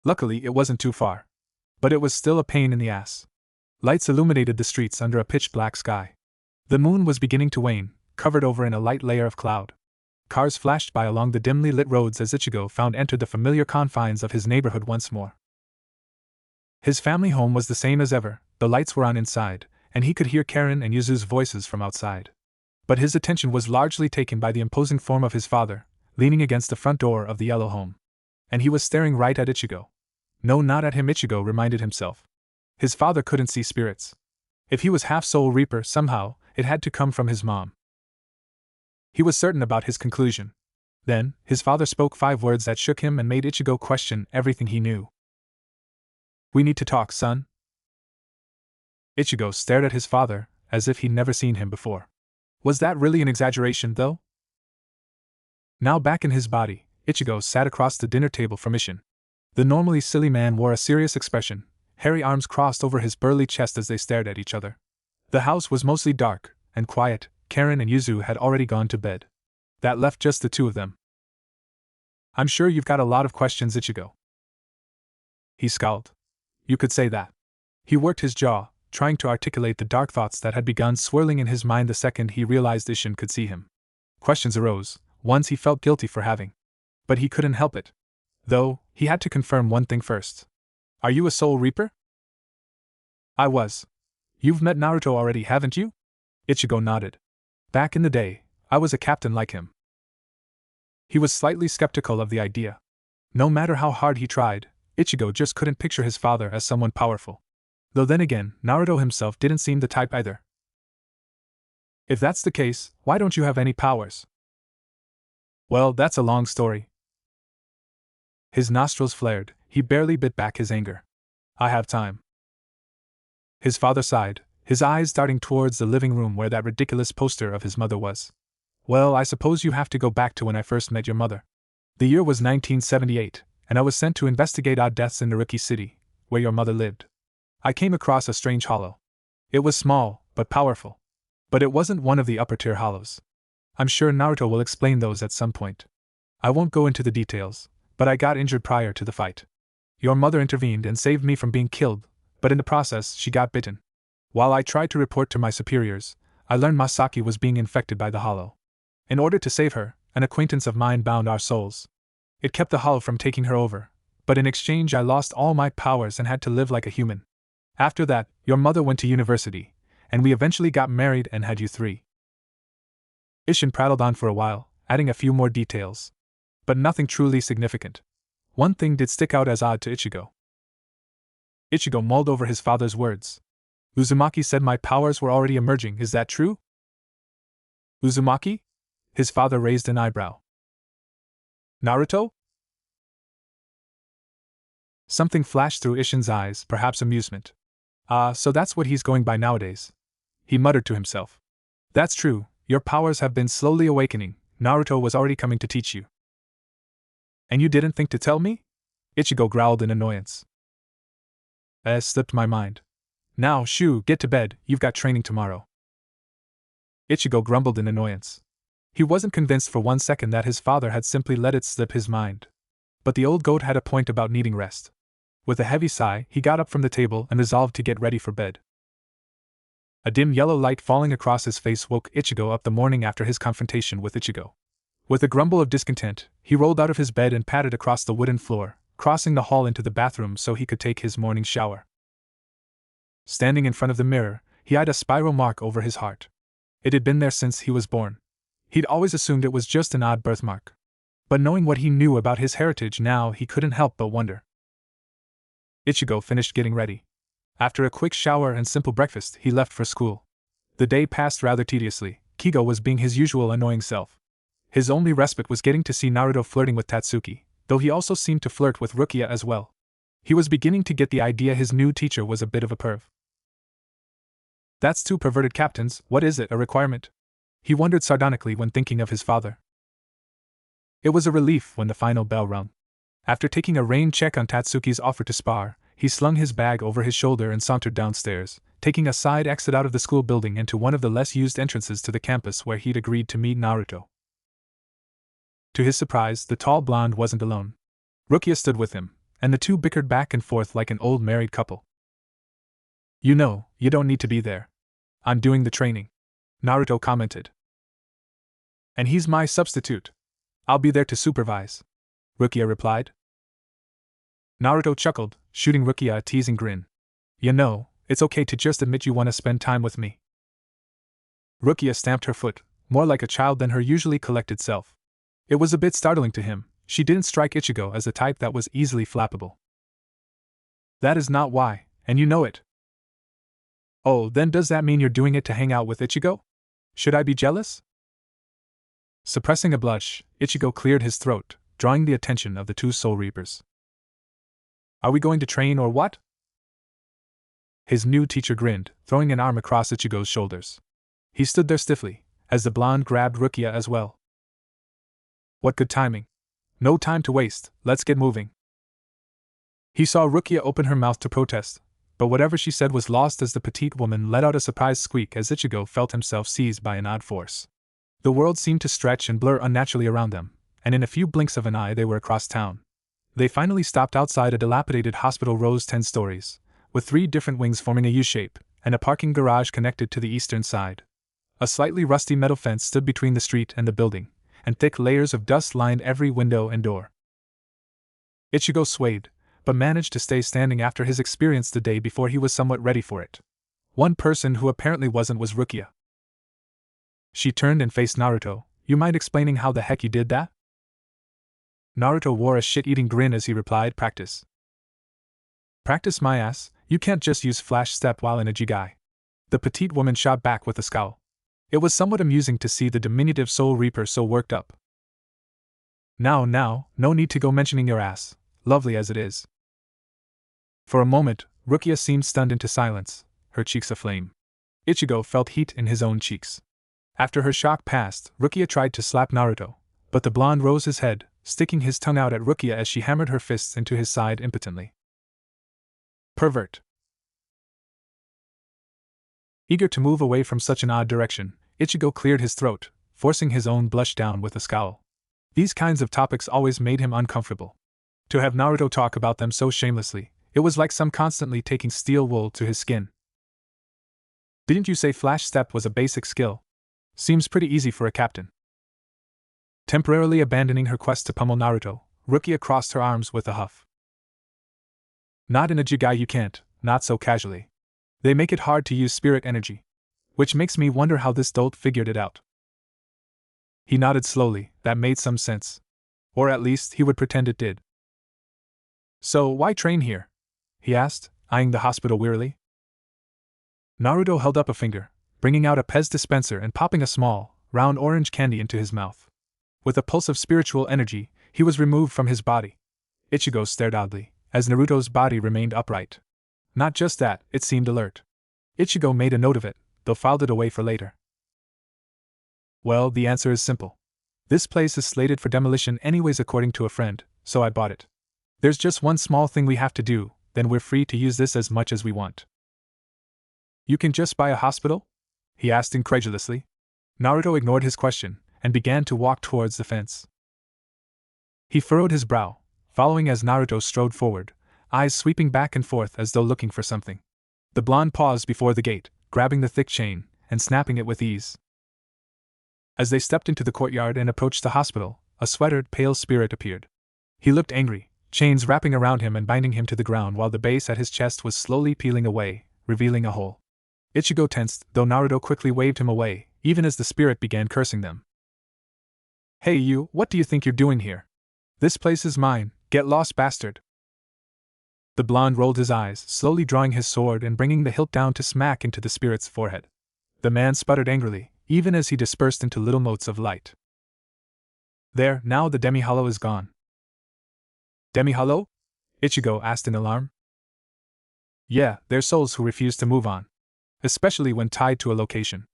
Luckily, it wasn't too far. But it was still a pain in the ass. Lights illuminated the streets under a pitch-black sky. The moon was beginning to wane, covered over in a light layer of cloud. Cars flashed by along the dimly lit roads as Ichigo found entered the familiar confines of his neighborhood once more. His family home was the same as ever, the lights were on inside, and he could hear Karen and Yuzu's voices from outside. But his attention was largely taken by the imposing form of his father, leaning against the front door of the yellow home. And he was staring right at Ichigo. No, not at him, Ichigo reminded himself. His father couldn't see spirits. If he was half Soul Reaper, somehow, it had to come from his mom. He was certain about his conclusion. Then, his father spoke 5 words that shook him and made Ichigo question everything he knew. We need to talk, son. Ichigo stared at his father, as if he'd never seen him before. Was that really an exaggeration, though? Now back in his body, Ichigo sat across the dinner table from Isshin. The normally silly man wore a serious expression, hairy arms crossed over his burly chest as they stared at each other. The house was mostly dark and quiet. Karen and Yuzu had already gone to bed. That left just the two of them. I'm sure you've got a lot of questions, Ichigo. He scowled. You could say that. He worked his jaw, trying to articulate the dark thoughts that had begun swirling in his mind the second he realized Isshin could see him. Questions arose, ones he felt guilty for having. But he couldn't help it. Though, he had to confirm one thing first. Are you a Soul Reaper? I was. You've met Naruto already, haven't you? Ichigo nodded. Back in the day, I was a captain like him. He was slightly skeptical of the idea. No matter how hard he tried, Ichigo just couldn't picture his father as someone powerful. Though then again, Naruto himself didn't seem the type either. If that's the case, why don't you have any powers? Well, that's a long story. His nostrils flared, he barely bit back his anger. I have time. His father sighed, his eyes darting towards the living room where that ridiculous poster of his mother was. Well, I suppose you have to go back to when I first met your mother. The year was 1978, and I was sent to investigate odd deaths in Naruki City, where your mother lived. I came across a strange hollow. It was small, but powerful. But it wasn't one of the upper-tier hollows. I'm sure Naruto will explain those at some point. I won't go into the details, but I got injured prior to the fight. Your mother intervened and saved me from being killed, but in the process she got bitten. While I tried to report to my superiors, I learned Masaki was being infected by the hollow. In order to save her, an acquaintance of mine bound our souls. It kept the hollow from taking her over, but in exchange I lost all my powers and had to live like a human. After that, your mother went to university, and we eventually got married and had you three. Ishin prattled on for a while, adding a few more details. But nothing truly significant. One thing did stick out as odd to Ichigo. Ichigo mulled over his father's words. Uzumaki said my powers were already emerging, is that true? Uzumaki? His father raised an eyebrow. Naruto? Something flashed through Ishin's eyes, perhaps amusement. So that's what he's going by nowadays. He muttered to himself. That's true, your powers have been slowly awakening, Naruto was already coming to teach you. And you didn't think to tell me? Ichigo growled in annoyance. Slipped my mind. Now, shoo, get to bed, you've got training tomorrow. Ichigo grumbled in annoyance. He wasn't convinced for one second that his father had simply let it slip his mind. But the old goat had a point about needing rest. With a heavy sigh, he got up from the table and resolved to get ready for bed. A dim yellow light falling across his face woke Ichigo up the morning after his confrontation with Ichigo. With a grumble of discontent, he rolled out of his bed and padded across the wooden floor, crossing the hall into the bathroom so he could take his morning shower. Standing in front of the mirror, he eyed a spiral mark over his heart. It had been there since he was born. He'd always assumed it was just an odd birthmark. But knowing what he knew about his heritage now, he couldn't help but wonder. Ichigo finished getting ready. After a quick shower and simple breakfast, he left for school. The day passed rather tediously. Kigo was being his usual annoying self. His only respite was getting to see Naruto flirting with Tatsuki, though he also seemed to flirt with Rukia as well. He was beginning to get the idea his new teacher was a bit of a perv. That's two perverted captains, what is it, a requirement? He wondered sardonically when thinking of his father. It was a relief when the final bell rung. After taking a rain check on Tatsuki's offer to spar, he slung his bag over his shoulder and sauntered downstairs, taking a side exit out of the school building into one of the less used entrances to the campus where he'd agreed to meet Naruto. To his surprise, the tall blonde wasn't alone. Rukia stood with him, and the two bickered back and forth like an old married couple. You know, you don't need to be there. I'm doing the training, Naruto commented. And he's my substitute. I'll be there to supervise, Rukia replied. Naruto chuckled, shooting Rukia a teasing grin. You know, it's okay to just admit you want to spend time with me. Rukia stamped her foot, more like a child than her usually collected self. It was a bit startling to him. She didn't strike Ichigo as the type that was easily flappable. That is not why, and you know it. Oh, then does that mean you're doing it to hang out with Ichigo? Should I be jealous? Suppressing a blush, Ichigo cleared his throat, drawing the attention of the two Soul Reapers. Are we going to train or what? His new teacher grinned, throwing an arm across Ichigo's shoulders. He stood there stiffly, as the blonde grabbed Rukia as well. What good timing. No time to waste, let's get moving. He saw Rukia open her mouth to protest, but whatever she said was lost as the petite woman let out a surprised squeak as Ichigo felt himself seized by an odd force. The world seemed to stretch and blur unnaturally around them, and in a few blinks of an eye they were across town. They finally stopped outside a dilapidated hospital rose 10 stories, with 3 different wings forming a U-shape, and a parking garage connected to the eastern side. A slightly rusty metal fence stood between the street and the building, and thick layers of dust lined every window and door. Ichigo swayed, but managed to stay standing after his experience the day before. He was somewhat ready for it. One person who apparently wasn't was Rukia. She turned and faced Naruto. You mind explaining how the heck you did that? Naruto wore a shit-eating grin as he replied, Practice. Practice my ass, you can't just use flash step while in a jigai. The petite woman shot back with a scowl. It was somewhat amusing to see the diminutive Soul Reaper so worked up. Now, no need to go mentioning your ass, lovely as it is. For a moment, Rukia seemed stunned into silence, her cheeks aflame. Ichigo felt heat in his own cheeks. After her shock passed, Rukia tried to slap Naruto, but the blonde rose his head, sticking his tongue out at Rukia as she hammered her fists into his side impotently. Pervert. Eager to move away from such an odd direction, Ichigo cleared his throat, forcing his own blush down with a scowl. These kinds of topics always made him uncomfortable. To have Naruto talk about them so shamelessly, it was like some constantly taking steel wool to his skin. Didn't you say Flash Step was a basic skill? Seems pretty easy for a captain. Temporarily abandoning her quest to pummel Naruto, Rukia crossed her arms with a huff. Not in a Jigai you can't, not so casually. They make it hard to use spirit energy. Which makes me wonder how this dolt figured it out. He nodded slowly, that made some sense. Or at least he would pretend it did. So, why train here? He asked, eyeing the hospital wearily. Naruto held up a finger, bringing out a Pez dispenser and popping a small, round orange candy into his mouth. With a pulse of spiritual energy, he was removed from his body. Ichigo stared oddly, as Naruto's body remained upright. Not just that, it seemed alert. Ichigo made a note of it, though filed it away for later. Well, the answer is simple. This place is slated for demolition anyways according to a friend, so I bought it. There's just one small thing we have to do, then we're free to use this as much as we want. You can just buy a hospital? He asked incredulously. Naruto ignored his question, and began to walk towards the fence. He furrowed his brow, following as Naruto strode forward, eyes sweeping back and forth as though looking for something. The blonde paused before the gate, grabbing the thick chain, and snapping it with ease. As they stepped into the courtyard and approached the hospital, a sweatered, pale spirit appeared. He looked angry, chains wrapping around him and binding him to the ground while the base at his chest was slowly peeling away, revealing a hole. Ichigo tensed, though Naruto quickly waved him away, even as the spirit began cursing them. Hey you, what do you think you're doing here? This place is mine, get lost bastard. The blonde rolled his eyes, slowly drawing his sword and bringing the hilt down to smack into the spirit's forehead. The man sputtered angrily, even as he dispersed into little motes of light. There, now the demi-hollow is gone. Demi-hollow? Ichigo asked in alarm. Yeah, they're souls who refuse to move on. Especially when tied to a location.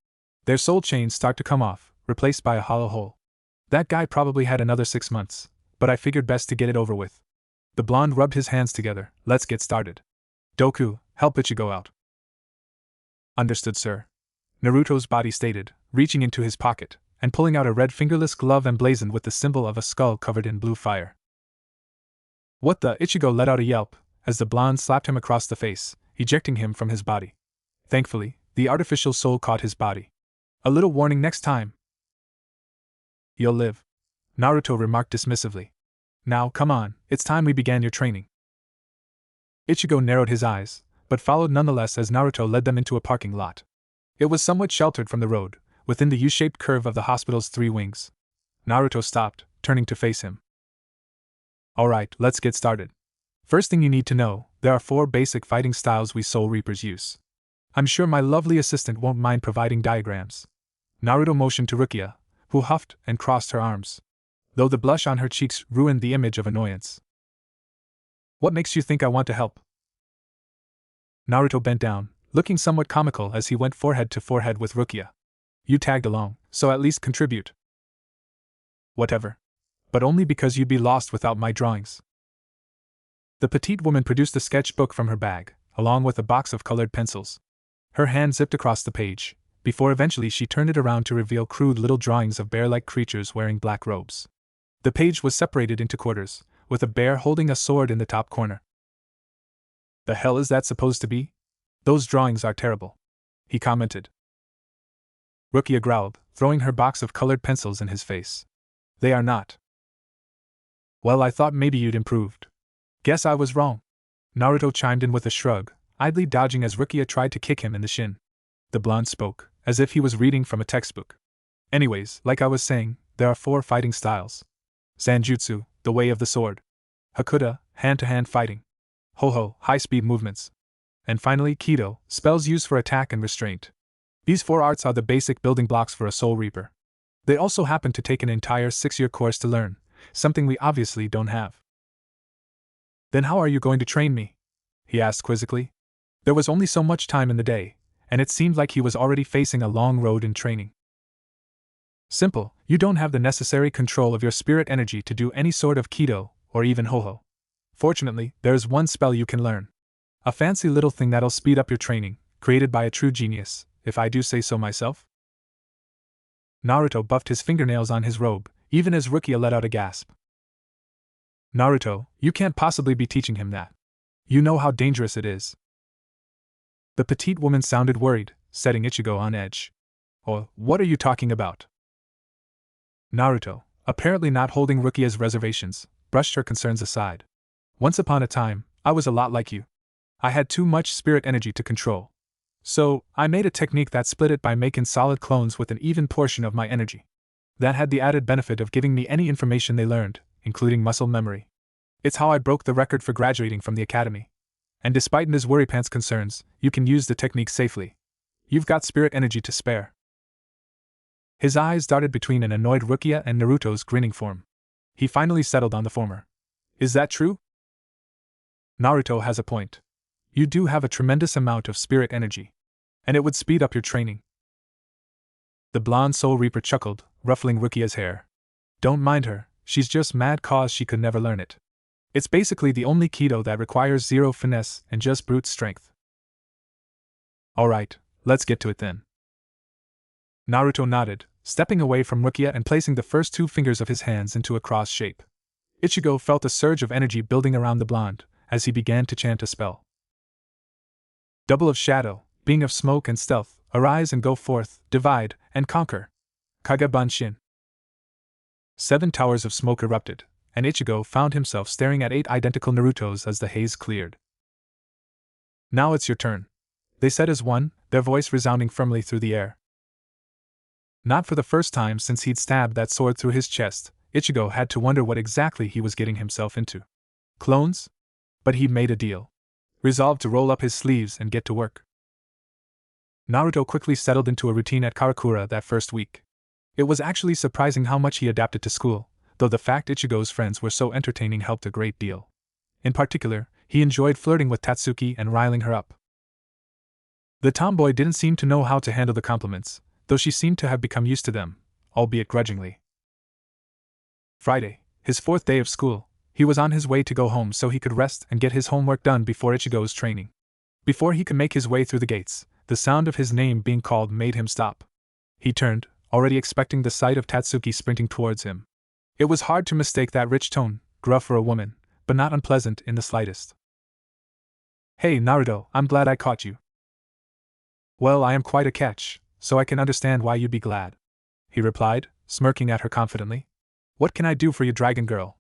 Their soul chains start to come off, replaced by a hollow hole. That guy probably had another 6 months, but I figured best to get it over with. The blonde rubbed his hands together. Let's get started. Doku, help Ichigo out. Understood, sir. Naruto's body stated, reaching into his pocket, and pulling out a red fingerless glove emblazoned with the symbol of a skull covered in blue fire. What the? Ichigo let out a yelp, as the blonde slapped him across the face, ejecting him from his body. Thankfully, the artificial soul caught his body. A little warning next time. You'll live, Naruto remarked dismissively. Now, come on, it's time we began your training. Ichigo narrowed his eyes, but followed nonetheless as Naruto led them into a parking lot. It was somewhat sheltered from the road, within the U-shaped curve of the hospital's 3 wings. Naruto stopped, turning to face him. Alright, let's get started. First thing you need to know, there are 4 basic fighting styles we Soul Reapers use. I'm sure my lovely assistant won't mind providing diagrams. Naruto motioned to Rukia, who huffed and crossed her arms, though the blush on her cheeks ruined the image of annoyance. What makes you think I want to help? Naruto bent down, looking somewhat comical as he went forehead to forehead with Rukia. You tagged along, so at least contribute. Whatever. But only because you'd be lost without my drawings. The petite woman produced a sketchbook from her bag, along with a box of colored pencils. Her hand zipped across the page, before eventually she turned it around to reveal crude little drawings of bear-like creatures wearing black robes. The page was separated into quarters, with a bear holding a sword in the top corner. The hell is that supposed to be? Those drawings are terrible, he commented. Rukia growled, throwing her box of colored pencils in his face. They are not. Well, I thought maybe you'd improved. Guess I was wrong. Naruto chimed in with a shrug, idly dodging as Rukia tried to kick him in the shin. The blonde spoke, as if he was reading from a textbook. Anyways, like I was saying, there are 4 fighting styles. Zanjutsu, the way of the sword. Hakuda, hand-to-hand fighting. Ho-ho, high-speed movements. And finally, Kido, spells used for attack and restraint. These 4 arts are the basic building blocks for a Soul Reaper. They also happen to take an entire 6-year course to learn, something we obviously don't have. Then how are you going to train me? He asked quizzically. There was only so much time in the day, and it seemed like he was already facing a long road in training. Simple, you don't have the necessary control of your spirit energy to do any sort of Kido, or even Ho-ho. Fortunately, there's one spell you can learn. A fancy little thing that'll speed up your training, created by a true genius, if I do say so myself. Naruto buffed his fingernails on his robe, even as Rukia let out a gasp. Naruto, you can't possibly be teaching him that. You know how dangerous it is. The petite woman sounded worried, setting Ichigo on edge. Oh, what are you talking about? Naruto, apparently not holding Rukia's reservations, brushed her concerns aside. Once upon a time, I was a lot like you. I had too much spirit energy to control. So, I made a technique that split it by making solid clones with an even portion of my energy. That had the added benefit of giving me any information they learned, including muscle memory. It's how I broke the record for graduating from the academy. And despite Ms. Worrypants' concerns, you can use the technique safely. You've got spirit energy to spare. His eyes darted between an annoyed Rukia and Naruto's grinning form. He finally settled on the former. Is that true? Naruto has a point. You do have a tremendous amount of spirit energy. And it would speed up your training. The blonde Soul Reaper chuckled, ruffling Rukia's hair. Don't mind her, she's just mad cause she could never learn it. It's basically the only Kido that requires zero finesse and just brute strength. Alright, let's get to it then. Naruto nodded, stepping away from Rukia and placing the first two fingers of his hands into a cross shape. Ichigo felt a surge of energy building around the blonde, as he began to chant a spell. Double of shadow, being of smoke and stealth, arise and go forth, divide, and conquer. Kage-Banshin. 7 towers of smoke erupted, and Ichigo found himself staring at 8 identical Narutos as the haze cleared. Now it's your turn, they said as one, their voice resounding firmly through the air. Not for the first time since he'd stabbed that sword through his chest, Ichigo had to wonder what exactly he was getting himself into. Clones? But he'd made a deal. Resolved to roll up his sleeves and get to work. Naruto quickly settled into a routine at Karakura that first week. It was actually surprising how much he adapted to school, though the fact Ichigo's friends were so entertaining helped a great deal. In particular, he enjoyed flirting with Tatsuki and riling her up. The tomboy didn't seem to know how to handle the compliments, though she seemed to have become used to them, albeit grudgingly. Friday, his 4th day of school, he was on his way to go home so he could rest and get his homework done before Ichigo's training. Before he could make his way through the gates, the sound of his name being called made him stop. He turned, already expecting the sight of Tatsuki sprinting towards him. It was hard to mistake that rich tone, gruff for a woman, but not unpleasant in the slightest. Hey Naruto, I'm glad I caught you. Well, I am quite a catch, so I can understand why you'd be glad, he replied, smirking at her confidently. What can I do for you, dragon girl?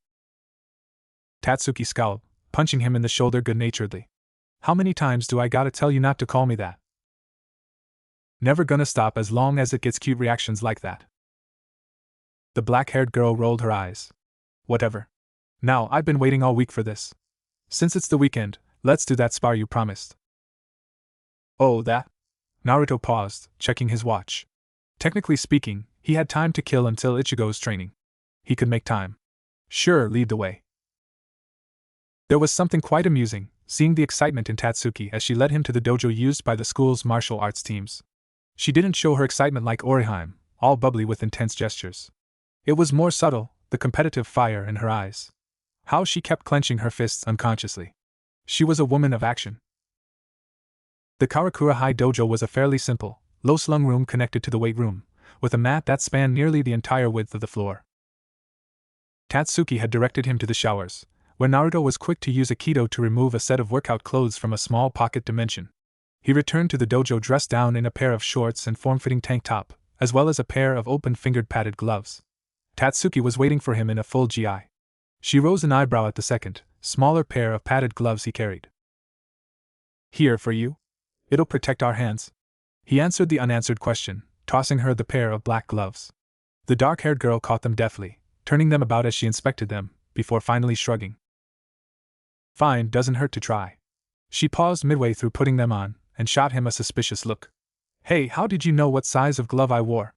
Tatsuki scowled, punching him in the shoulder good-naturedly. How many times do I gotta tell you not to call me that? Never gonna stop as long as it gets cute reactions like that. The black-haired girl rolled her eyes. Whatever. Now, I've been waiting all week for this. Since it's the weekend, let's do that spar you promised. Oh, that? Naruto paused, checking his watch. Technically speaking, he had time to kill until Ichigo's training. He could make time. Sure, lead the way. There was something quite amusing, seeing the excitement in Tatsuki as she led him to the dojo used by the school's martial arts teams. She didn't show her excitement like Orihime, all bubbly with intense gestures. It was more subtle, the competitive fire in her eyes. How she kept clenching her fists unconsciously. She was a woman of action. The Karakura High Dojo was a fairly simple, low-slung room connected to the weight room, with a mat that spanned nearly the entire width of the floor. Tatsuki had directed him to the showers, where Naruto was quick to use a Kido to remove a set of workout clothes from a small pocket dimension. He returned to the dojo dressed down in a pair of shorts and form-fitting tank top, as well as a pair of open-fingered padded gloves. Tatsuki was waiting for him in a full GI. She rose an eyebrow at the second, smaller pair of padded gloves he carried. Here for you? It'll protect our hands. He answered the unanswered question, tossing her the pair of black gloves. The dark-haired girl caught them deftly, turning them about as she inspected them, before finally shrugging. Fine, doesn't hurt to try. She paused midway through putting them on, and shot him a suspicious look. Hey, how did you know what size of glove I wore?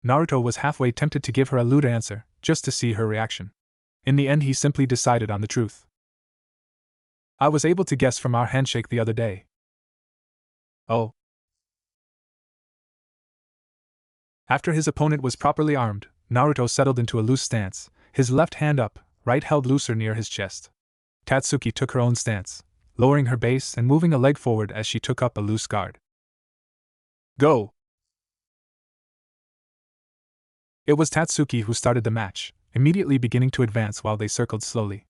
Naruto was halfway tempted to give her a lewd answer, just to see her reaction. In the end he simply decided on the truth. I was able to guess from our handshake the other day. Oh. After his opponent was properly armed, Naruto settled into a loose stance, his left hand up, right held looser near his chest. Tatsuki took her own stance, lowering her base and moving a leg forward as she took up a loose guard. Go! It was Tatsuki who started the match, immediately beginning to advance while they circled slowly.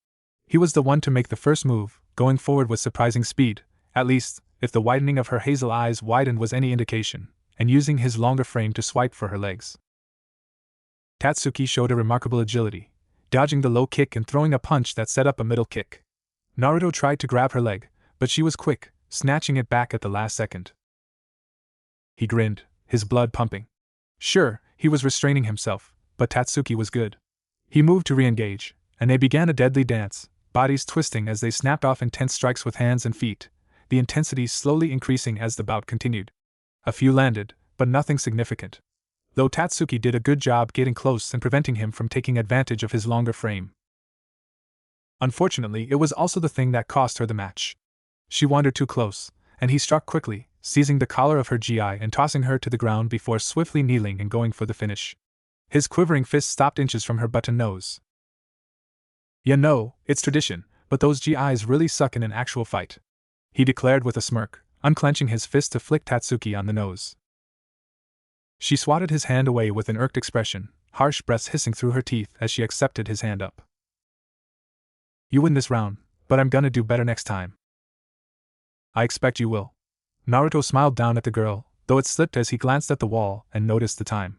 He was the one to make the first move, going forward with surprising speed, at least, if the widening of her hazel eyes widened was any indication, and using his longer frame to swipe for her legs. Tatsuki showed a remarkable agility, dodging the low kick and throwing a punch that set up a middle kick. Naruto tried to grab her leg, but she was quick, snatching it back at the last second. He grinned, his blood pumping. Sure, he was restraining himself, but Tatsuki was good. He moved to re-engage, and they began a deadly dance, bodies twisting as they snapped off intense strikes with hands and feet, the intensity slowly increasing as the bout continued. A few landed, but nothing significant, though Tatsuki did a good job getting close and preventing him from taking advantage of his longer frame. Unfortunately, it was also the thing that cost her the match. She wandered too close, and he struck quickly, seizing the collar of her gi and tossing her to the ground before swiftly kneeling and going for the finish. His quivering fist stopped inches from her button nose. "You know, it's tradition, but those GIs really suck in an actual fight," he declared with a smirk, unclenching his fist to flick Tatsuki on the nose. She swatted his hand away with an irked expression, harsh breaths hissing through her teeth as she accepted his hand up. "You win this round, but I'm gonna do better next time." "I expect you will." Naruto smiled down at the girl, though it slipped as he glanced at the wall and noticed the time.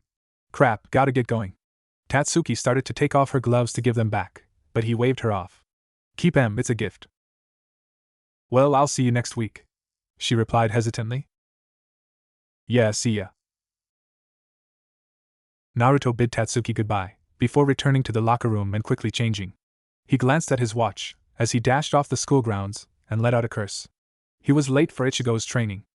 "Crap, gotta get going." Tatsuki started to take off her gloves to give them back, but he waved her off. "Keep 'em, it's a gift." "Well, I'll see you next week," she replied hesitantly. "Yeah, see ya." Naruto bid Tatsuki goodbye, before returning to the locker room and quickly changing. He glanced at his watch, as he dashed off the school grounds, and let out a curse. He was late for Ichigo's training.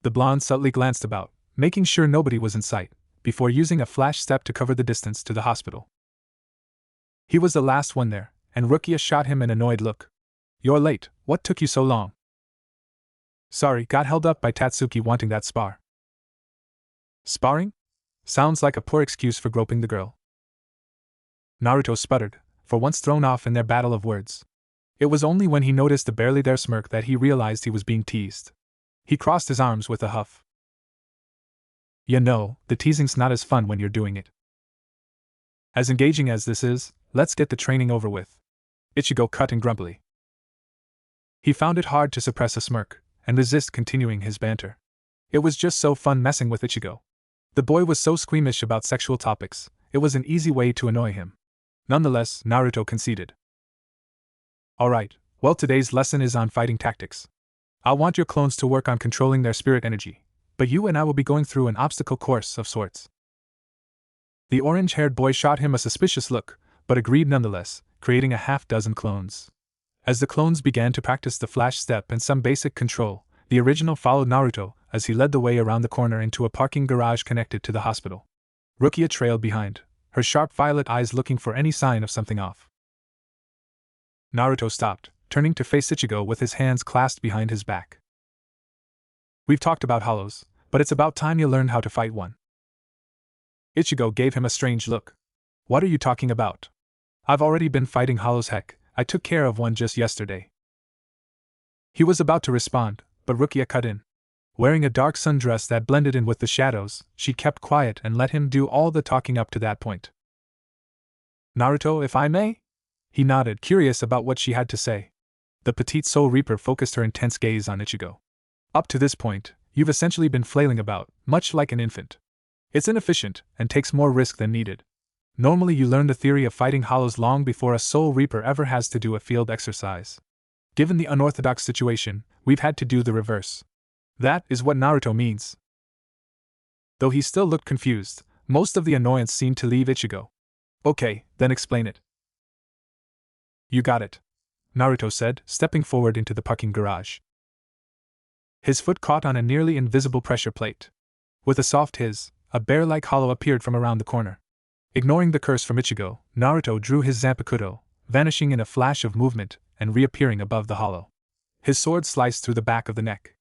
The blonde subtly glanced about, making sure nobody was in sight, before using a flash step to cover the distance to the hospital. He was the last one there, and Rukia shot him an annoyed look. "You're late, what took you so long?" "Sorry, got held up by Tatsuki wanting that spar." "Sparring? Sounds like a poor excuse for groping the girl." Naruto sputtered, for once thrown off in their battle of words. It was only when he noticed the barely there smirk that he realized he was being teased. He crossed his arms with a huff. "You know, the teasing's not as fun when you're doing it. As engaging as this is, let's get the training over with." Ichigo cut in grumpily. He found it hard to suppress a smirk, and resist continuing his banter. It was just so fun messing with Ichigo. The boy was so squeamish about sexual topics, it was an easy way to annoy him. Nonetheless, Naruto conceded. "Alright, well, today's lesson is on fighting tactics. I'll want your clones to work on controlling their spirit energy, but you and I will be going through an obstacle course of sorts." The orange-haired boy shot him a suspicious look, but agreed nonetheless, creating a half-dozen clones. As the clones began to practice the flash step and some basic control, the original followed Naruto as he led the way around the corner into a parking garage connected to the hospital. Rukia trailed behind, her sharp violet eyes looking for any sign of something off. Naruto stopped, turning to face Ichigo with his hands clasped behind his back. "We've talked about hollows, but it's about time you learned how to fight one." Ichigo gave him a strange look. "What are you talking about? I've already been fighting hollows, heck, I took care of one just yesterday." He was about to respond, but Rukia cut in. Wearing a dark sundress that blended in with the shadows, she kept quiet and let him do all the talking up to that point. "Naruto, if I may?" He nodded, curious about what she had to say. The petite Soul Reaper focused her intense gaze on Ichigo. "Up to this point, you've essentially been flailing about, much like an infant. It's inefficient, and takes more risk than needed. Normally you learn the theory of fighting hollows long before a Soul Reaper ever has to do a field exercise. Given the unorthodox situation, we've had to do the reverse. That is what Naruto means." Though he still looked confused, most of the annoyance seemed to leave Ichigo. "Okay, then explain it." "You got it," Naruto said, stepping forward into the parking garage. His foot caught on a nearly invisible pressure plate. With a soft hiss, a bear-like hollow appeared from around the corner. Ignoring the curse from Ichigo, Naruto drew his Zanpakuto, vanishing in a flash of movement and reappearing above the hollow. His sword sliced through the back of the neck.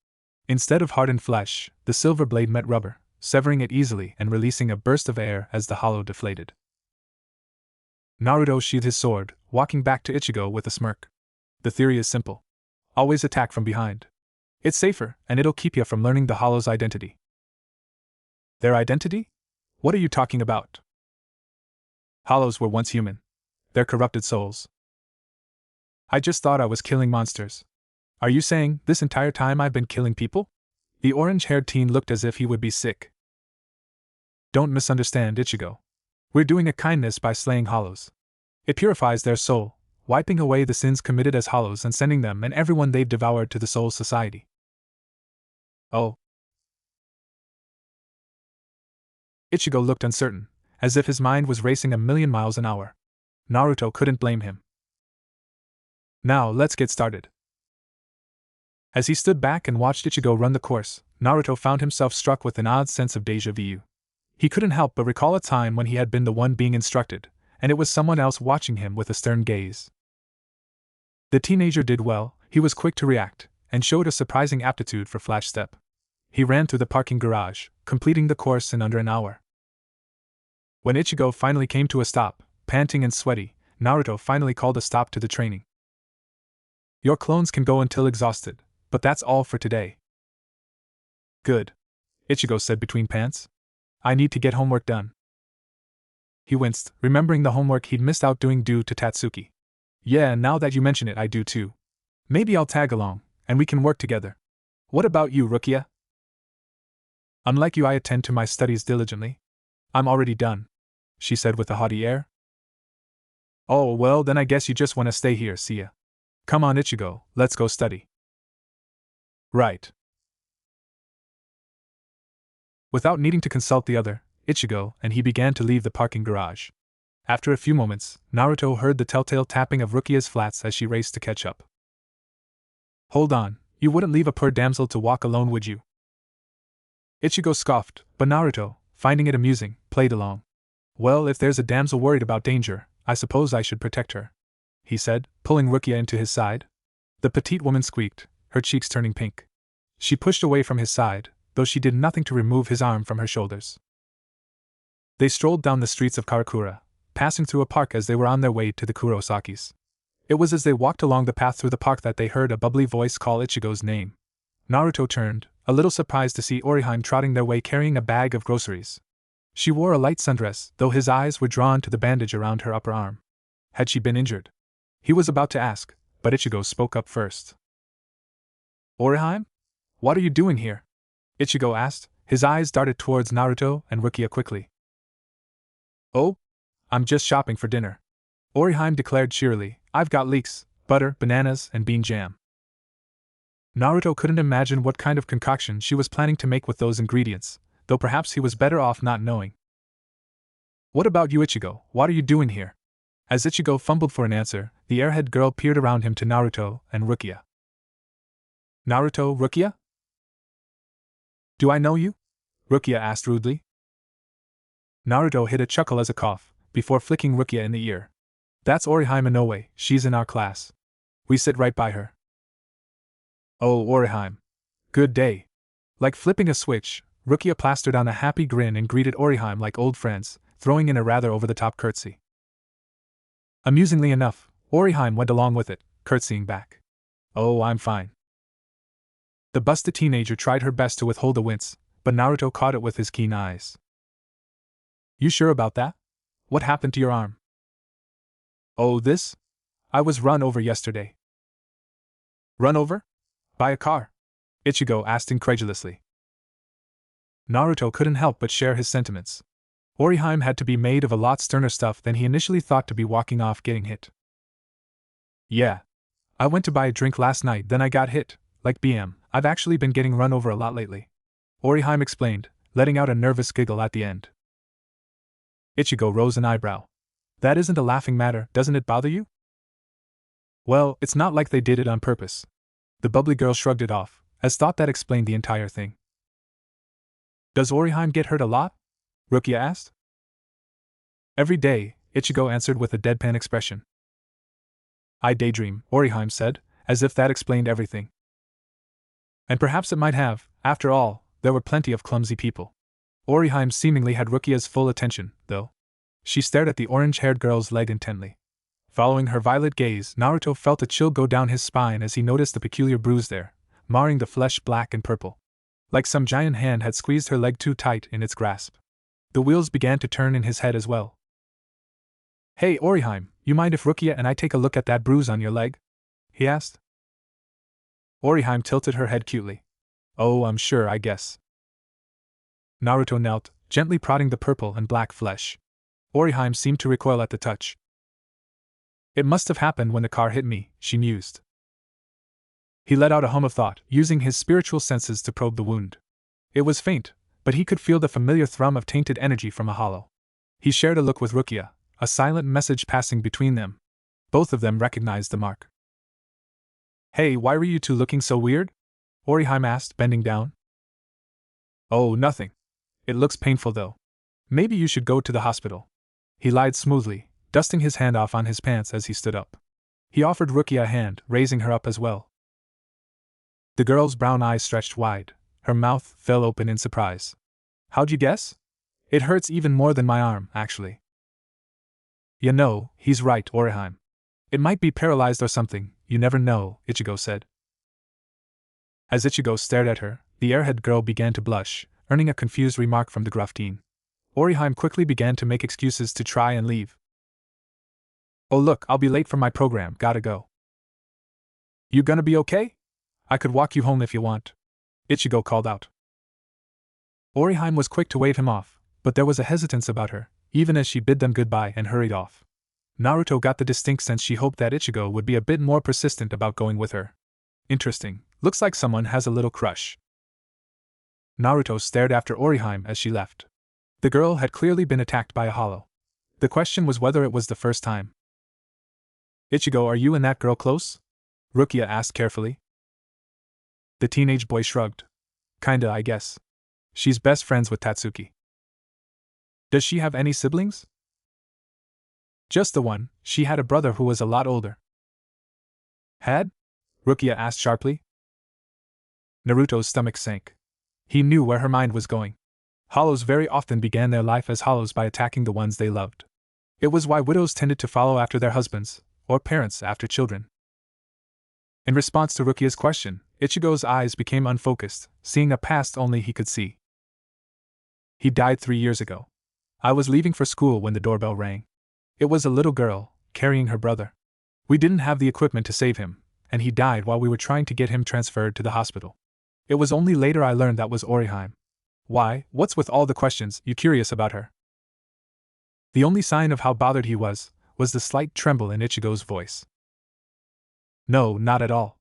Instead of hardened flesh, the silver blade met rubber, severing it easily and releasing a burst of air as the hollow deflated. Naruto sheathed his sword, walking back to Ichigo with a smirk. "The theory is simple. Always attack from behind. It's safer, and it'll keep you from learning the hollow's identity." Their identity? What are you talking about? Hollows were once human. They're corrupted souls. I just thought I was killing monsters. Are you saying this entire time I've been killing people? The orange-haired teen looked as if he would be sick. Don't misunderstand, Ichigo. We're doing a kindness by slaying hollows. It purifies their soul, wiping away the sins committed as hollows and sending them and everyone they've devoured to the Soul Society. Oh. Ichigo looked uncertain, as if his mind was racing 1,000,000 miles an hour. Naruto couldn't blame him. Now let's get started. As he stood back and watched Ichigo run the course, Naruto found himself struck with an odd sense of déjà vu. He couldn't help but recall a time when he had been the one being instructed, and it was someone else watching him with a stern gaze. The teenager did well. He was quick to react, and showed a surprising aptitude for flash step. He ran through the parking garage, completing the course in under an hour. When Ichigo finally came to a stop, panting and sweaty, Naruto finally called a stop to the training. Your clones can go until exhausted, but that's all for today. Good, Ichigo said between pants. I need to get homework done. He winced, remembering the homework he'd missed out doing due to Tatsuki. Yeah, now that you mention it, I do too. Maybe I'll tag along, and we can work together. What about you, Rukia? Unlike you, I attend to my studies diligently. I'm already done, she said with a haughty air. Oh, well, then I guess you just want to stay here, see ya. Come on, Ichigo, let's go study. Right. Without needing to consult the other, Ichigo and he began to leave the parking garage. After a few moments, Naruto heard the telltale tapping of Rukia's flats as she raced to catch up. Hold on, you wouldn't leave a poor damsel to walk alone, would you? Ichigo scoffed, but Naruto, finding it amusing, played along. Well, if there's a damsel worried about danger, I suppose I should protect her, he said, pulling Rukia into his side. The petite woman squeaked, her cheeks turning pink. She pushed away from his side, though she did nothing to remove his arm from her shoulders. They strolled down the streets of Karakura, passing through a park as they were on their way to the Kurosakis. It was as they walked along the path through the park that they heard a bubbly voice call Ichigo's name. Naruto turned, a little surprised to see Oriheim trotting their way carrying a bag of groceries. She wore a light sundress, though his eyes were drawn to the bandage around her upper arm. Had she been injured? He was about to ask, but Ichigo spoke up first. Oriheim? What are you doing here? Ichigo asked, his eyes darted towards Naruto and Rukia quickly. Oh? I'm just shopping for dinner. Oriheim declared cheerily, I've got leeks, butter, bananas, and bean jam. Naruto couldn't imagine what kind of concoction she was planning to make with those ingredients, though perhaps he was better off not knowing. What about you, Ichigo? What are you doing here? As Ichigo fumbled for an answer, the airhead girl peered around him to Naruto and Rukia. Naruto, Rukia? Do I know you? Rukia asked rudely. Naruto hid a chuckle as a cough, before flicking Rukia in the ear. That's Oriheim Inoue, she's in our class. We sit right by her. Oh, Oriheim. Good day. Like flipping a switch, Rukia plastered on a happy grin and greeted Oriheim like old friends, throwing in a rather over-the-top curtsy. Amusingly enough, Oriheim went along with it, curtsying back. Oh, I'm fine. The busted teenager tried her best to withhold a wince, but Naruto caught it with his keen eyes. You sure about that? What happened to your arm? Oh, this? I was run over yesterday. Run over? By a car? Ichigo asked incredulously. Naruto couldn't help but share his sentiments. Oriheim had to be made of a lot sterner stuff than he initially thought to be walking off getting hit. Yeah. I went to buy a drink last night, then I got hit. Like BM, I've actually been getting run over a lot lately. Oriheim explained, letting out a nervous giggle at the end. Ichigo rose an eyebrow. That isn't a laughing matter, doesn't it bother you? Well, it's not like they did it on purpose. The bubbly girl shrugged it off, as thought that explained the entire thing. Does Oriheim get hurt a lot? Rukia asked. Every day, Ichigo answered with a deadpan expression. I daydream, Oriheim said, as if that explained everything. And perhaps it might have. After all, there were plenty of clumsy people. Oriheim seemingly had Rukia's full attention, though. She stared at the orange-haired girl's leg intently. Following her violet gaze, Naruto felt a chill go down his spine as he noticed the peculiar bruise there, marring the flesh black and purple. like some giant hand had squeezed her leg too tight in its grasp. The wheels began to turn in his head as well. "Hey, Oriheim, you mind if Rukia and I take a look at that bruise on your leg?" he asked. Oriheim tilted her head cutely. "Oh, I'm sure, I guess." Naruto knelt, gently prodding the purple and black flesh. Oriheim seemed to recoil at the touch. "It must have happened when the car hit me," she mused. He let out a hum of thought, using his spiritual senses to probe the wound. It was faint, but he could feel the familiar thrum of tainted energy from a hollow. He shared a look with Rukia, a silent message passing between them. Both of them recognized the mark. "Hey, why were you two looking so weird?" Oriheim asked, bending down. "Oh, nothing. It looks painful though. Maybe you should go to the hospital." He lied smoothly, dusting his hand off on his pants as he stood up. He offered Rukia a hand, raising her up as well. The girl's brown eyes stretched wide, her mouth fell open in surprise. "How'd you guess? It hurts even more than my arm, actually." "You know, he's right, Oriheim. It might be paralyzed or something, you never know," Ichigo said. As Ichigo stared at her, the airhead girl began to blush, earning a confused remark from the gruff teen. Oriheim quickly began to make excuses to try and leave. "Oh look, I'll be late for my program, gotta go." "You gonna be okay? I could walk you home if you want," Ichigo called out. Oriheim was quick to wave him off, but there was a hesitance about her, even as she bid them goodbye and hurried off. Naruto got the distinct sense she hoped that Ichigo would be a bit more persistent about going with her. Interesting, looks like someone has a little crush. Naruto stared after Oriheim as she left. The girl had clearly been attacked by a hollow. The question was whether it was the first time. "Ichigo, are you and that girl close?" Rukia asked carefully. The teenage boy shrugged. "Kinda, I guess. She's best friends with Tatsuki." "Does she have any siblings?" "Just the one, she had a brother who was a lot older." "Had?" Rukia asked sharply. Naruto's stomach sank. He knew where her mind was going. Hollows very often began their life as hollows by attacking the ones they loved. It was why widows tended to follow after their husbands, or parents after children. In response to Rukia's question, Ichigo's eyes became unfocused, seeing a past only he could see. "He died 3 years ago. I was leaving for school when the doorbell rang. It was a little girl, carrying her brother. We didn't have the equipment to save him, and he died while we were trying to get him transferred to the hospital. It was only later I learned that was Oriheim. Why, what's with all the questions, you curious about her?" The only sign of how bothered he was the slight tremble in Ichigo's voice. "No, not at all,"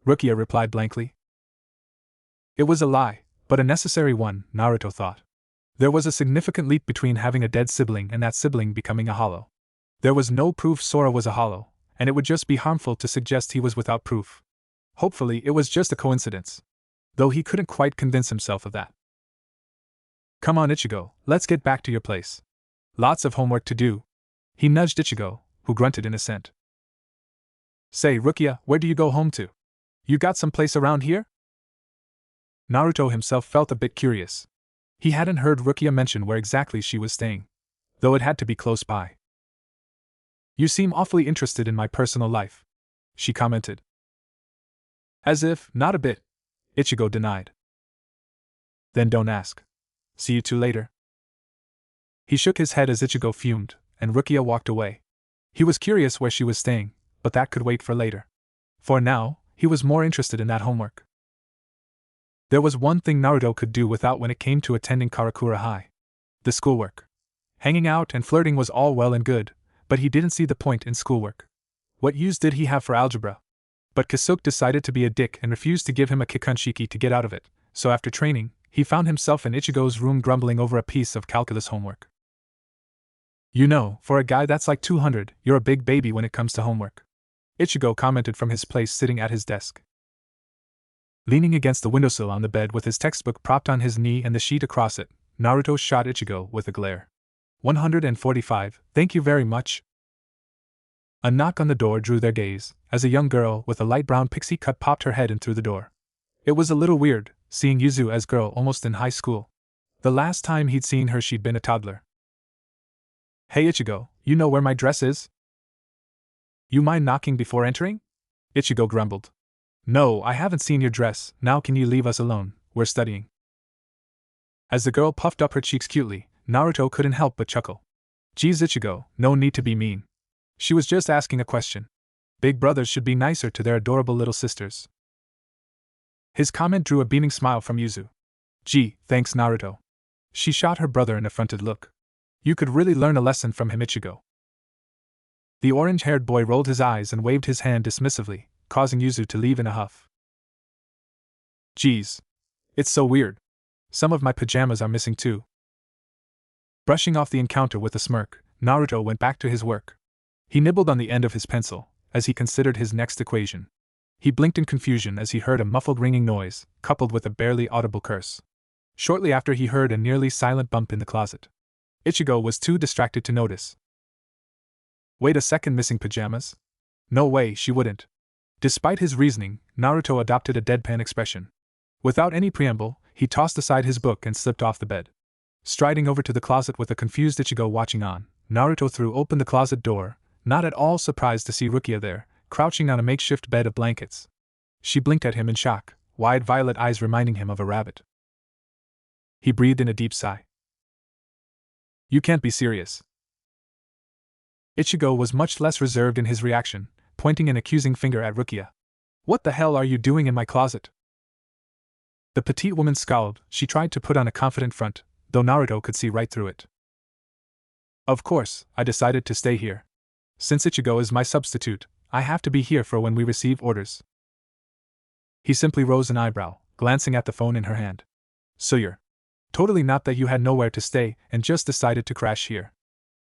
Rukia replied blankly. It was a lie, but a necessary one, Naruto thought. There was a significant leap between having a dead sibling and that sibling becoming a hollow. There was no proof Sora was a hollow, and it would just be harmful to suggest he was without proof. Hopefully, it was just a coincidence. Though he couldn't quite convince himself of that. "Come on, Ichigo, let's get back to your place. Lots of homework to do." He nudged Ichigo, who grunted in assent. "Say, Rukia, where do you go home to? You got some place around here?" Naruto himself felt a bit curious. He hadn't heard Rukia mention where exactly she was staying, though it had to be close by. "You seem awfully interested in my personal life," she commented. "As if, not a bit," Ichigo denied. "Then don't ask. See you two later." He shook his head as Ichigo fumed, and Rukia walked away. He was curious where she was staying, but that could wait for later. For now, he was more interested in that homework. There was one thing Naruto could do without when it came to attending Karakura High. The schoolwork. Hanging out and flirting was all well and good, but he didn't see the point in schoolwork. What use did he have for algebra? But Kasuke decided to be a dick and refused to give him a kikunshiki to get out of it, so after training, he found himself in Ichigo's room grumbling over a piece of calculus homework. "You know, for a guy that's like 200, you're a big baby when it comes to homework," Ichigo commented from his place sitting at his desk. Leaning against the windowsill on the bed with his textbook propped on his knee and the sheet across it, Naruto shot Ichigo with a glare. 145, thank you very much." A knock on the door drew their gaze, as a young girl with a light brown pixie cut popped her head in through the door. It was a little weird, seeing Yuzu as girl almost in high school. The last time he'd seen her she'd been a toddler. "Hey Ichigo, you know where my dress is?" "You mind knocking before entering?" Ichigo grumbled. "No, I haven't seen your dress, now can you leave us alone, we're studying." As the girl puffed up her cheeks cutely, Naruto couldn't help but chuckle. Geez, Ichigo, no need to be mean. She was just asking a question. Big brothers should be nicer to their adorable little sisters. His comment drew a beaming smile from Yuzu. Gee, thanks Naruto. She shot her brother an affronted look. You could really learn a lesson from him, Ichigo. The orange-haired boy rolled his eyes and waved his hand dismissively, causing Yuzu to leave in a huff. Geez. It's so weird. Some of my pajamas are missing too. Brushing off the encounter with a smirk, Naruto went back to his work. He nibbled on the end of his pencil, as he considered his next equation. He blinked in confusion as he heard a muffled ringing noise, coupled with a barely audible curse. Shortly after, he heard a nearly silent bump in the closet. Ichigo was too distracted to notice. Wait a second, missing pajamas? No way, she wouldn't. Despite his reasoning, Naruto adopted a deadpan expression. Without any preamble, he tossed aside his book and slipped off the bed. Striding over to the closet with a confused Ichigo watching on, Naruto threw open the closet door, not at all surprised to see Rukia there, crouching on a makeshift bed of blankets. She blinked at him in shock, wide violet eyes reminding him of a rabbit. He breathed in a deep sigh. You can't be serious. Ichigo was much less reserved in his reaction, pointing an accusing finger at Rukia. What the hell are you doing in my closet? The petite woman scowled. She tried to put on a confident front, though Naruto could see right through it. Of course, I decided to stay here. Since Ichigo is my substitute, I have to be here for when we receive orders. He simply rose an eyebrow, glancing at the phone in her hand. So you're totally not that you had nowhere to stay and just decided to crash here.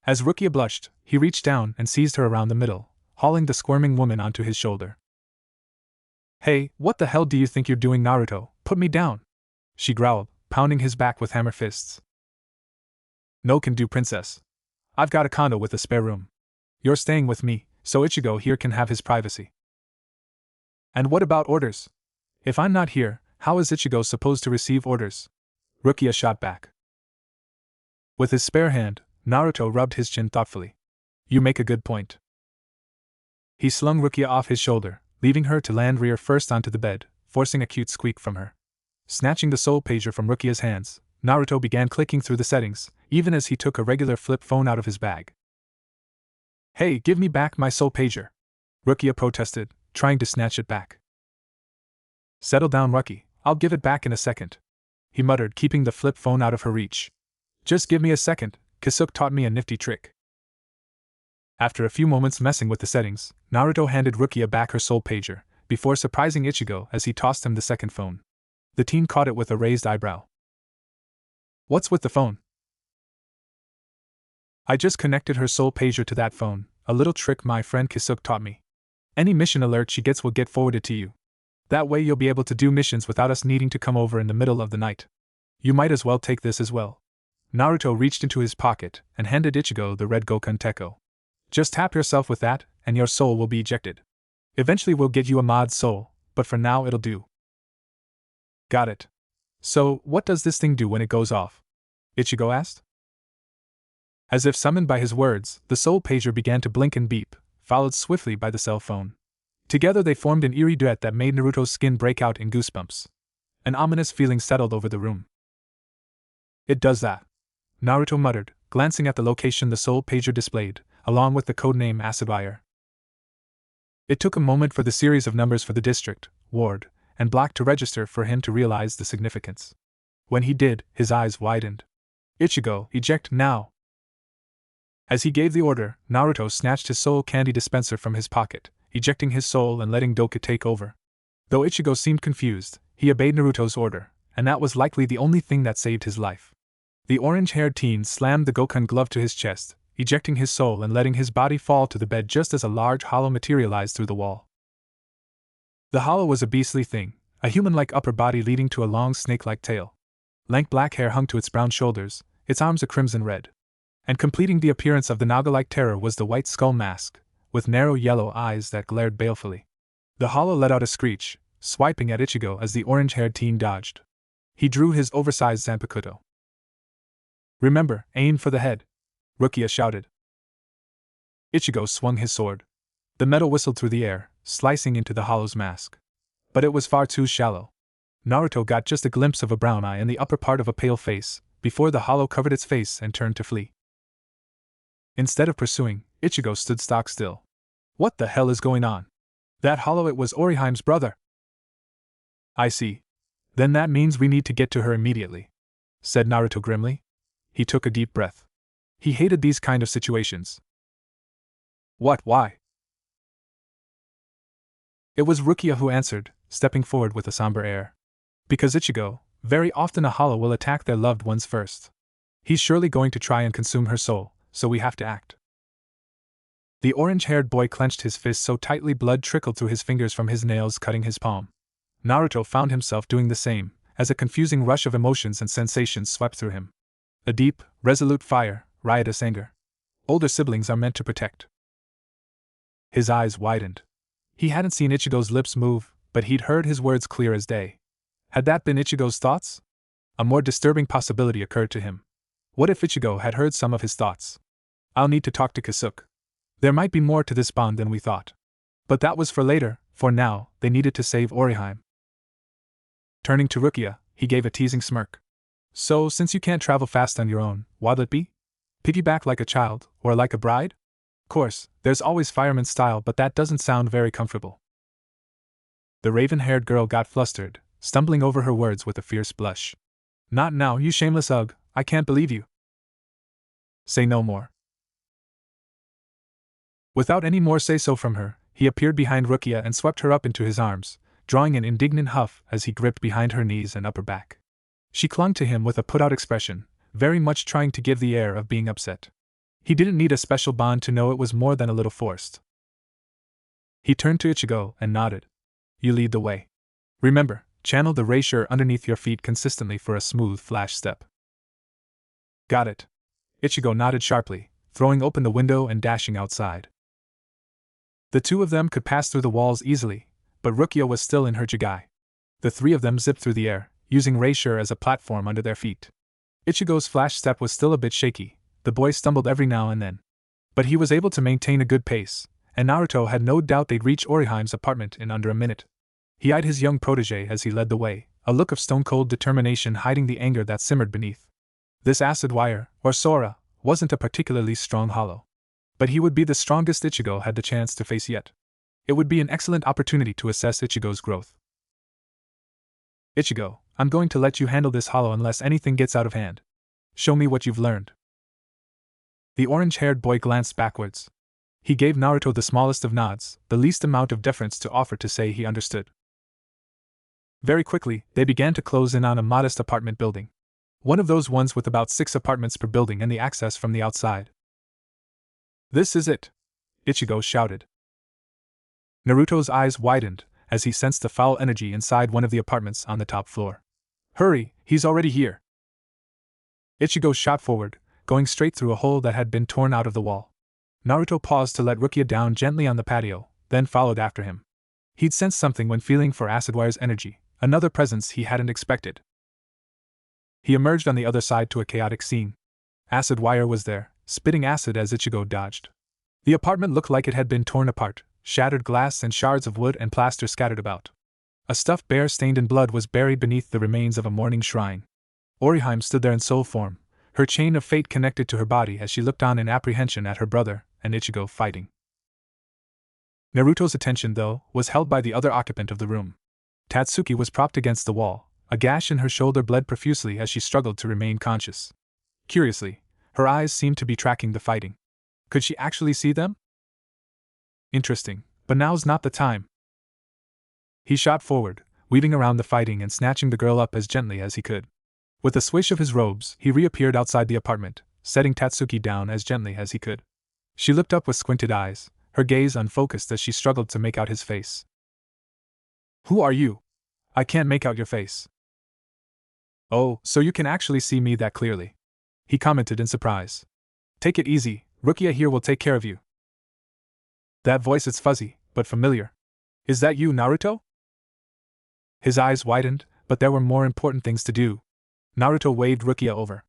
As Rukia blushed, he reached down and seized her around the middle, hauling the squirming woman onto his shoulder. Hey, what the hell do you think you're doing, Naruto? Put me down! She growled, pounding his back with hammer fists. No can do, princess. I've got a condo with a spare room. You're staying with me, so Ichigo here can have his privacy. And what about orders? If I'm not here, how is Ichigo supposed to receive orders? Rukia shot back. With his spare hand, Naruto rubbed his chin thoughtfully. You make a good point. He slung Rukia off his shoulder, leaving her to land rear first onto the bed, forcing a cute squeak from her. Snatching the soul pager from Rukia's hands, Naruto began clicking through the settings, even as he took a regular flip phone out of his bag. Hey, give me back my soul pager! Rukia protested, trying to snatch it back. Settle down, Ruki, I'll give it back in a second, he muttered, keeping the flip phone out of her reach. Just give me a second, Kisuke taught me a nifty trick. After a few moments messing with the settings, Naruto handed Rukia back her soul pager, before surprising Ichigo as he tossed him the second phone. The teen caught it with a raised eyebrow. What's with the phone? I just connected her soul pager to that phone, a little trick my friend Kisuke taught me. Any mission alert she gets will get forwarded to you. That way you'll be able to do missions without us needing to come over in the middle of the night. You might as well take this as well. Naruto reached into his pocket and handed Ichigo the red Goken Teko. Just tap yourself with that, and your soul will be ejected. Eventually we'll get you a mod soul, but for now it'll do. Got it. So, what does this thing do when it goes off? Ichigo asked. As if summoned by his words, the soul pager began to blink and beep, followed swiftly by the cell phone. Together they formed an eerie duet that made Naruto's skin break out in goosebumps. An ominous feeling settled over the room. It does that, Naruto muttered, glancing at the location the soul pager displayed, along with the codename Acid Wire. It took a moment for the series of numbers for the district, ward, and block to register for him to realize the significance. When he did, his eyes widened. Ichigo, eject now! As he gave the order, Naruto snatched his soul candy dispenser from his pocket, ejecting his soul and letting Doka take over. Though Ichigo seemed confused, he obeyed Naruto's order, and that was likely the only thing that saved his life. The orange-haired teen slammed the Goken glove to his chest, ejecting his soul and letting his body fall to the bed just as a large hollow materialized through the wall. The hollow was a beastly thing, a human-like upper body leading to a long snake-like tail. Lank black hair hung to its brown shoulders, its arms a crimson red. And completing the appearance of the Naga-like terror was the white skull mask, with narrow yellow eyes that glared balefully. The hollow let out a screech, swiping at Ichigo as the orange-haired teen dodged. He drew his oversized Zanpakuto. Remember, aim for the head, Rukia shouted. Ichigo swung his sword. The metal whistled through the air, slicing into the hollow's mask. But it was far too shallow. Naruto got just a glimpse of a brown eye and the upper part of a pale face, before the hollow covered its face and turned to flee. Instead of pursuing, Ichigo stood stock still. What the hell is going on? That hollow, it was Oriheim's brother. I see. Then that means we need to get to her immediately, said Naruto grimly. He took a deep breath. He hated these kind of situations. What, why? It was Rukia who answered, stepping forward with a somber air. Because Ichigo, very often a hollow will attack their loved ones first. He's surely going to try and consume her soul, so we have to act. The orange-haired boy clenched his fist so tightly blood trickled through his fingers from his nails, cutting his palm. Naruto found himself doing the same, as a confusing rush of emotions and sensations swept through him. A deep, resolute fire, riotous anger. Older siblings are meant to protect. His eyes widened. He hadn't seen Ichigo's lips move, but he'd heard his words clear as day. Had that been Ichigo's thoughts? A more disturbing possibility occurred to him. What if Ichigo had heard some of his thoughts? I'll need to talk to Kasuke. There might be more to this bond than we thought. But that was for later, for now, they needed to save Oriheim. Turning to Rukia, he gave a teasing smirk. So, since you can't travel fast on your own, what'll it be? Piggyback like a child, or like a bride? Course, there's always fireman style, but that doesn't sound very comfortable. The raven-haired girl got flustered, stumbling over her words with a fierce blush. Not now, you shameless ugh, I can't believe you. Say no more. Without any more say-so from her, he appeared behind Rukia and swept her up into his arms, drawing an indignant huff as he gripped behind her knees and upper back. She clung to him with a put-out expression, very much trying to give the air of being upset. He didn't need a special bond to know it was more than a little forced. He turned to Ichigo and nodded. You lead the way. Remember, channel the erasure underneath your feet consistently for a smooth flash step. Got it. Ichigo nodded sharply, throwing open the window and dashing outside. The two of them could pass through the walls easily, but Rukia was still in her jigai. The three of them zipped through the air, using erasure as a platform under their feet. Ichigo's flash step was still a bit shaky, the boy stumbled every now and then. But he was able to maintain a good pace, and Naruto had no doubt they'd reach Oriheim's apartment in under a minute. He eyed his young protege as he led the way, a look of stone-cold determination hiding the anger that simmered beneath. This acid wire, or Sora, wasn't a particularly strong hollow. But he would be the strongest Ichigo had the chance to face yet. It would be an excellent opportunity to assess Ichigo's growth. Ichigo, I'm going to let you handle this hollow unless anything gets out of hand. Show me what you've learned. The orange-haired boy glanced backwards. He gave Naruto the smallest of nods, the least amount of deference to offer to say he understood. Very quickly, they began to close in on a modest apartment building. One of those ones with about 6 apartments per building and the access from the outside. This is it! Ichigo shouted. Naruto's eyes widened as he sensed the foul energy inside one of the apartments on the top floor. Hurry, he's already here! Ichigo shot forward, going straight through a hole that had been torn out of the wall. Naruto paused to let Rukia down gently on the patio, then followed after him. He'd sensed something when feeling for Acidwire's energy, another presence he hadn't expected. He emerged on the other side to a chaotic scene. Acidwire was there, spitting acid as Ichigo dodged. The apartment looked like it had been torn apart, shattered glass and shards of wood and plaster scattered about. A stuffed bear stained in blood was buried beneath the remains of a mourning shrine. Oriheim stood there in soul form, her chain of fate connected to her body as she looked on in apprehension at her brother and Ichigo fighting. Naruto's attention, though, was held by the other occupant of the room. Tatsuki was propped against the wall, a gash in her shoulder bled profusely as she struggled to remain conscious. Curiously, her eyes seemed to be tracking the fighting. Could she actually see them? Interesting, but now's not the time. He shot forward, weaving around the fighting and snatching the girl up as gently as he could. With a swish of his robes, he reappeared outside the apartment, setting Tatsuki down as gently as he could. She looked up with squinted eyes, her gaze unfocused as she struggled to make out his face. Who are you? I can't make out your face. Oh, so you can actually see me that clearly. He commented in surprise. Take it easy, Rukia here will take care of you. That voice is fuzzy, but familiar. Is that you, Naruto? His eyes widened, but there were more important things to do. Naruto waved Rukia over.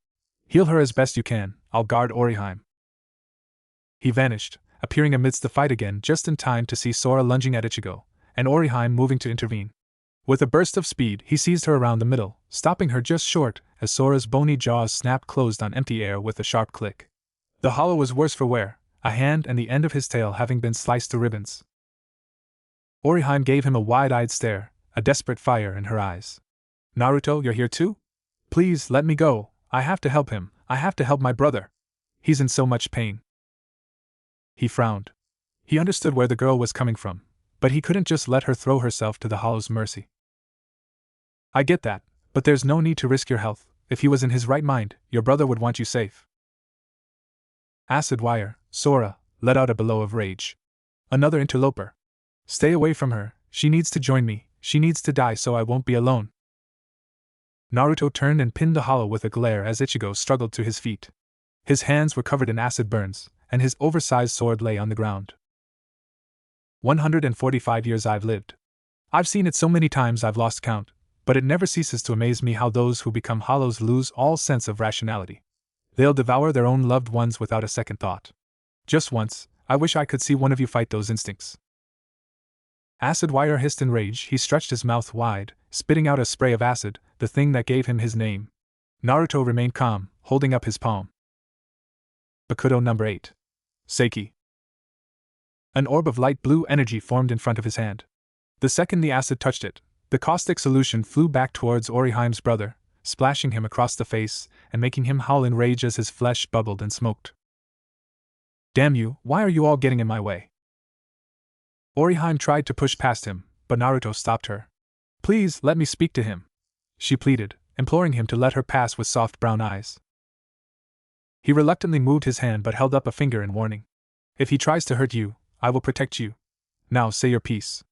Heal her as best you can, I'll guard Oriheim. He vanished, appearing amidst the fight again just in time to see Sora lunging at Ichigo, and Oriheim moving to intervene. With a burst of speed, he seized her around the middle, stopping her just short as Sora's bony jaws snapped closed on empty air with a sharp click. The hollow was worse for wear, a hand and the end of his tail having been sliced to ribbons. Orihime gave him a wide-eyed stare, a desperate fire in her eyes. Naruto, you're here too? Please, let me go. I have to help him. I have to help my brother. He's in so much pain. He frowned. He understood where the girl was coming from, but he couldn't just let her throw herself to the hollow's mercy. I get that, but there's no need to risk your health. If he was in his right mind, your brother would want you safe. Acid wire, Sora let out a bellow of rage. Another interloper. Stay away from her, she needs to join me, she needs to die so I won't be alone. Naruto turned and pinned the hollow with a glare as Ichigo struggled to his feet. His hands were covered in acid burns, and his oversized sword lay on the ground. 145 years I've lived. I've seen it so many times I've lost count, but it never ceases to amaze me how those who become hollows lose all sense of rationality. They'll devour their own loved ones without a second thought. Just once, I wish I could see one of you fight those instincts. Acid wire hissed in rage. He stretched his mouth wide, spitting out a spray of acid, the thing that gave him his name. Naruto remained calm, holding up his palm. Bakudo number 8. Seiki. An orb of light blue energy formed in front of his hand. The second the acid touched it, the caustic solution flew back towards Orihime's brother, splashing him across the face and making him howl in rage as his flesh bubbled and smoked. Damn you, why are you all getting in my way? Orihime tried to push past him, but Naruto stopped her. Please, let me speak to him, she pleaded, imploring him to let her pass with soft brown eyes. He reluctantly moved his hand but held up a finger in warning. If he tries to hurt you, I will protect you. Now say your piece.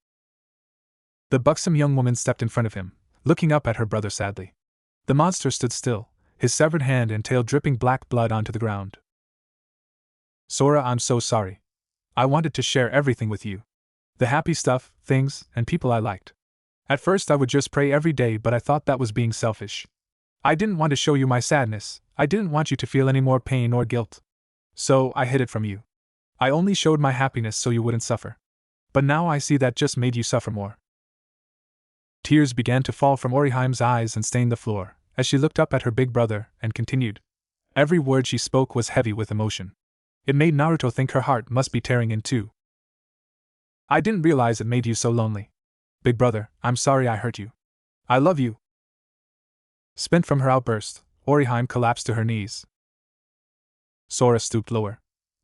The buxom young woman stepped in front of him, looking up at her brother sadly. The monster stood still, his severed hand and tail dripping black blood onto the ground. Sora, I'm so sorry. I wanted to share everything with you. The happy stuff, things, and people I liked. At first I would just pray every day, but I thought that was being selfish. I didn't want to show you my sadness, I didn't want you to feel any more pain or guilt. So I hid it from you. I only showed my happiness so you wouldn't suffer. But now I see that just made you suffer more. Tears began to fall from Orihime's eyes and stain the floor, as she looked up at her big brother and continued. Every word she spoke was heavy with emotion. It made Naruto think her heart must be tearing in two. I didn't realize it made you so lonely. Big brother, I'm sorry I hurt you. I love you. Spent from her outburst, Orihime collapsed to her knees. Sora stooped lower.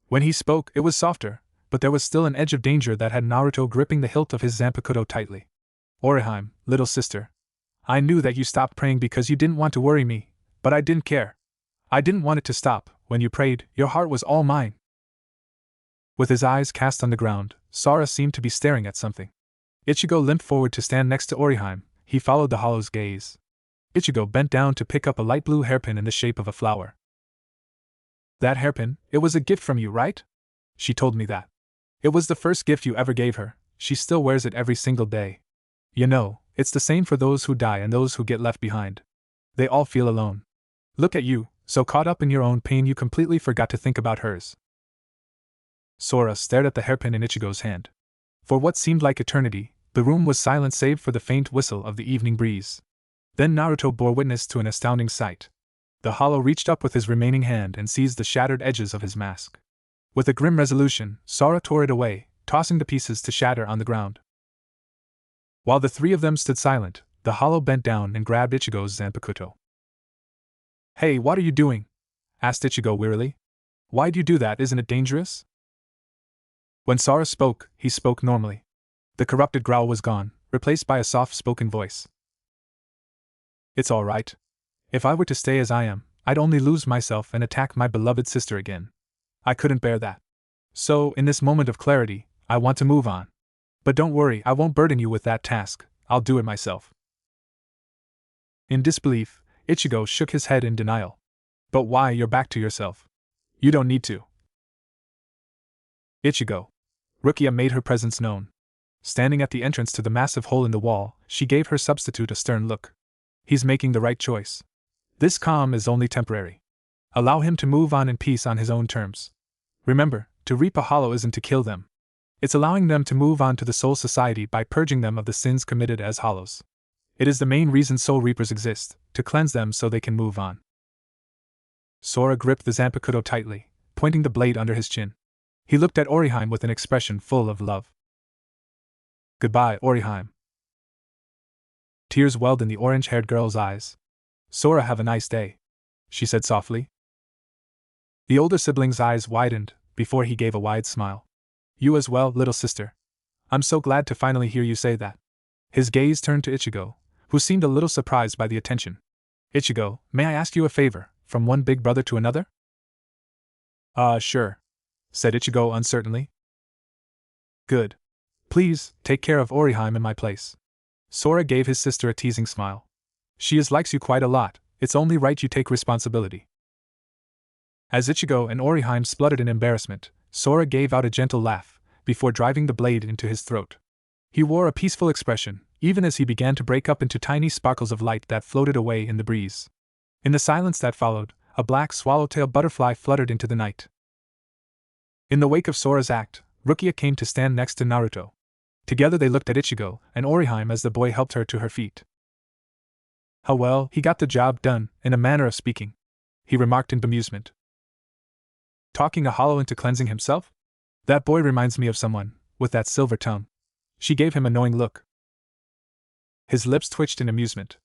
When he spoke, it was softer, but there was still an edge of danger that had Naruto gripping the hilt of his Zanpakuto tightly. Orihime, little sister. I knew that you stopped praying because you didn't want to worry me, but I didn't care. I didn't want it to stop. When you prayed, your heart was all mine. With his eyes cast on the ground, Sora seemed to be staring at something. Ichigo limped forward to stand next to Orihime. He followed the hollow's gaze. Ichigo bent down to pick up a light blue hairpin in the shape of a flower. That hairpin, it was a gift from you, right? She told me that. It was the first gift you ever gave her. She still wears it every single day. You know, it's the same for those who die and those who get left behind. They all feel alone. Look at you, so caught up in your own pain you completely forgot to think about hers. Sora stared at the hairpin in Ichigo's hand. For what seemed like eternity, the room was silent save for the faint whistle of the evening breeze. Then Naruto bore witness to an astounding sight. The hollow reached up with his remaining hand and seized the shattered edges of his mask. With a grim resolution, Sora tore it away, tossing the pieces to shatter on the ground. While the three of them stood silent, the hollow bent down and grabbed Ichigo's Zanpakuto. Hey, what are you doing? Asked Ichigo wearily. Why'd you do that, isn't it dangerous? When Sora spoke, he spoke normally. The corrupted growl was gone, replaced by a soft-spoken voice. It's all right. If I were to stay as I am, I'd only lose myself and attack my beloved sister again. I couldn't bear that. So, in this moment of clarity, I want to move on. But don't worry, I won't burden you with that task, I'll do it myself. In disbelief, Ichigo shook his head in denial. But why, you're back to yourself. You don't need to. Ichigo. Rukia made her presence known. Standing at the entrance to the massive hole in the wall, she gave her substitute a stern look. He's making the right choice. This calm is only temporary. Allow him to move on in peace on his own terms. Remember, to reap a hollow isn't to kill them. It's allowing them to move on to the soul society by purging them of the sins committed as hollows. It is the main reason Soul Reapers exist, to cleanse them so they can move on. Sora gripped the Zanpakuto tightly, pointing the blade under his chin. He looked at Oriheim with an expression full of love. Goodbye, Oriheim. Tears welled in the orange-haired girl's eyes. Sora, have a nice day, she said softly. The older sibling's eyes widened, before he gave a wide smile. You as well, little sister. I'm so glad to finally hear you say that. His gaze turned to Ichigo, who seemed a little surprised by the attention. Ichigo, may I ask you a favor, from one big brother to another? Sure, said Ichigo uncertainly. Good. Please, take care of Oriheim in my place. Sora gave his sister a teasing smile. She likes you quite a lot, it's only right you take responsibility. As Ichigo and Oriheim spluttered in embarrassment, Sora gave out a gentle laugh, before driving the blade into his throat. He wore a peaceful expression, even as he began to break up into tiny sparkles of light that floated away in the breeze. In the silence that followed, a black swallowtail butterfly fluttered into the night. In the wake of Sora's act, Rukia came to stand next to Naruto. Together they looked at Ichigo and Oriheim as the boy helped her to her feet. How well he got the job done, in a manner of speaking, he remarked in bemusement. Talking a hollow into cleansing himself? That boy reminds me of someone, with that silver tongue. She gave him a knowing look. His lips twitched in amusement.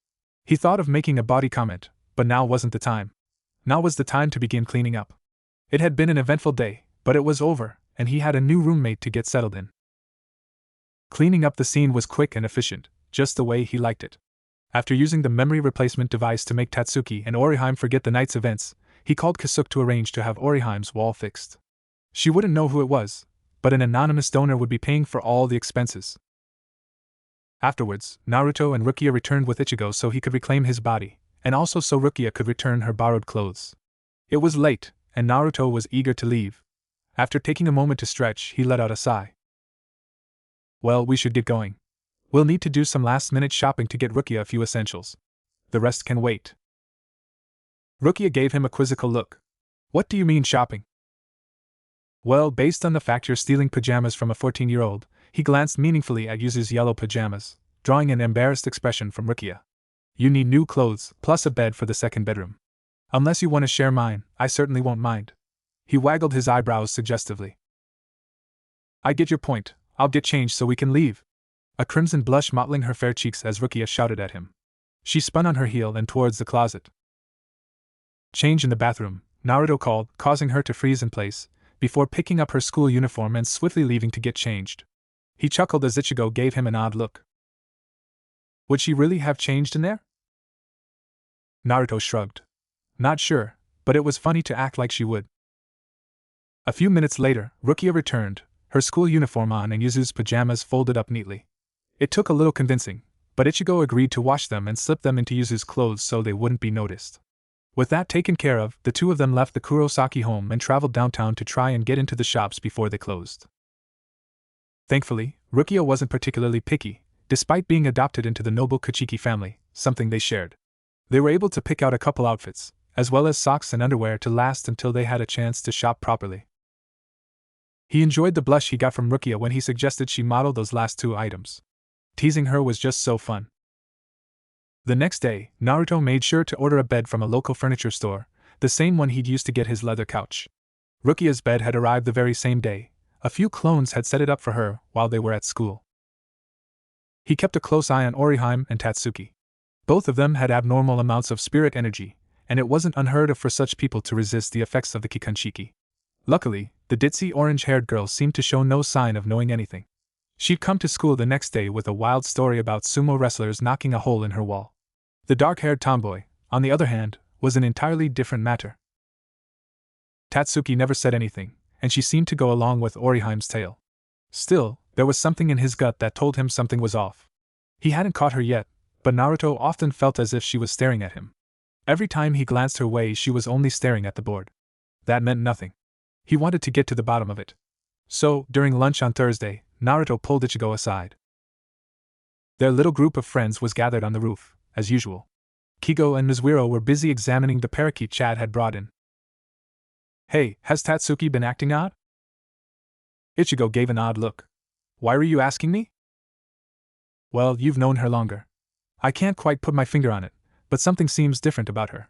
He thought of making a bawdy comment, but now wasn't the time. Now was the time to begin cleaning up. It had been an eventful day, but it was over, and he had a new roommate to get settled in. Cleaning up the scene was quick and efficient, just the way he liked it. After using the memory replacement device to make Tatsuki and Oriheim forget the night's events, he called Kasuke to arrange to have Oriheim's wall fixed. She wouldn't know who it was, but an anonymous donor would be paying for all the expenses. Afterwards, Naruto and Rukia returned with Ichigo so he could reclaim his body, and also so Rukia could return her borrowed clothes. It was late, and Naruto was eager to leave. After taking a moment to stretch, he let out a sigh. Well, we should get going. We'll need to do some last-minute shopping to get Rukia a few essentials. The rest can wait. Rukia gave him a quizzical look. What do you mean shopping? Well, based on the fact you're stealing pajamas from a 14-year-old, he glanced meaningfully at Yuzu's yellow pajamas, drawing an embarrassed expression from Rukia. You need new clothes, plus a bed for the second bedroom. Unless you want to share mine, I certainly won't mind. He waggled his eyebrows suggestively. I get your point, I'll get changed so we can leave. A crimson blush mottling her fair cheeks as Rukia shouted at him. She spun on her heel and towards the closet. Change in the bathroom, Naruto called, causing her to freeze in place, before picking up her school uniform and swiftly leaving to get changed. He chuckled as Ichigo gave him an odd look. Would she really have changed in there? Naruto shrugged. Not sure, but it was funny to act like she would. A few minutes later, Rukia returned, her school uniform on and Yuzu's pajamas folded up neatly. It took a little convincing, but Ichigo agreed to wash them and slip them into Yuzu's clothes so they wouldn't be noticed. With that taken care of, the two of them left the Kurosaki home and traveled downtown to try and get into the shops before they closed. Thankfully, Rukia wasn't particularly picky, despite being adopted into the noble Kuchiki family, something they shared. They were able to pick out a couple outfits, as well as socks and underwear to last until they had a chance to shop properly. He enjoyed the blush he got from Rukia when he suggested she model those last two items. Teasing her was just so fun. The next day, Naruto made sure to order a bed from a local furniture store, the same one he'd used to get his leather couch. Rukia's bed had arrived the very same day. A few clones had set it up for her while they were at school. He kept a close eye on Oriheim and Tatsuki. Both of them had abnormal amounts of spirit energy, and it wasn't unheard of for such people to resist the effects of the Kikanshiki. Luckily, the ditzy orange-haired girl seemed to show no sign of knowing anything. She'd come to school the next day with a wild story about sumo wrestlers knocking a hole in her wall. The dark-haired tomboy, on the other hand, was an entirely different matter. Tatsuki never said anything, and she seemed to go along with Oriheim's tale. Still, there was something in his gut that told him something was off. He hadn't caught her yet, but Naruto often felt as if she was staring at him. Every time he glanced her way, she was only staring at the board. That meant nothing. He wanted to get to the bottom of it. So, during lunch on Thursday, Naruto pulled Ichigo aside. Their little group of friends was gathered on the roof, as usual. Kigo and Mizuiro were busy examining the parakeet Chad had brought in. Hey, has Tatsuki been acting odd? Ichigo gave an odd look. Why were you asking me? Well, you've known her longer. I can't quite put my finger on it, but something seems different about her.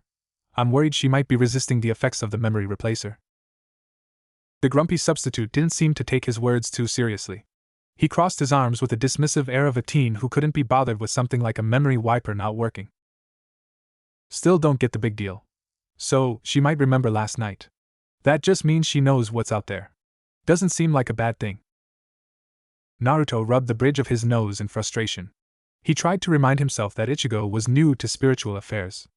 I'm worried she might be resisting the effects of the memory replacer. The grumpy substitute didn't seem to take his words too seriously. He crossed his arms with the dismissive air of a teen who couldn't be bothered with something like a memory wiper not working. Still don't get the big deal. So, she might remember last night. That just means she knows what's out there. Doesn't seem like a bad thing. Naruto rubbed the bridge of his nose in frustration. He tried to remind himself that Ichigo was new to spiritual affairs.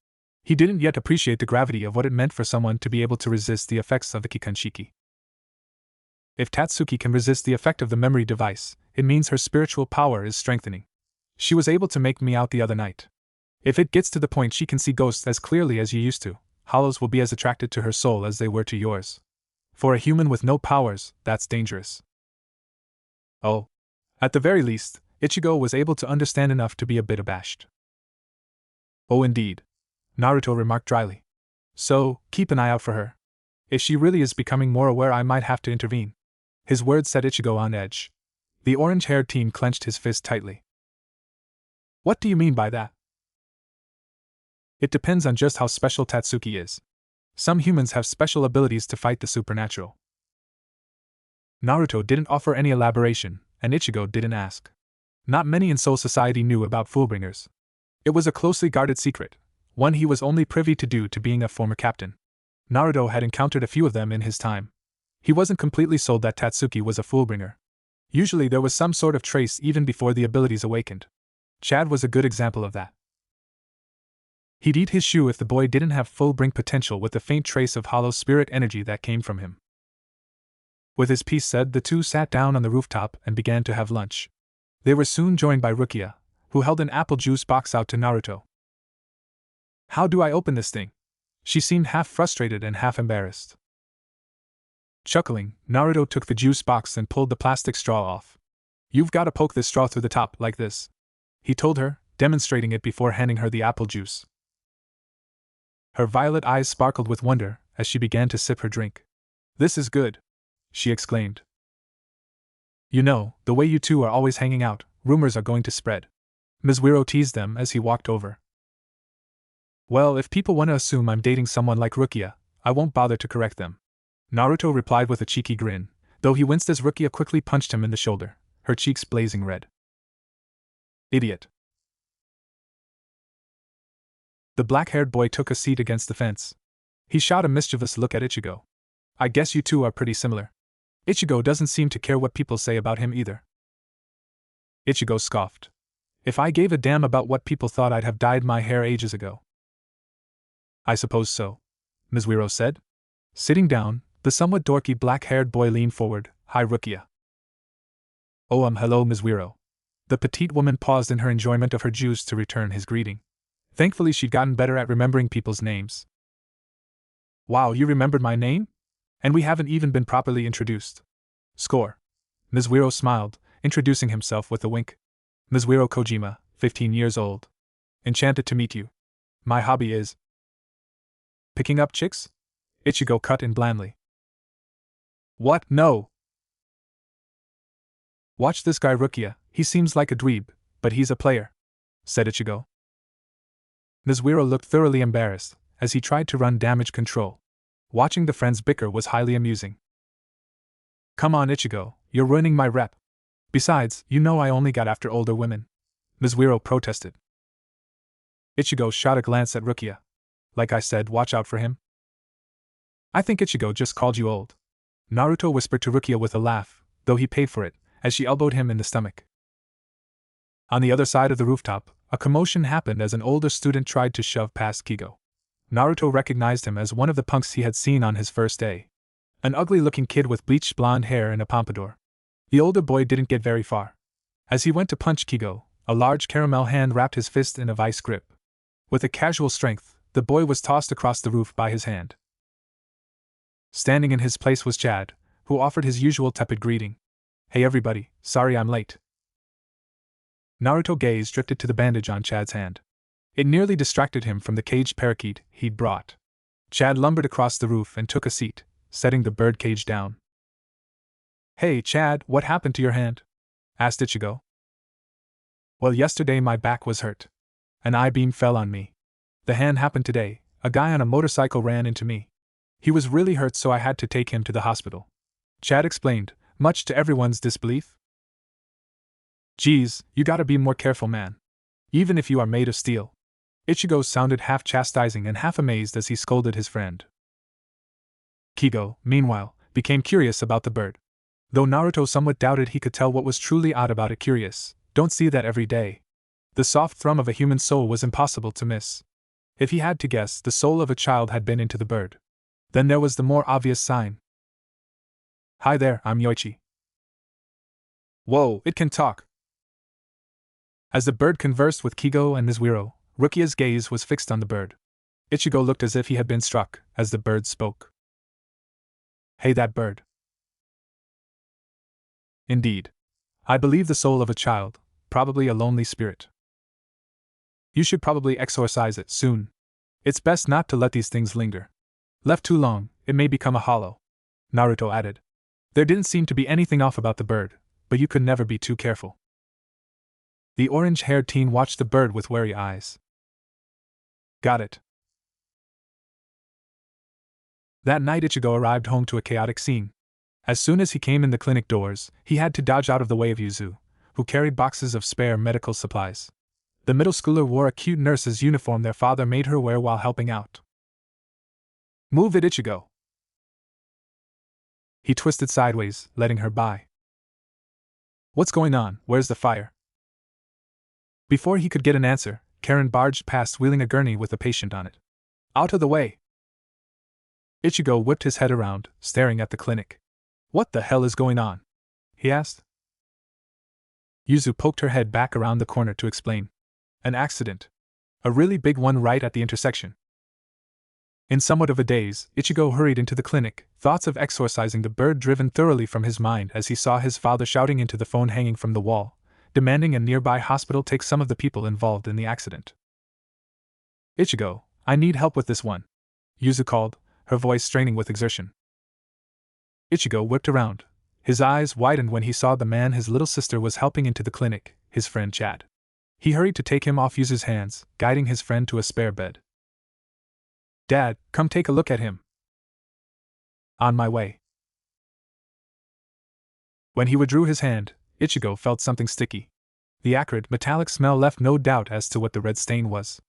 He didn't yet appreciate the gravity of what it meant for someone to be able to resist the effects of the Kikanshiki. If Tatsuki can resist the effect of the memory device, it means her spiritual power is strengthening. She was able to make me out the other night. If it gets to the point she can see ghosts as clearly as you used to, hollows will be as attracted to her soul as they were to yours. For a human with no powers, that's dangerous. Oh. At the very least, Ichigo was able to understand enough to be a bit abashed. Oh indeed. Naruto remarked dryly. So, keep an eye out for her. If she really is becoming more aware, I might have to intervene. His words set Ichigo on edge. The orange-haired teen clenched his fist tightly. What do you mean by that? It depends on just how special Tatsuki is. Some humans have special abilities to fight the supernatural. Naruto didn't offer any elaboration, and Ichigo didn't ask. Not many in Soul Society knew about Fullbringers. It was a closely guarded secret, one he was only privy to due to being a former captain. Naruto had encountered a few of them in his time. He wasn't completely sold that Tatsuki was a Fullbringer. Usually there was some sort of trace even before the abilities awakened. Chad was a good example of that. He'd eat his shoe if the boy didn't have full bring potential with the faint trace of hollow spirit energy that came from him. With his piece said, the two sat down on the rooftop and began to have lunch. They were soon joined by Rukia, who held an apple juice box out to Naruto. How do I open this thing? She seemed half frustrated and half embarrassed. Chuckling, Naruto took the juice box and pulled the plastic straw off. You've got to poke this straw through the top, like this, he told her, demonstrating it before handing her the apple juice. Her violet eyes sparkled with wonder as she began to sip her drink. This is good, she exclaimed. You know, the way you two are always hanging out, rumors are going to spread. Mizuiro teased them as he walked over. Well, if people want to assume I'm dating someone like Rukia, I won't bother to correct them. Naruto replied with a cheeky grin, though he winced as Rukia quickly punched him in the shoulder, her cheeks blazing red. Idiot. The black-haired boy took a seat against the fence. He shot a mischievous look at Ichigo. I guess you two are pretty similar. Ichigo doesn't seem to care what people say about him either. Ichigo scoffed. If I gave a damn about what people thought, I'd have dyed my hair ages ago. I suppose so, Mizuiro said. Sitting down, the somewhat dorky black-haired boy leaned forward. Hi, Rukia. Oh, hello, Mizuiro. The petite woman paused in her enjoyment of her juice to return his greeting. Thankfully, she'd gotten better at remembering people's names. Wow, you remembered my name? And we haven't even been properly introduced. Score. Mizuiro smiled, introducing himself with a wink. Mizuiro Kojima, 15 years old. Enchanted to meet you. My hobby is picking up chicks? Ichigo cut in blandly. What? No! Watch this guy Rukia, he seems like a dweeb, but he's a player, said Ichigo. Mizuiro looked thoroughly embarrassed as he tried to run damage control. Watching the friends bicker was highly amusing. Come on, Ichigo, you're ruining my rep. Besides, you know I only got after older women, Mizuiro protested. Ichigo shot a glance at Rukia. Like I said, watch out for him. I think Ichigo just called you old, Naruto whispered to Rukia with a laugh, though he paid for it, as she elbowed him in the stomach. On the other side of the rooftop, a commotion happened as an older student tried to shove past Kigo. Naruto recognized him as one of the punks he had seen on his first day. An ugly-looking kid with bleached blonde hair and a pompadour. The older boy didn't get very far. As he went to punch Kigo, a large caramel hand wrapped his fist in a vice grip. With a casual strength, the boy was tossed across the roof by his hand. Standing in his place was Chad, who offered his usual tepid greeting. Hey everybody, sorry I'm late. Naruto's gaze drifted to the bandage on Chad's hand. It nearly distracted him from the caged parakeet he'd brought. Chad lumbered across the roof and took a seat, setting the bird cage down. Hey Chad, what happened to your hand? Asked Ichigo. Well, yesterday my back was hurt. An I-beam fell on me. The hand happened today. A guy on a motorcycle ran into me. He was really hurt, so I had to take him to the hospital. Chad explained, much to everyone's disbelief. Geez, you gotta be more careful, man. Even if you are made of steel. Ichigo sounded half chastising and half amazed as he scolded his friend. Kigo, meanwhile, became curious about the bird. Though Naruto somewhat doubted he could tell what was truly odd about it. Curious, don't see that every day. The soft thrum of a human soul was impossible to miss. If he had to guess, the soul of a child had been into the bird. Then there was the more obvious sign. Hi there, I'm Yoichi. Whoa, it can talk. As the bird conversed with Kigo and Mizuiro, Rukia's gaze was fixed on the bird. Ichigo looked as if he had been struck as the bird spoke. Hey, that bird. Indeed. I believe the soul of a child, probably a lonely spirit. You should probably exorcise it soon. It's best not to let these things linger. Left too long, it may become a hollow. Naruto added. There didn't seem to be anything off about the bird, but you could never be too careful. The orange-haired teen watched the bird with wary eyes. Got it. That night Ichigo arrived home to a chaotic scene. As soon as he came in the clinic doors, he had to dodge out of the way of Yuzu, who carried boxes of spare medical supplies. The middle schooler wore a cute nurse's uniform their father made her wear while helping out. Move it, Ichigo. He twisted sideways, letting her by. What's going on? Where's the fire? Before he could get an answer, Karen barged past wheeling a gurney with a patient on it. Out of the way! Ichigo whipped his head around, staring at the clinic. What the hell is going on? He asked. Yuzu poked her head back around the corner to explain. An accident. A really big one right at the intersection. In somewhat of a daze, Ichigo hurried into the clinic, thoughts of exorcising the bird driven thoroughly from his mind as he saw his father shouting into the phone hanging from the wall, demanding a nearby hospital take some of the people involved in the accident. Ichigo, I need help with this one. Yuzu called, her voice straining with exertion. Ichigo whipped around. His eyes widened when he saw the man his little sister was helping into the clinic, his friend Chad. He hurried to take him off Yuzu's hands, guiding his friend to a spare bed. Dad, come take a look at him. On my way. When he withdrew his hand, Ichigo felt something sticky. The acrid, metallic smell left no doubt as to what the red stain was.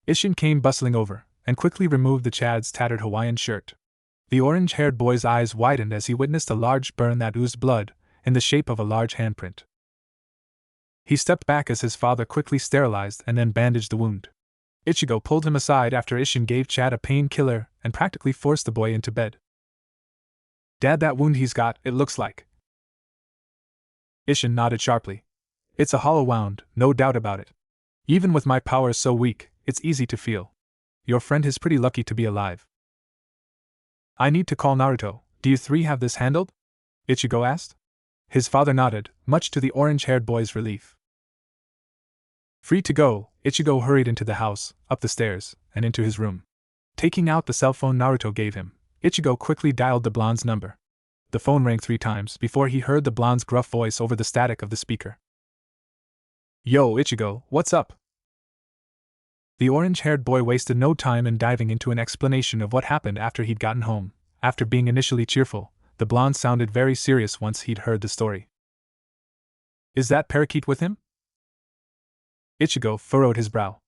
Isshin came bustling over, and quickly removed the Chad's tattered Hawaiian shirt. The orange-haired boy's eyes widened as he witnessed a large burn that oozed blood, in the shape of a large handprint. He stepped back as his father quickly sterilized and then bandaged the wound. Ichigo pulled him aside after Isshin gave Chad a painkiller and practically forced the boy into bed. Dad, that wound he's got, it looks like. Isshin nodded sharply. It's a hollow wound, no doubt about it. Even with my powers so weak, it's easy to feel. Your friend is pretty lucky to be alive. I need to call Naruto. Do you three have this handled? Ichigo asked. His father nodded, much to the orange-haired boy's relief. Free to go, Ichigo hurried into the house, up the stairs, and into his room. Taking out the cell phone Naruto gave him, Ichigo quickly dialed the blonde's number. The phone rang 3 times before he heard the blonde's gruff voice over the static of the speaker. Yo, Ichigo, what's up? The orange-haired boy wasted no time in diving into an explanation of what happened after he'd gotten home. After being initially cheerful, the blonde sounded very serious once he'd heard the story. Is that parakeet with him? Ichigo furrowed his brow.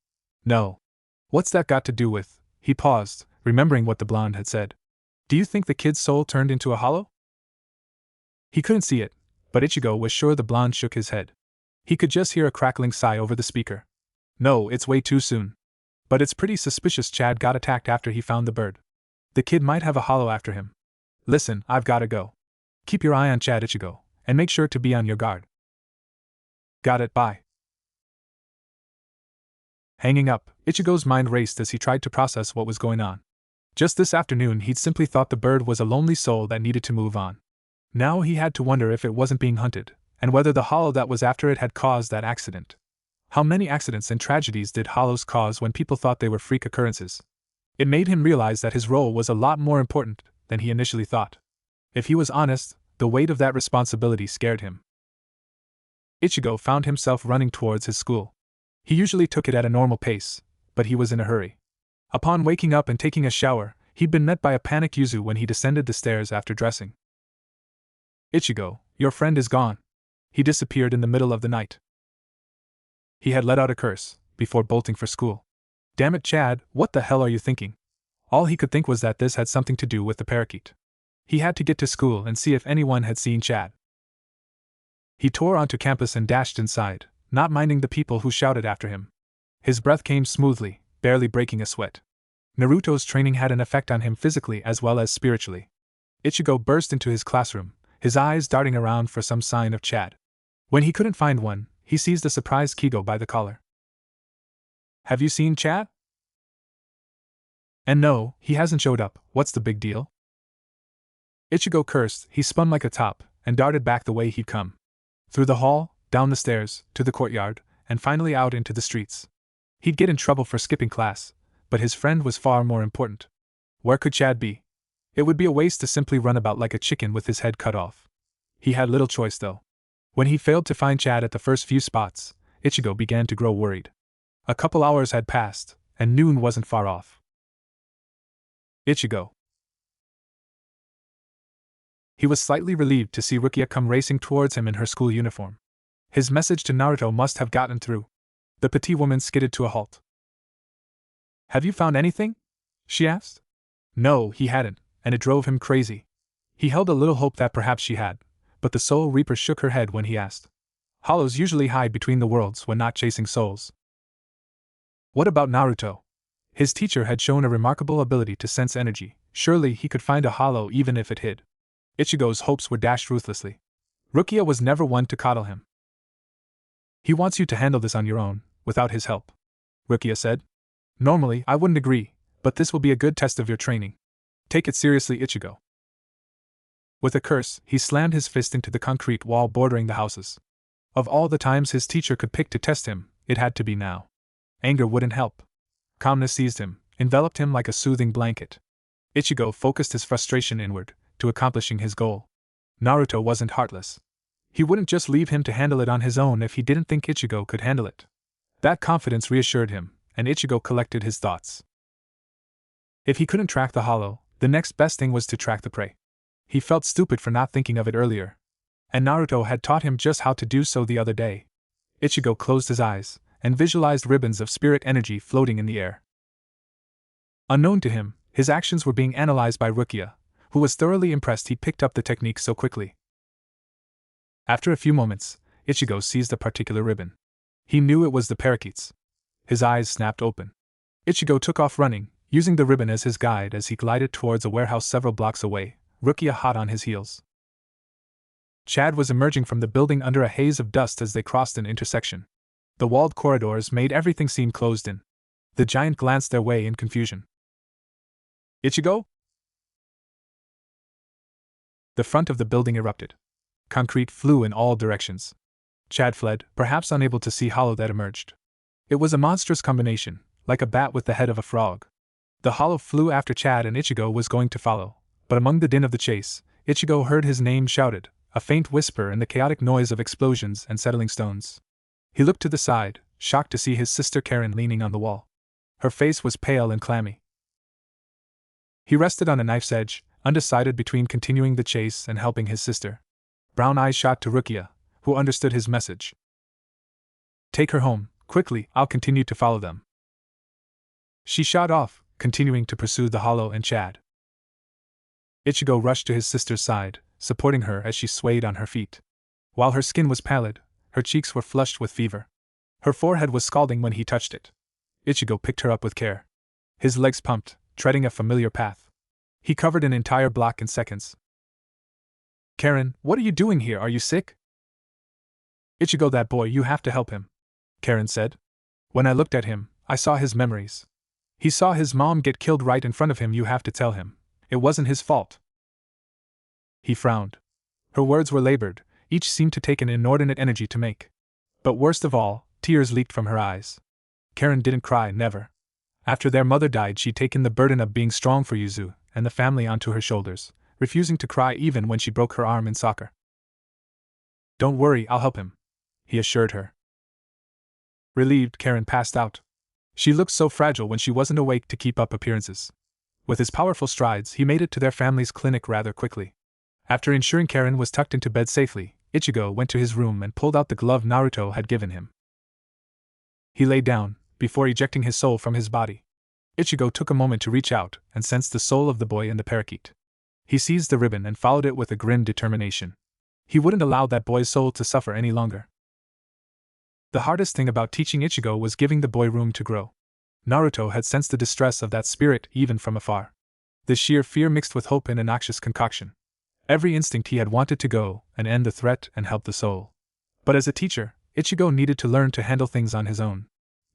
No. What's that got to do with? He paused, remembering what the blonde had said. Do you think the kid's soul turned into a hollow? He couldn't see it, but Ichigo was sure the blonde shook his head. He could just hear a crackling sigh over the speaker. No, it's way too soon. But it's pretty suspicious Chad got attacked after he found the bird. The kid might have a hollow after him. Listen, I've gotta go. Keep your eye on Chad, Ichigo, and make sure to be on your guard. Got it, bye. Hanging up, Ichigo's mind raced as he tried to process what was going on. Just this afternoon he'd simply thought the bird was a lonely soul that needed to move on. Now he had to wonder if it wasn't being hunted, and whether the hollow that was after it had caused that accident. How many accidents and tragedies did hollows cause when people thought they were freak occurrences? It made him realize that his role was a lot more important than he initially thought. If he was honest, the weight of that responsibility scared him. Ichigo found himself running towards his school. He usually took it at a normal pace, but he was in a hurry. Upon waking up and taking a shower, he'd been met by a panicked Yuzu when he descended the stairs after dressing. Ichigo, your friend is gone. He disappeared in the middle of the night. He had let out a curse before bolting for school. Damn it, Chad, what the hell are you thinking? All he could think was that this had something to do with the parakeet. He had to get to school and see if anyone had seen Chad. He tore onto campus and dashed inside, not minding the people who shouted after him. His breath came smoothly, barely breaking a sweat. Naruto's training had an effect on him physically as well as spiritually. Ichigo burst into his classroom, his eyes darting around for some sign of Chad. When he couldn't find one, he seized a surprised Kigo by the collar. Have you seen Chad? And no, he hasn't showed up, what's the big deal? Ichigo cursed, he spun like a top, and darted back the way he'd come. Through the hall, down the stairs, to the courtyard, and finally out into the streets. He'd get in trouble for skipping class, but his friend was far more important. Where could Chad be? It would be a waste to simply run about like a chicken with his head cut off. He had little choice though. When he failed to find Chad at the first few spots, Ichigo began to grow worried. A couple hours had passed, and noon wasn't far off. Ichigo. He was slightly relieved to see Rukia come racing towards him in her school uniform. His message to Naruto must have gotten through. The petite woman skidded to a halt. Have you found anything? She asked. No, he hadn't, and it drove him crazy. He held a little hope that perhaps she had, but the Soul Reaper shook her head when he asked. Hollows usually hide between the worlds when not chasing souls. What about Naruto? His teacher had shown a remarkable ability to sense energy. Surely he could find a hollow even if it hid. Ichigo's hopes were dashed ruthlessly. Rukia was never one to coddle him. He wants you to handle this on your own, without his help, Rukia said. Normally, I wouldn't agree, but this will be a good test of your training. Take it seriously, Ichigo. With a curse, he slammed his fist into the concrete wall bordering the houses. Of all the times his teacher could pick to test him, it had to be now. Anger wouldn't help. Calmness seized him, enveloped him like a soothing blanket. Ichigo focused his frustration inward, to accomplishing his goal. Naruto wasn't heartless. He wouldn't just leave him to handle it on his own if he didn't think Ichigo could handle it. That confidence reassured him, and Ichigo collected his thoughts. If he couldn't track the hollow, the next best thing was to track the prey. He felt stupid for not thinking of it earlier. And Naruto had taught him just how to do so the other day. Ichigo closed his eyes, and visualized ribbons of spirit energy floating in the air. Unknown to him, his actions were being analyzed by Rukia, who was thoroughly impressed he picked up the technique so quickly. After a few moments, Ichigo seized a particular ribbon. He knew it was the parakeet's. His eyes snapped open. Ichigo took off running, using the ribbon as his guide as he glided towards a warehouse several blocks away, Rukia hot on his heels. Chad was emerging from the building under a haze of dust as they crossed an intersection. The walled corridors made everything seem closed in. The giant glanced their way in confusion. Ichigo? The front of the building erupted. Concrete flew in all directions. Chad fled, perhaps unable to see hollow that emerged. It was a monstrous combination, like a bat with the head of a frog. The hollow flew after Chad and Ichigo was going to follow, but among the din of the chase, Ichigo heard his name shouted, a faint whisper and the chaotic noise of explosions and settling stones. He looked to the side, shocked to see his sister Karen leaning on the wall. Her face was pale and clammy. He rested on a knife's edge, undecided between continuing the chase and helping his sister. Brown eyes shot to Rukia, who understood his message. Take her home, quickly, I'll continue to follow them. She shot off, continuing to pursue the hollow and Chad. Ichigo rushed to his sister's side, supporting her as she swayed on her feet. While her skin was pallid, her cheeks were flushed with fever. Her forehead was scalding when he touched it. Ichigo picked her up with care. His legs pumped, treading a familiar path. He covered an entire block in seconds. Karen, what are you doing here? Are you sick? Ichigo, that boy, you have to help him, Karen said. When I looked at him, I saw his memories. He saw his mom get killed right in front of him. You have to tell him. It wasn't his fault. He frowned. Her words were labored, each seemed to take an inordinate energy to make. But worst of all, tears leaked from her eyes. Karen didn't cry, never. After their mother died, she'd taken the burden of being strong for Yuzu and the family onto her shoulders, refusing to cry even when she broke her arm in soccer. Don't worry, I'll help him, he assured her. Relieved, Karen passed out. She looked so fragile when she wasn't awake to keep up appearances. With his powerful strides, he made it to their family's clinic rather quickly. After ensuring Karen was tucked into bed safely, Ichigo went to his room and pulled out the glove Naruto had given him. He lay down, before ejecting his soul from his body. Ichigo took a moment to reach out and sensed the soul of the boy in the parakeet. He seized the ribbon and followed it with a grim determination. He wouldn't allow that boy's soul to suffer any longer. The hardest thing about teaching Ichigo was giving the boy room to grow. Naruto had sensed the distress of that spirit even from afar. The sheer fear mixed with hope in a noxious concoction. Every instinct he had wanted to go and end the threat and help the soul. But as a teacher, Ichigo needed to learn to handle things on his own.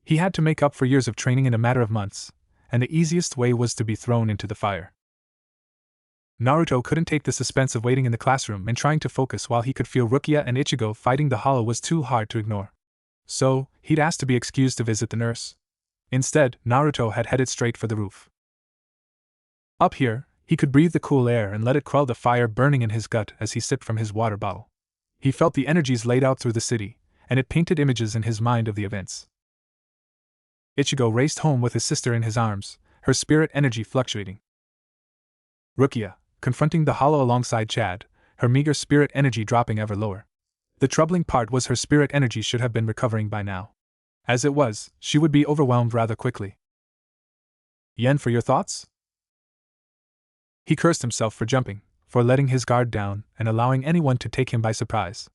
He had to make up for years of training in a matter of months, and the easiest way was to be thrown into the fire. Naruto couldn't take the suspense of waiting in the classroom and trying to focus while he could feel Rukia and Ichigo fighting the hollow was too hard to ignore. So, he'd asked to be excused to visit the nurse. Instead, Naruto had headed straight for the roof. Up here, he could breathe the cool air and let it quell the fire burning in his gut as he sipped from his water bottle. He felt the energies laid out through the city, and it painted images in his mind of the events. Ichigo raced home with his sister in his arms, her spirit energy fluctuating. Rukia, confronting the hollow alongside Chad, her meager spirit energy dropping ever lower. The troubling part was her spirit energy should have been recovering by now. As it was, she would be overwhelmed rather quickly. Yen, for your thoughts? He cursed himself for jumping, for letting his guard down and allowing anyone to take him by surprise.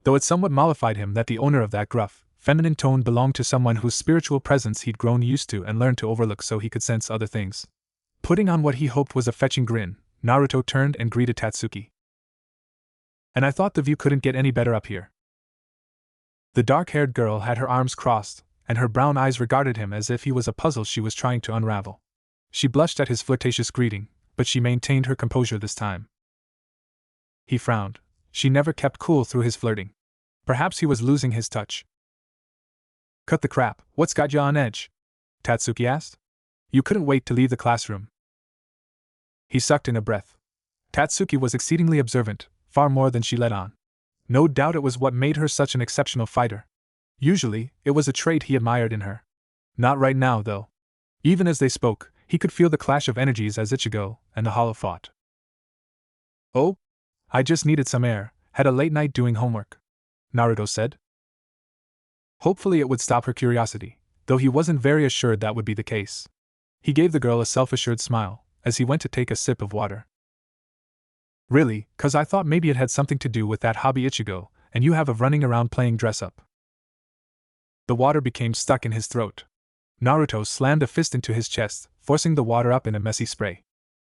Though it somewhat mollified him that the owner of that gruff, feminine tone belonged to someone whose spiritual presence he'd grown used to and learned to overlook so he could sense other things. Putting on what he hoped was a fetching grin, Naruto turned and greeted Tatsuki. And I thought the view couldn't get any better up here. The dark-haired girl had her arms crossed, and her brown eyes regarded him as if he was a puzzle she was trying to unravel. She blushed at his flirtatious greeting, but she maintained her composure this time. He frowned. She never kept cool through his flirting. Perhaps he was losing his touch. Cut the crap, what's got you on edge? Tatsuki asked. You couldn't wait to leave the classroom. He sucked in a breath. Tatsuki was exceedingly observant, far more than she let on. No doubt it was what made her such an exceptional fighter. Usually, it was a trait he admired in her. Not right now, though. Even as they spoke, he could feel the clash of energies as Ichigo and the hollow fought. Oh? I just needed some air, had a late night doing homework, Naruto said. Hopefully it would stop her curiosity, though he wasn't very assured that would be the case. He gave the girl a self-assured smile, as he went to take a sip of water. Really, 'cause I thought maybe it had something to do with that hobby Ichigo, and you have of running around playing dress-up. The water became stuck in his throat. Naruto slammed a fist into his chest, forcing the water up in a messy spray.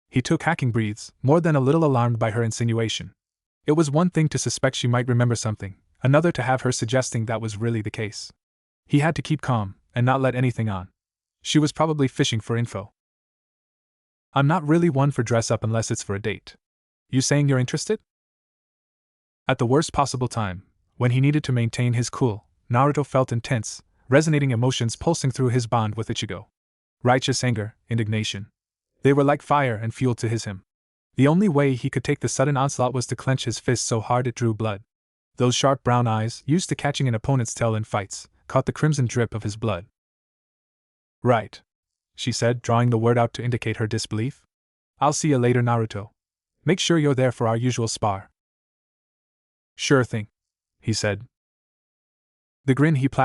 He took hacking breaths, more than a little alarmed by her insinuation. It was one thing to suspect she might remember something, another to have her suggesting that was really the case. He had to keep calm, and not let anything on. She was probably fishing for info. I'm not really one for dress-up unless it's for a date. You saying you're interested? At the worst possible time, when he needed to maintain his cool, Naruto felt intense, resonating emotions pulsing through his bond with Ichigo. Righteous anger, indignation. They were like fire and fuel to him. The only way he could take the sudden onslaught was to clench his fist so hard it drew blood. Those sharp brown eyes, used to catching an opponent's tail in fights, caught the crimson drip of his blood. Right, she said, drawing the word out to indicate her disbelief. I'll see you later, Naruto. Make sure you're there for our usual spar. Sure thing, he said. The grin he plastered